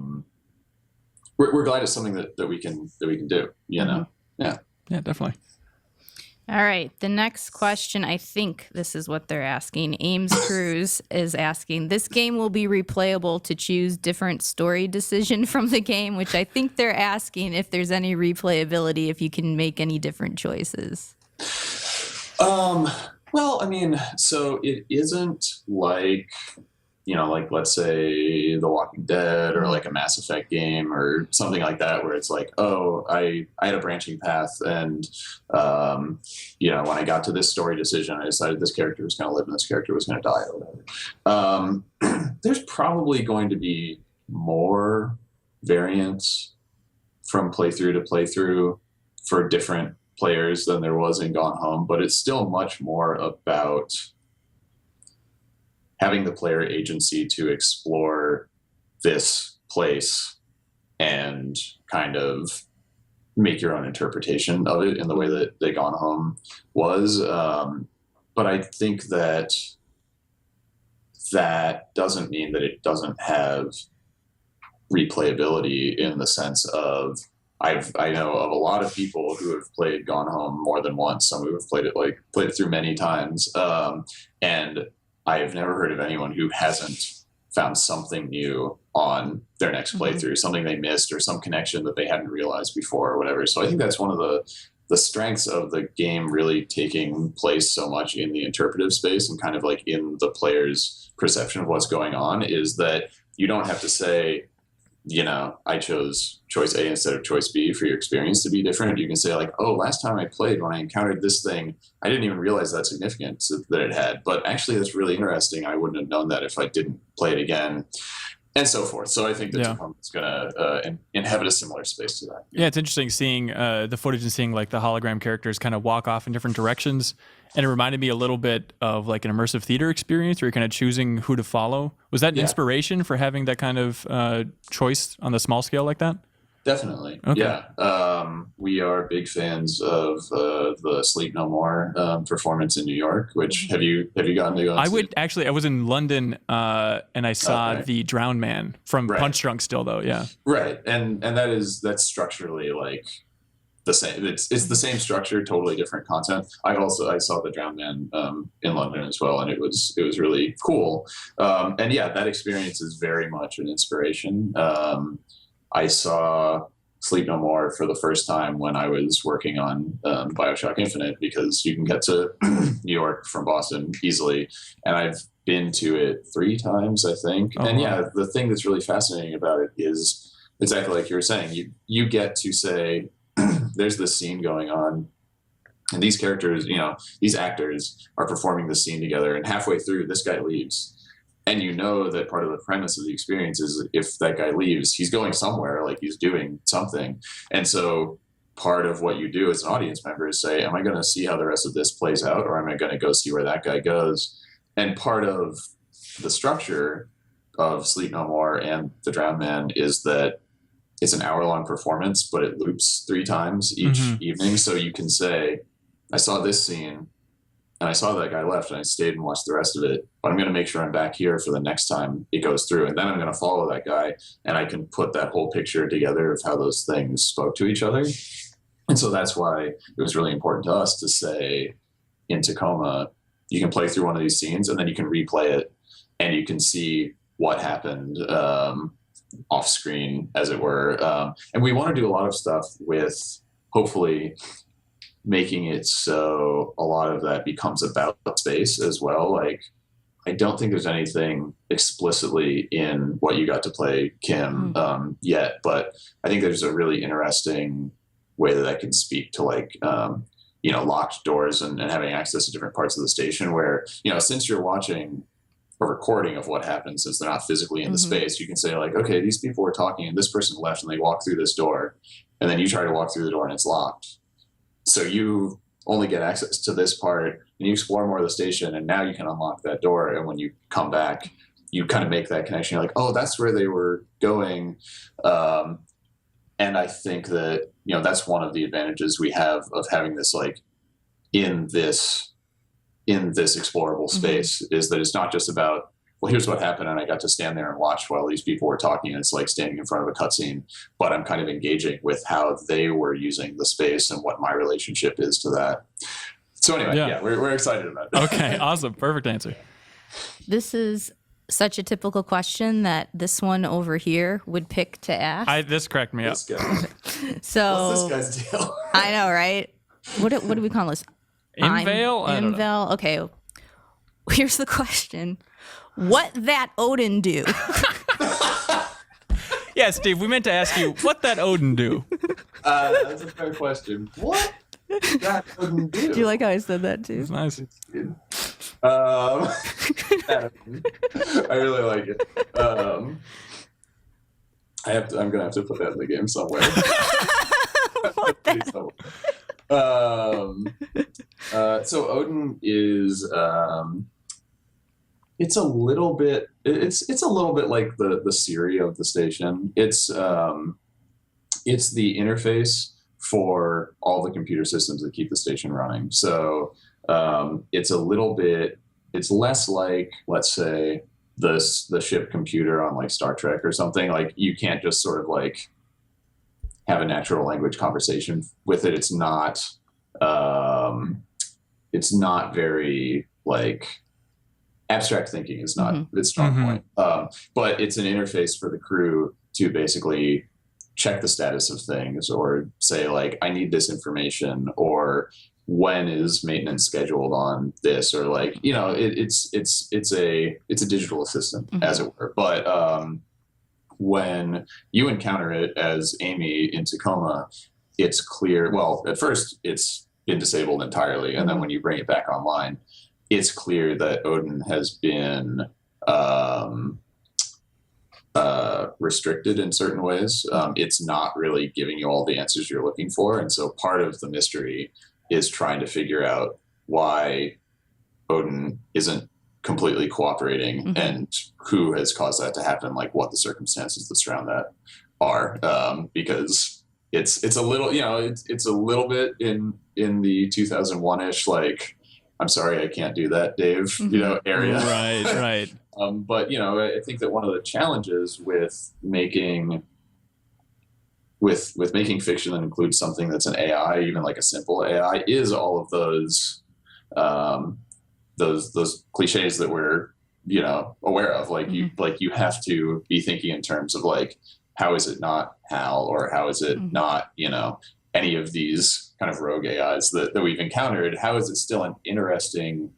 we're glad it's something that we can do, you know? Yeah, definitely. All right. The next question, I think this is what they're asking. Ames Cruz is asking, this game will be replayable to choose different story decision from the game, which I think they're asking if there's any replayability, if you can make any different choices. Well, I mean, so it isn't like, you know, like let's say The Walking Dead or like a Mass Effect game or something like that, where it's like, oh, I had a branching path, and you know, when I got to this story decision, I decided this character was going to live and this character was going to die or whatever. There's probably going to be more variance from playthrough to playthrough for different players than there was in Gone Home, but it's still much more about having the player agency to explore this place and kind of make your own interpretation of it in the way that they Gone Home was. But I think that doesn't mean that it doesn't have replayability in the sense of, I know of a lot of people who have played Gone Home more than once. Some who have played it through many times. And I have never heard of anyone who hasn't found something new on their next playthrough, something they missed or some connection that they hadn't realized before or whatever. So I think that's one of the strengths of the game really taking place so much in the interpretive space and kind of like in the player's perception of what's going on, is that you don't have to say, you know, I chose choice A instead of choice B for your experience to be different. You can say like, oh, last time I played, when I encountered this thing, I didn't even realize that significance that it had. But actually, that's really interesting. I wouldn't have known that if I didn't play it again. and so forth. So I think that Yeah. Tacoma is going to inhabit a similar space to that. Yeah, it's interesting seeing the footage and seeing like the hologram characters kind of walk off in different directions. And it reminded me a little bit of like an immersive theater experience where you're kind of choosing who to follow. Was that an inspiration for having that kind of choice on the small scale like that? Definitely. Okay. Yeah. We are big fans of the Sleep No More performance in New York, which have you gotten to go and see? I was in London and I saw Okay. the Drowned Man from Right. Punch Drunk still though. Yeah. Right. And that's structurally like the same. It's the same structure, totally different content. I saw the Drowned Man in London as well, and it was really cool. And yeah, that experience is very much an inspiration. I saw Sleep No More for the first time when I was working on BioShock Infinite, because you can get to New York from Boston easily, and I've been to it 3 times, I think. Oh, and wow. yeah, the thing that's really fascinating about it is exactly like you were saying. You get to say, there's this scene going on, and these characters, these actors are performing this scene together, and halfway through, this guy leaves. And you know that part of the premise of the experience is if that guy leaves, he's going somewhere, like he's doing something. And so part of what you do as an audience member is say, am I going to see how the rest of this plays out, or am I going to go see where that guy goes? And part of the structure of Sleep No More and The Drowned Man is that it's an hour-long performance, but it loops 3 times each evening. So you can say, I saw this scene, and I saw that guy left, and I stayed and watched the rest of it. But I'm going to make sure I'm back here for the next time it goes through. And then I'm going to follow that guy, and I can put that whole picture together of how those things spoke to each other. And so that's why it was really important to us to say in Tacoma, you can play through one of these scenes, and then you can replay it, and you can see what happened off screen, as it were. And we want to do a lot of stuff with, hopefully, making it so a lot of that becomes about space as well. Like, I don't think there's anything explicitly in what you got to play, Kim, yet, but I think there's a really interesting way that can speak to like, locked doors and having access to different parts of the station where, since you're watching a recording of what happened, since they're not physically in the space, you can say like, okay, these people were talking and this person left and they walked through this door, and then you try to walk through the door and it's locked. So you only get access to this part, and you explore more of the station, and now you can unlock that door. And when you come back, you kind of make that connection. You're like, oh, that's where they were going. And I think that, that's one of the advantages we have of having this like in this explorable space, is that it's not just about, well, here's what happened, and I got to stand there and watch while these people were talking. And it's like standing in front of a cutscene, but I'm kind of engaging with how they were using the space and what my relationship is to that. So anyway, yeah, we're excited about it. Okay, awesome. Perfect answer. This is such a typical question that this one over here would pick to ask. This cracked me up. This guy. So What's this guy's deal? I know, right? What do we call this? Inveil? I don't know. Inveil. Okay. Here's the question. What that Odin do? Yeah, Steve, we meant to ask you what that Odin do. That's a fair question. What that Odin do? Do you like how I said that too? It's nice. I really like it. I'm gonna have to put that in the game somewhere. What the? So Odin is it's a little bit like the Siri of the station. It's the interface for all the computer systems that keep the station running. So it's less like, let's say, the ship computer on like Star Trek or something. Like, you can't just sort of like have a natural language conversation with it. It's not very like, abstract thinking is not its strong point. But it's an interface for the crew to basically check the status of things, or say like, I need this information, or when is maintenance scheduled on this, or like, it's a digital assistant, as it were. But when you encounter it as Amy in Tacoma, it's clear. Well, at first it's been disabled entirely, and then when you bring it back online, it's clear that Odin has been restricted in certain ways. It's not really giving you all the answers you're looking for. And so part of the mystery is trying to figure out why Odin isn't completely cooperating and who has caused that to happen, like what the circumstances that surround that are. Because it's a little, it's a little bit in the 2001-ish, like, I'm sorry, I can't do that, Dave, area. Right. But, I think that one of the challenges with making fiction that includes something that's an AI, even like a simple AI, is all of those cliches that we're, aware of. Like you have to be thinking in terms of like, how is it not HAL, or how is it not, any of these kind of rogue AIs that we've encountered? How is it still an interesting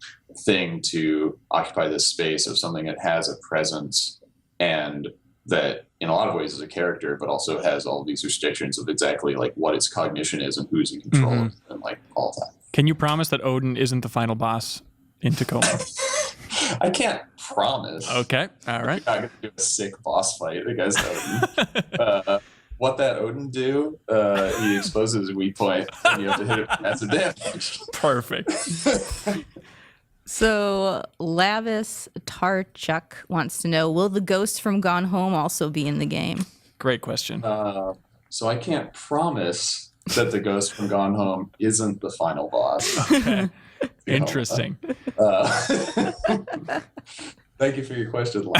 thing to occupy this space of something that has a presence and that in a lot of ways is a character, but also has all these restrictions of exactly like what its cognition is and who's in control of it, and like all that. Can you promise that Odin isn't the final boss in Tacoma? I can't promise. Okay. All right. I'm not going to do a sick boss fight against Odin. What that Odin do, he exposes a weak point, and you have to hit it with massive damage. Perfect. So Lavis Tarchuk wants to know, will the ghost from Gone Home also be in the game? Great question. So I can't promise that the ghost from Gone Home isn't the final boss. Okay. Interesting. Thank you for your question, Lon.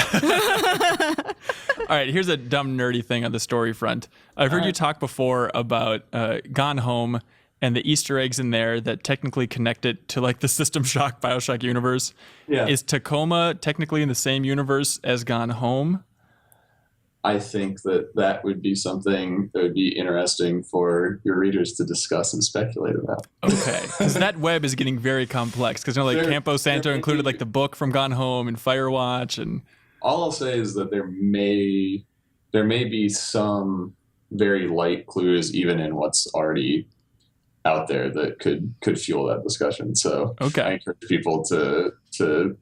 All right, here's a dumb nerdy thing on the story front. I've heard you talk before about Gone Home and the Easter eggs in there that technically connect it to like the System Shock BioShock universe. Yeah. Is Tacoma technically in the same universe as Gone Home? I think that would be something that would be interesting for your readers to discuss and speculate about. Okay, because that web is getting very complex. Because like Campo Santo included like the book from Gone Home and Firewatch, and all I'll say is that there may be some very light clues even in what's already out there that could fuel that discussion. So okay. I encourage people to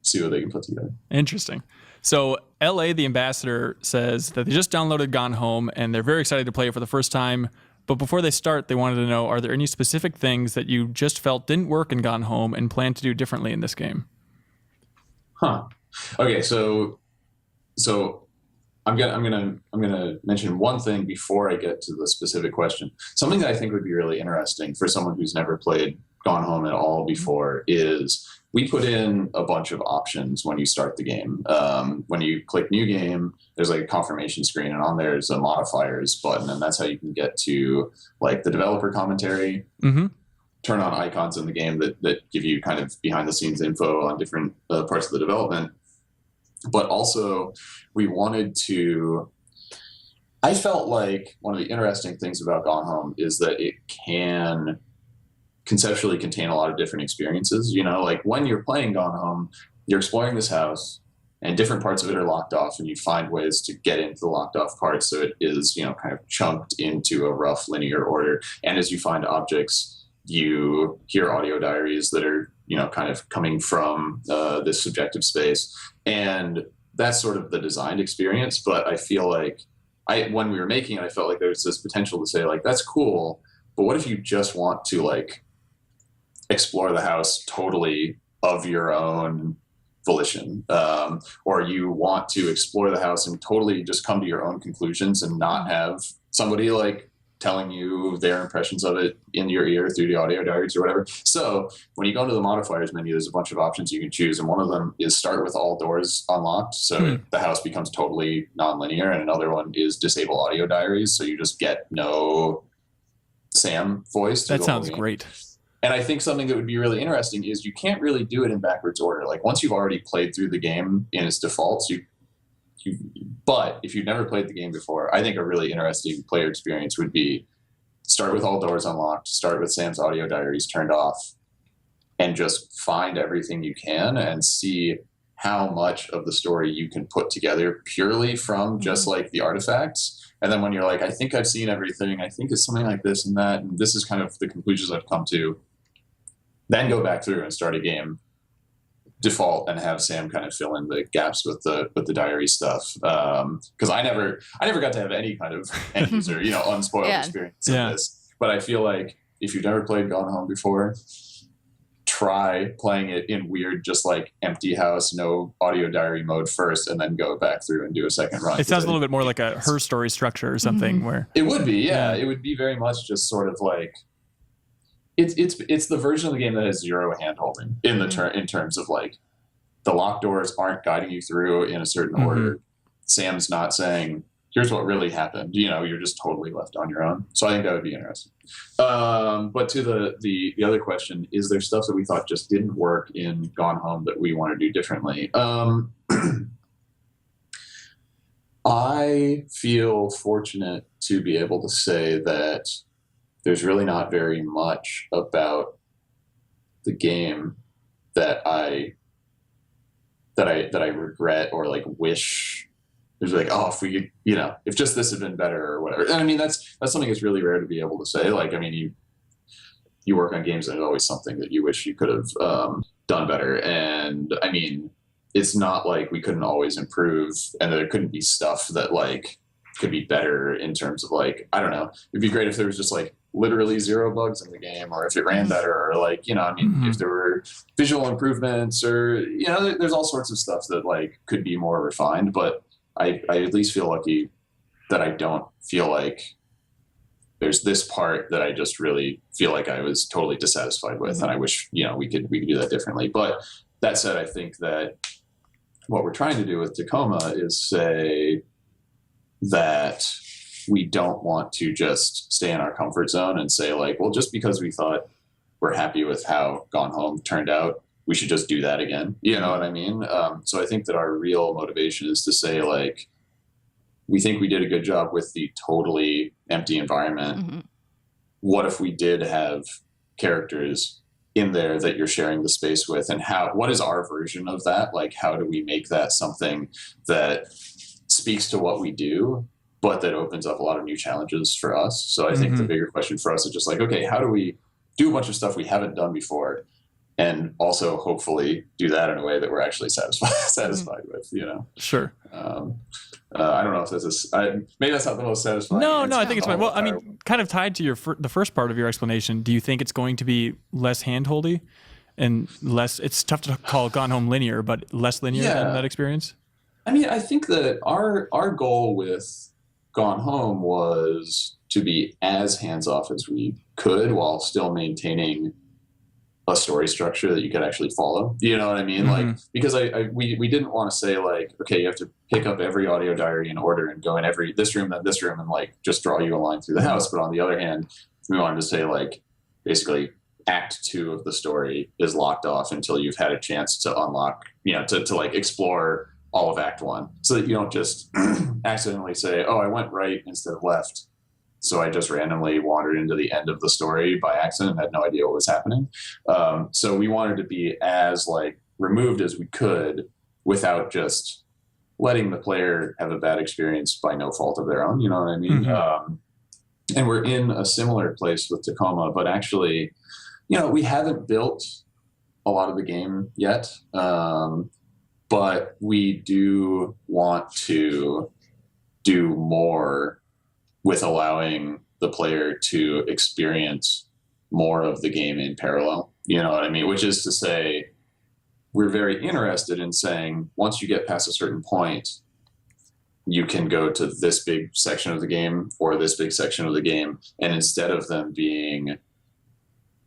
see what they can put together. Interesting. So LA, the ambassador, says that they just downloaded Gone Home and they're very excited to play it for the first time. But before they start, they wanted to know, are there any specific things that you just felt didn't work in Gone Home and plan to do differently in this game? Okay, so I'm gonna mention one thing before I get to the specific question. Something that I think would be really interesting for someone who's never played Gone Home at all before is we put in a bunch of options when you start the game. When you click New Game, there's like a confirmation screen, and on there is a modifiers button, and that's how you can get to like the developer commentary. Turn on icons in the game that give you kind of behind the scenes info on different parts of the development. But also, we wanted to. I felt like one of the interesting things about Gone Home is that it can conceptually contain a lot of different experiences. Like when you're playing Gone Home, you're exploring this house and different parts of it are locked off, and you find ways to get into the locked off parts. So it is, kind of chunked into a rough linear order. And as you find objects, you hear audio diaries that are, kind of coming from this subjective space. And that's sort of the designed experience. But I feel like when we were making it, I felt like there was this potential to say like, that's cool, but what if you just want to like explore the house totally of your own volition, or you want to explore the house and totally just come to your own conclusions and not have somebody like telling you their impressions of it in your ear through the audio diaries or whatever. So when you go into the modifiers menu, there's a bunch of options you can choose, and one of them is start with all doors unlocked, so the house becomes totally nonlinear, and another one is disable audio diaries, so you just get no Sam voice. That sounds great. And I think something that would be really interesting is you can't really do it in backwards order. Like once you've already played through the game in its defaults, but if you've never played the game before, I think a really interesting player experience would be start with all doors unlocked, start with Sam's audio diaries turned off, and just find everything you can and see how much of the story you can put together purely from just like the artifacts. And then when you're like, I think I've seen everything, I think it's something like this and that, and this is kind of the conclusions I've come to, then go back through and start a game default and have Sam kind of fill in the gaps with the diary stuff. Because I never got to have any kind of end user, unspoiled experience in this. But I feel like if you've never played Gone Home before, try playing it in weird, just like empty house, no audio diary mode first, and then go back through and do a second run. It sounds a little bit more like a Her Story structure or something where it would be, yeah. It would be very much just sort of like it's the version of the game that has zero handholding in in terms of like the locked doors aren't guiding you through in a certain order. Sam's not saying, here's what really happened. You're just totally left on your own. So I think that would be interesting. But to the other question, is there stuff that we thought just didn't work in Gone Home that we want to do differently? I feel fortunate to be able to say that there's really not very much about the game that I regret or like wish. There's like, oh, if we could, if just this had been better or whatever. And I mean, that's something that's really rare to be able to say. Like, I mean, you work on games and there's always something that you wish you could have done better. And I mean, it's not like we couldn't always improve and there couldn't be stuff that like could be better in terms of like, I don't know. It'd be great if there was just like literally zero bugs in the game, or if it ran better, or like, if there were visual improvements, or, there's all sorts of stuff that like could be more refined, but I at least feel lucky that I don't feel like there's this part that I just really feel like I was totally dissatisfied with. And I wish, we could do that differently. But that said, I think that what we're trying to do with Tacoma is say that we don't want to just stay in our comfort zone and say like, well, just because we thought we're happy with how Gone Home turned out, we should just do that again. You know what I mean? So I think that our real motivation is to say like, we think we did a good job with the totally empty environment. What if we did have characters in there that you're sharing the space with, and what is our version of that? Like, how do we make that something that speaks to what we do, but that opens up a lot of new challenges for us? So I think the bigger question for us is just like, okay, how do we do a bunch of stuff we haven't done before, and also hopefully do that in a way that we're actually satisfied with, Sure. I don't know if this is, maybe that's not the most satisfying. No, I think it's fine. Well, I mean, kind of tied to the first part of your explanation, do you think it's going to be less handholdy and less, it's tough to call Gone Home linear, but less linear than that experience? I mean, I think that our goal with Gone Home was to be as hands-off as we could while still maintaining a story structure that you could actually follow. You know what I mean? Like, because we didn't want to say like, okay, you have to pick up every audio diary in order and go in this room, then this room, and like just draw you a line through the house. But on the other hand, we wanted to say like, basically act 2 of the story is locked off until you've had a chance to unlock, to like explore all of Act 1, so that you don't just accidentally say, oh, I went right instead of left, so I just randomly wandered into the end of the story by accident and had no idea what was happening. So we wanted to be as like removed as we could without just letting the player have a bad experience by no fault of their own. You know what I mean? And we're in a similar place with Tacoma, but actually, we haven't built a lot of the game yet. But we do want to do more with allowing the player to experience more of the game in parallel. You know what I mean? Which is to say, we're very interested in saying, once you get past a certain point, you can go to this big section of the game or this big section of the game. And instead of them being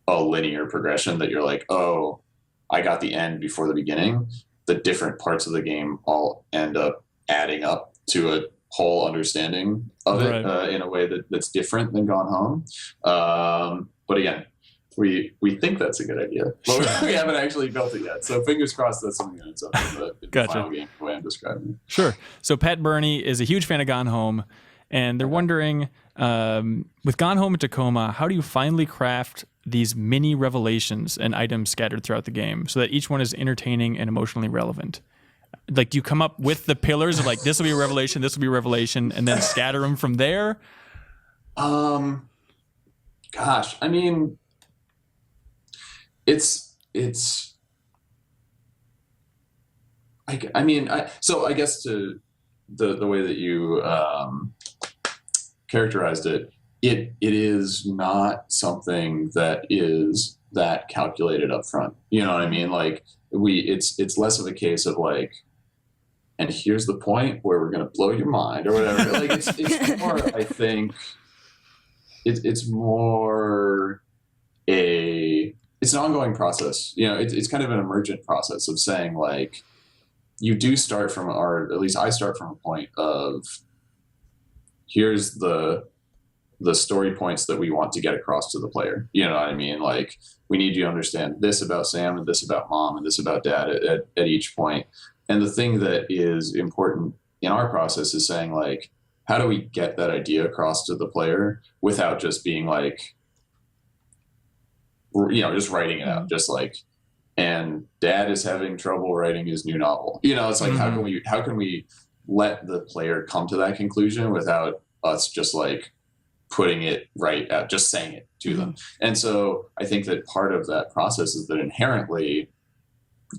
a linear progression that you're like, oh, I got the end before the beginning, the different parts of the game all end up adding up to a whole understanding of it in a way that's different than Gone Home. But again, we think that's a good idea. But we haven't actually built it yet. So fingers crossed that's something that's up in the final game, the way I'm describing it. Sure. So Pat Burney is a huge fan of Gone Home, and they're wondering, with Gone Home and Tacoma, how do you finally craft these mini revelations and items scattered throughout the game so that each one is entertaining and emotionally relevant? Like, do you come up with the pillars of like, this will be a revelation, this will be a revelation, and then scatter them from there? Gosh, I mean, it's So I guess to the way that you characterized it, it is not something that is that calculated up front. You know what I mean? Like it's less of a case of like, and here's the point where we're going to blow your mind or whatever. Like it's more, I think it's more it's an ongoing process. You know, it's kind of an emergent process of saying like, you do start from, or at least I start from a point of, here's the story points that we want to get across to the player. You know what I mean? Like, we need you to understand this about Sam and this about Mom and this about Dad at each point. And the thing that is important in our process is saying like, how do we get that idea across to the player without just being like, you know, just writing it out, just like, and Dad is having trouble writing his new novel. You know, it's like, how can we let the player come to that conclusion without us just like putting it right out, just saying it to them. And so I think that part of that process is that inherently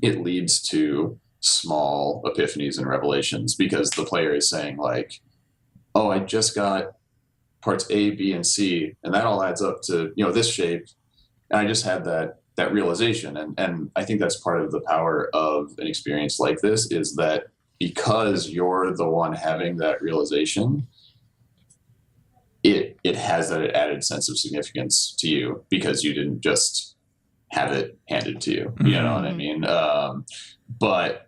it leads to small epiphanies and revelations, because the player is saying like, oh, I just got parts A, B, and C, and that all adds up to, you know, this shape. And I just had that realization. And I think that's part of the power of an experience like this, is that because you're the one having that realization, it has that added sense of significance to you, because you didn't just have it handed to you. You know what I mean? But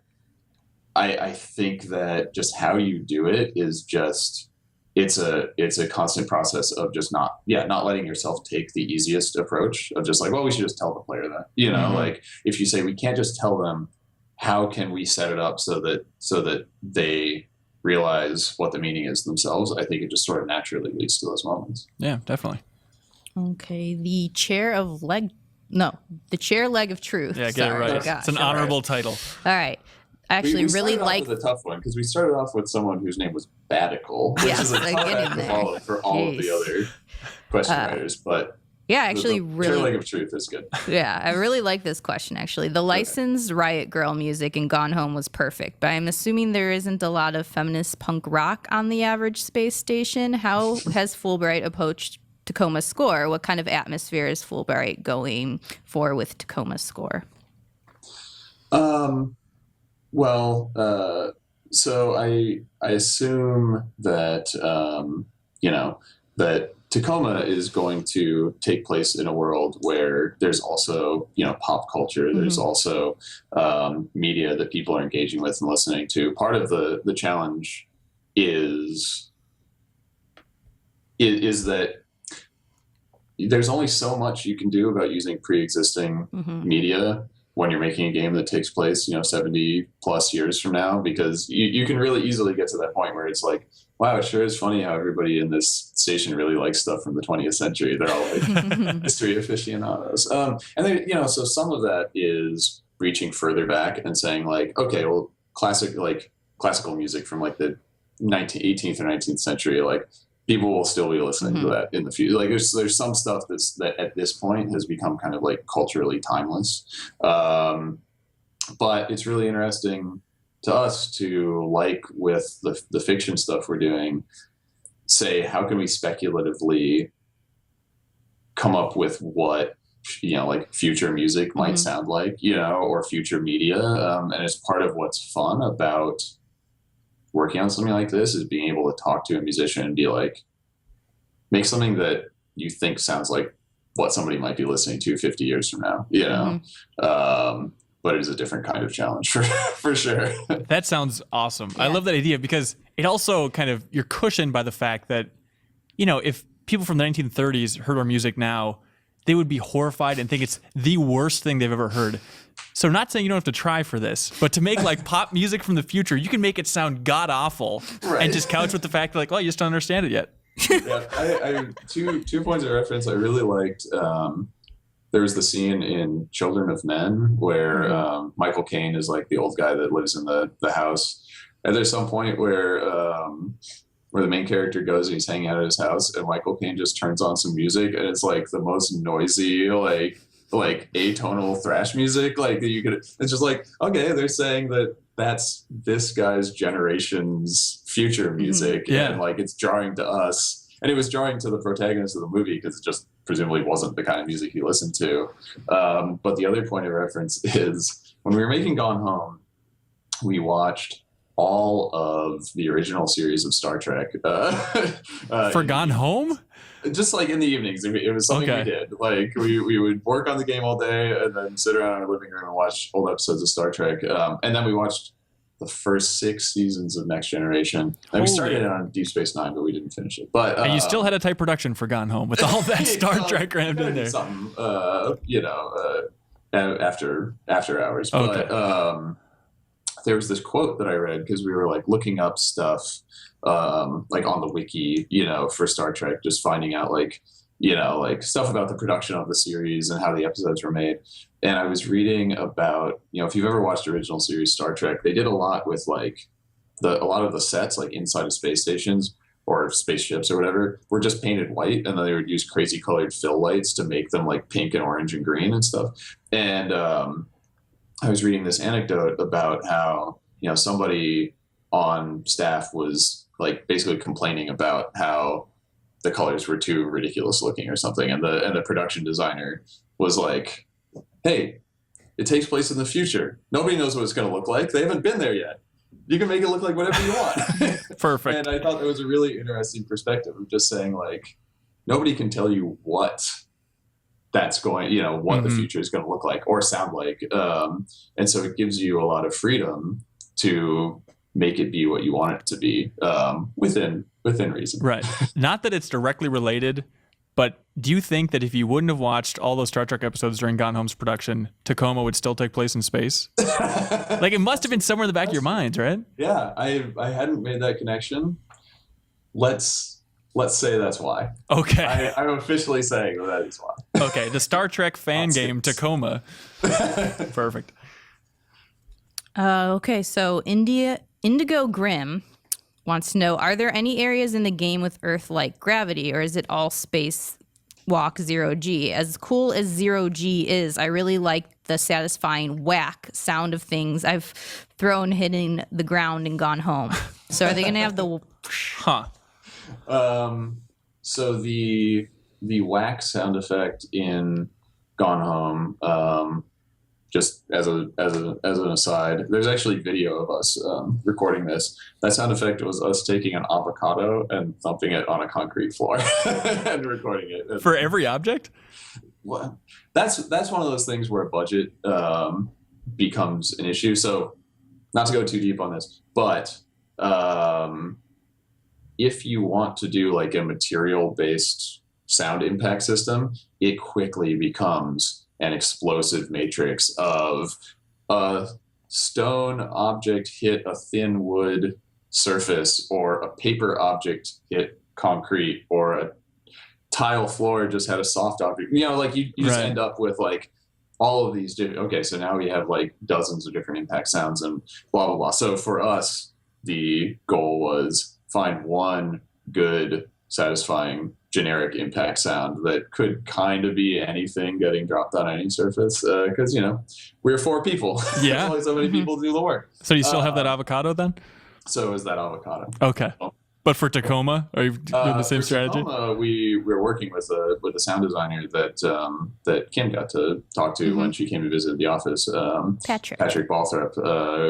I think that just how you do it is just, it's a constant process of just not letting yourself take the easiest approach of just like, well, we should just tell the player that, you know, like if you say we can't just tell them, how can we set it up so that they realize what the meaning is themselves? I think it just sort of naturally leads to those moments. Yeah, definitely. Okay, the chair leg of truth. Yeah, get it right. Oh, gosh, it's an honorable title. All right. I actually really like the tough one, because we started off with someone whose name was Badical, which is a tough act to follow for all of the other question writers. But yeah, actually, the leg of truth is good. Yeah, I really like this question. Actually, the licensed Riot Girl music in Gone Home was perfect, but I'm assuming there isn't a lot of feminist punk rock on the average space station. How has Fullbright approached Tacoma's score? What kind of atmosphere is Fullbright going for with Tacoma's score? Well, so I assume that that Tacoma is going to take place in a world where there's also, you know, pop culture. There's also media that people are engaging with and listening to. Part of the challenge is that there's only so much you can do about using pre-existing media when you're making a game that takes place, 70 plus years from now, because you can really easily get to that point where it's like, wow, it sure is funny how everybody in this station really likes stuff from the 20th century. They're all like history aficionados. And then, so some of that is reaching further back and saying like, okay, well, classical music from like the 18th or 19th century, like people will still be listening to that in the future. Like there's some stuff that at this point has become kind of like culturally timeless. But it's really interesting to us to, like with the fiction stuff we're doing, say, how can we speculatively come up with what, like future music might sound like, or future media. And it's part of what's fun about working on something like this is being able to talk to a musician and be like, make something that you think sounds like what somebody might be listening to 50 years from now, but it is a different kind of challenge for sure. That sounds awesome. Yeah. I love that idea because it also kind of, you're cushioned by the fact that, if people from the 1930s heard our music now, they would be horrified and think it's the worst thing they've ever heard. So not saying you don't have to try for this, but to make like pop music from the future, you can make it sound god awful and just couch with the fact that like, well, you just don't understand it yet. Yeah, I two points of reference I really liked. There was the scene in Children of Men where Michael Caine is like the old guy that lives in the house. And there's some point where the main character goes and he's hanging out at his house and Michael Caine just turns on some music and it's like the most noisy, like atonal thrash music. Like it's just like, okay, they're saying that that's this guy's generation's future music, Yeah. and like it's jarring to us, and it was jarring to the protagonist of the movie because it just presumably wasn't the kind of music he listened to. But the other point of reference is when we were making Gone Home, we watched all of the original series of Star Trek. For Gone Home? Just like in the evenings, it was something we did. Like we would work on the game all day and then sit around in our living room and watch old episodes of Star Trek. And then we watched the first 6 seasons of Next Generation. And we started it on Deep Space Nine, but we didn't finish it. But And you still had a tight production for Gone Home with all that Star Trek crammed in there. Something, after hours. Okay. But there was this quote that I read because we were like looking up stuff like on the wiki, for Star Trek, just finding out like stuff about the production of the series and how the episodes were made. And I was reading about, if you've ever watched original series Star Trek, they did a lot with like a lot of the sets like inside of space stations or spaceships or whatever were just painted white, and then they would use crazy colored fill lights to make them like pink and orange and green and stuff. And I was reading this anecdote about how, somebody on staff was like basically complaining about how the colors were too ridiculous looking or something. And the production designer was like, hey, it takes place in the future. Nobody knows what it's going to look like. They haven't been there yet. You can make it look like whatever you want. Perfect. And I thought that was a really interesting perspective of just saying like, nobody can tell you what that's going, what the future is going to look like or sound like. And so it gives you a lot of freedom to make it be what you want it to be, within reason. Right. Not that it's directly related, but do you think that if you wouldn't have watched all those Star Trek episodes during Gone Home's production, Tacoma would still take place in space? Like it must have been somewhere in the back of your minds, right? Yeah, I hadn't made that connection. Let's say that's why. Okay. I'm officially saying that is why. Okay. The Star Trek fan game Tacoma. Perfect. Okay, so Indigo Grimm wants to know, are there any areas in the game with Earth-like gravity, or is it all space walk 0G? As cool as 0G is, I really like the satisfying whack sound of things I've thrown hitting the ground and gone home. So are they going to have the... Huh. So the whack sound effect in Gone Home, just as an aside, there's actually video of us recording this. That sound effect was us taking an avocado and thumping it on a concrete floor and recording it. For every object? Well, that's one of those things where budget becomes an issue. So not to go too deep on this, but if you want to do like a material-based sound impact system, it quickly becomes an explosive matrix of a stone object hit a thin wood surface, or a paper object hit concrete, or a tile floor just had a soft object. Like you just Right. end up with like all of these different. Okay, so now we have like dozens of different impact sounds and blah blah blah. So for us, the goal was find one good, satisfying generic impact sound that could kind of be anything getting dropped on any surface, because we're 4 people. Yeah. There's only so many people do the work. So you still have that avocado then? So is that avocado. Okay. But for Tacoma, are you doing the same for strategy? Tacoma, we're working with a sound designer that Kim got to talk to when she came to visit the office. Patrick Balthrop,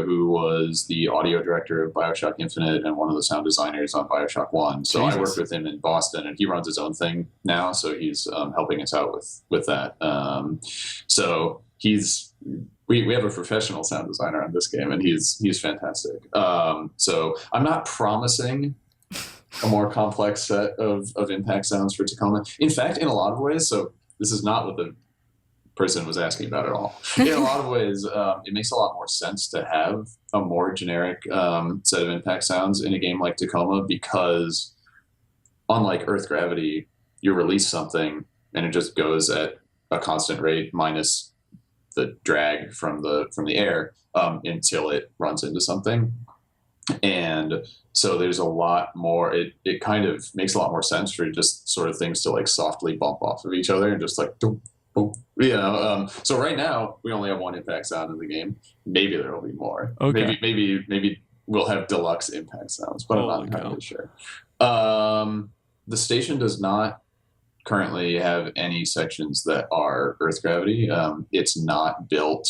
who was the audio director of BioShock Infinite and one of the sound designers on BioShock 1. So Jesus. I worked with him in Boston, and he runs his own thing now. So he's helping us out with that. So we have a professional sound designer on this game, and he's fantastic. So I'm not promising a more complex set of impact sounds for Tacoma. In fact, in a lot of ways, so this is not what the person was asking about at all. In a lot of ways, it makes a lot more sense to have a more generic set of impact sounds in a game like Tacoma, because unlike Earth gravity, you release something and it just goes at a constant rate minus the drag from the air until it runs into something. And so there's a lot more, it kind of makes a lot more sense for just sort of things to like softly bump off of each other and just like, doom, So right now we only have one impact sound in the game. Maybe there will be more. Okay. Maybe we'll have deluxe impact sounds, but I'm not Holy cow. entirely sure. The station does not currently have any sections that are Earth gravity. It's not built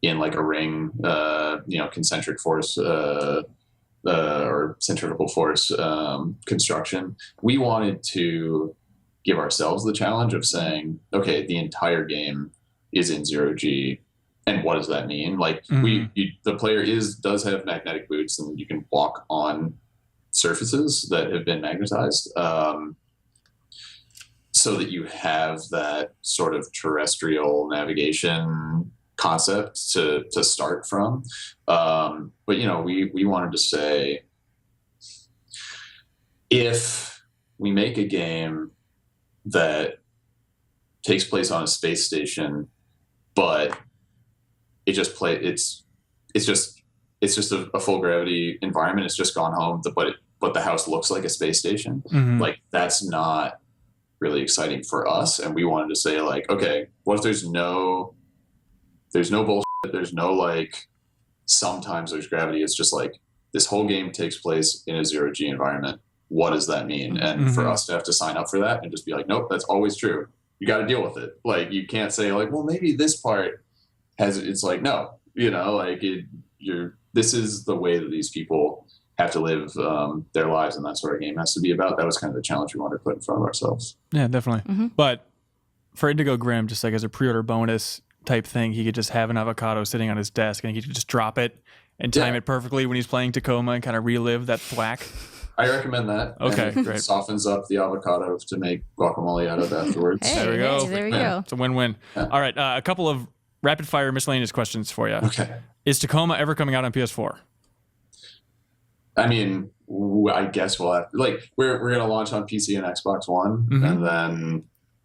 in like a ring, concentric force or centrifugal force construction. We wanted to give ourselves the challenge of saying, okay, the entire game is in 0G. And what does that mean? Like the player does have magnetic boots, and you can walk on surfaces that have been magnetized, so that you have that sort of terrestrial navigation concept to start from. But we wanted to say, if we make a game that takes place on a space station, but it's just a full gravity environment. It's just Gone Home, but the house looks like a space station. Like, that's not really exciting for us. And we wanted to say, like, okay, what if there's no bullshit? There's no like, sometimes there's gravity. It's just like, this whole game takes place in a 0G environment. What does that mean? And for us to have to sign up for that and just be like, nope, that's always true. You got to deal with it. Like, you can't say like, well, maybe this part it's like, no, this is the way that these people have to live their lives, and that's what our game has to be about. That was kind of the challenge we wanted to put in front of ourselves. Yeah, definitely. But for Indigo Grim, just like as a pre-order bonus type thing, he could just have an avocado sitting on his desk, and he could just drop it and time it perfectly when he's playing Tacoma and kind of relive that thwack. I recommend that. Okay, and great. It softens up the avocado to make guacamole out of afterwards. There we go. There we go. It's a win-win. Yeah. All right, a couple of rapid-fire miscellaneous questions for you. Okay. Is Tacoma ever coming out on PS4? I mean, I guess we'll have we're going to launch on PC and Xbox One, and then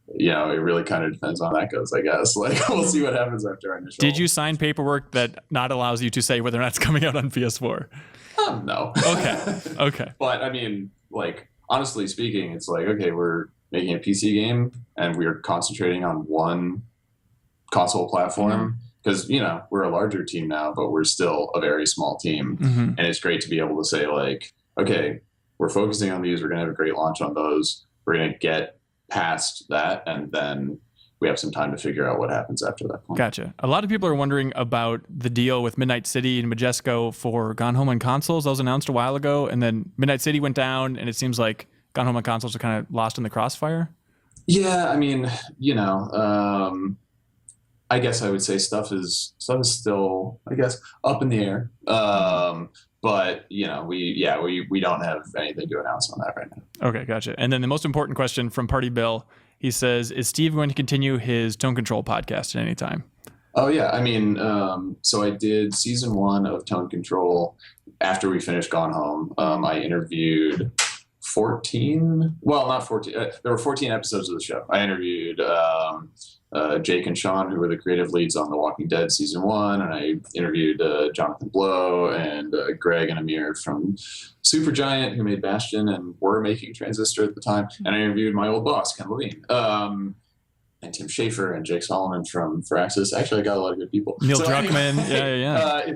it really kind of depends on how that goes. I guess we'll see what happens after our initial. Did you sign paperwork that not allows you to say whether or not it's coming out on PS4? No. Okay. But I mean, honestly speaking, it's like, okay, we're making a PC game and we're concentrating on one console platform. Because, we're a larger team now, but we're still a very small team. And it's great to be able to say, like, okay, we're focusing on these. We're going to have a great launch on those. We're going to get past that. And then we have some time to figure out what happens after that point. Gotcha. A lot of people are wondering about the deal with Midnight City and Majesco for Gone Home on consoles. That was announced a while ago. And then Midnight City went down, and it seems like Gone Home on consoles are kind of lost in the crossfire. Yeah, I mean, I guess I would say stuff is still, I guess, up in the air. But we don't have anything to announce on that right now. Okay, gotcha. And then the most important question from Party Bill, he says, is Steve going to continue his Tone Control podcast at any time? Oh yeah, I mean, so I did season 1 of Tone Control after we finished Gone Home. I interviewed 14. Well, not 14. There were 14 episodes of the show. I interviewed Jake and Sean, who were the creative leads on The Walking Dead season 1, and I interviewed Jonathan Blow and Greg and Amir from Supergiant, who made Bastion and were making Transistor at the time, and I interviewed my old boss, Ken Levine, and Tim Schafer and Jake Solomon from Firaxis. Actually, I got a lot of good people. Neil Druckmann, yeah.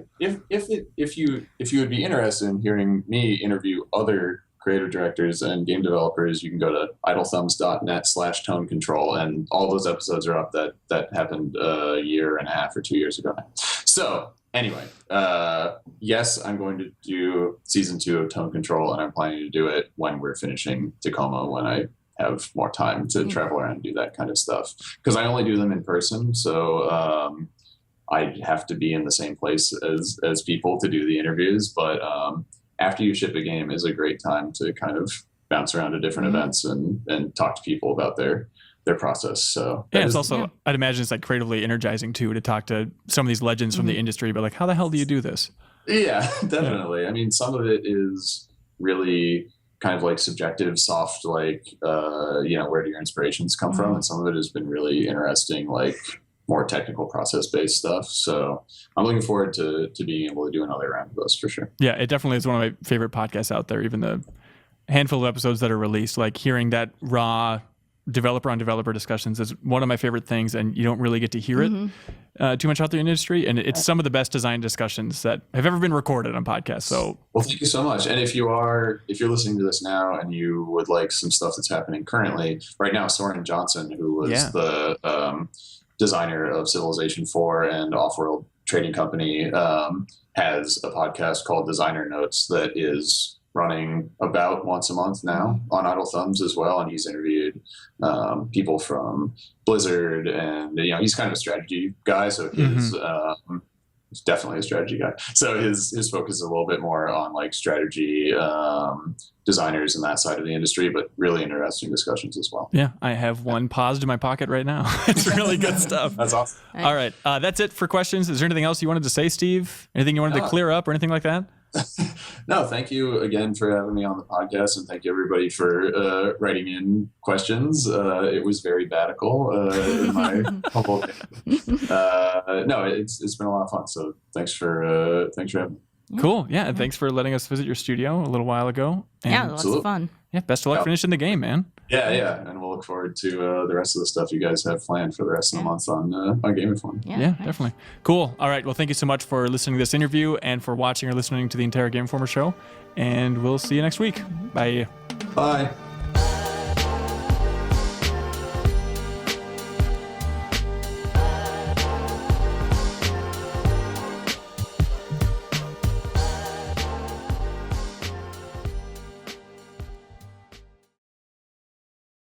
If you would be interested in hearing me interview other creative directors and game developers, you can go to idlethumbs.net/tone control, and all those episodes are up. That happened a year and a half or 2 years ago now. So anyway, yes, I'm going to do season 2 of Tone Control, and I'm planning to do it when we're finishing Tacoma, when I have more time to travel around and do that kind of stuff, because I only do them in person. So I have to be in the same place as people to do the interviews, but after you ship a game is a great time to kind of bounce around to different events and talk to people about their process. So yeah, it's also, I'd imagine it's creatively energizing too, to talk to some of these legends from the industry, but how the hell do you do this? Yeah, definitely. Yeah. I mean, some of it is really kind of subjective, soft, where do your inspirations come from? And some of it has been really interesting, more technical process-based stuff. So I'm looking forward to being able to do another round of those for sure. Yeah, it definitely is one of my favorite podcasts out there. Even the handful of episodes that are released, hearing that raw developer on developer discussions is one of my favorite things, and you don't really get to hear it too much out there in the industry. And it's some of the best design discussions that have ever been recorded on podcasts. So, well, thank you so much. And if you're listening to this now and you would like some stuff that's happening currently, right now, Soren Johnson, who was the designer of Civilization 4 and Offworld Trading Company, has a podcast called Designer Notes that is running about once a month now on Idle Thumbs as well, and he's interviewed people from Blizzard, and he's kind of a strategy guy, so he's definitely a strategy guy. So his focus is a little bit more on like strategy designers and that side of the industry, but really interesting discussions as well. Yeah, I have one paused in my pocket right now. It's really good stuff. That's awesome. All right, that's it for questions. Is there anything else you wanted to say, Steve? Anything you wanted to clear up or anything like that? No, thank you again for having me on the podcast, and thank you everybody for writing in questions. It was very badical in my humble opinion. No, it's been a lot of fun. So thanks for having me. Cool. Yeah, and thanks for letting us visit your studio a little while ago. And lots of fun. Yeah, best of luck finishing the game, man. Yeah, and we'll look forward to the rest of the stuff you guys have planned for the rest of the month on Game Informer. Yeah, definitely. Cool. All right. Well, thank you so much for listening to this interview and for watching or listening to the entire Game Informer show. And we'll see you next week. Bye. Bye.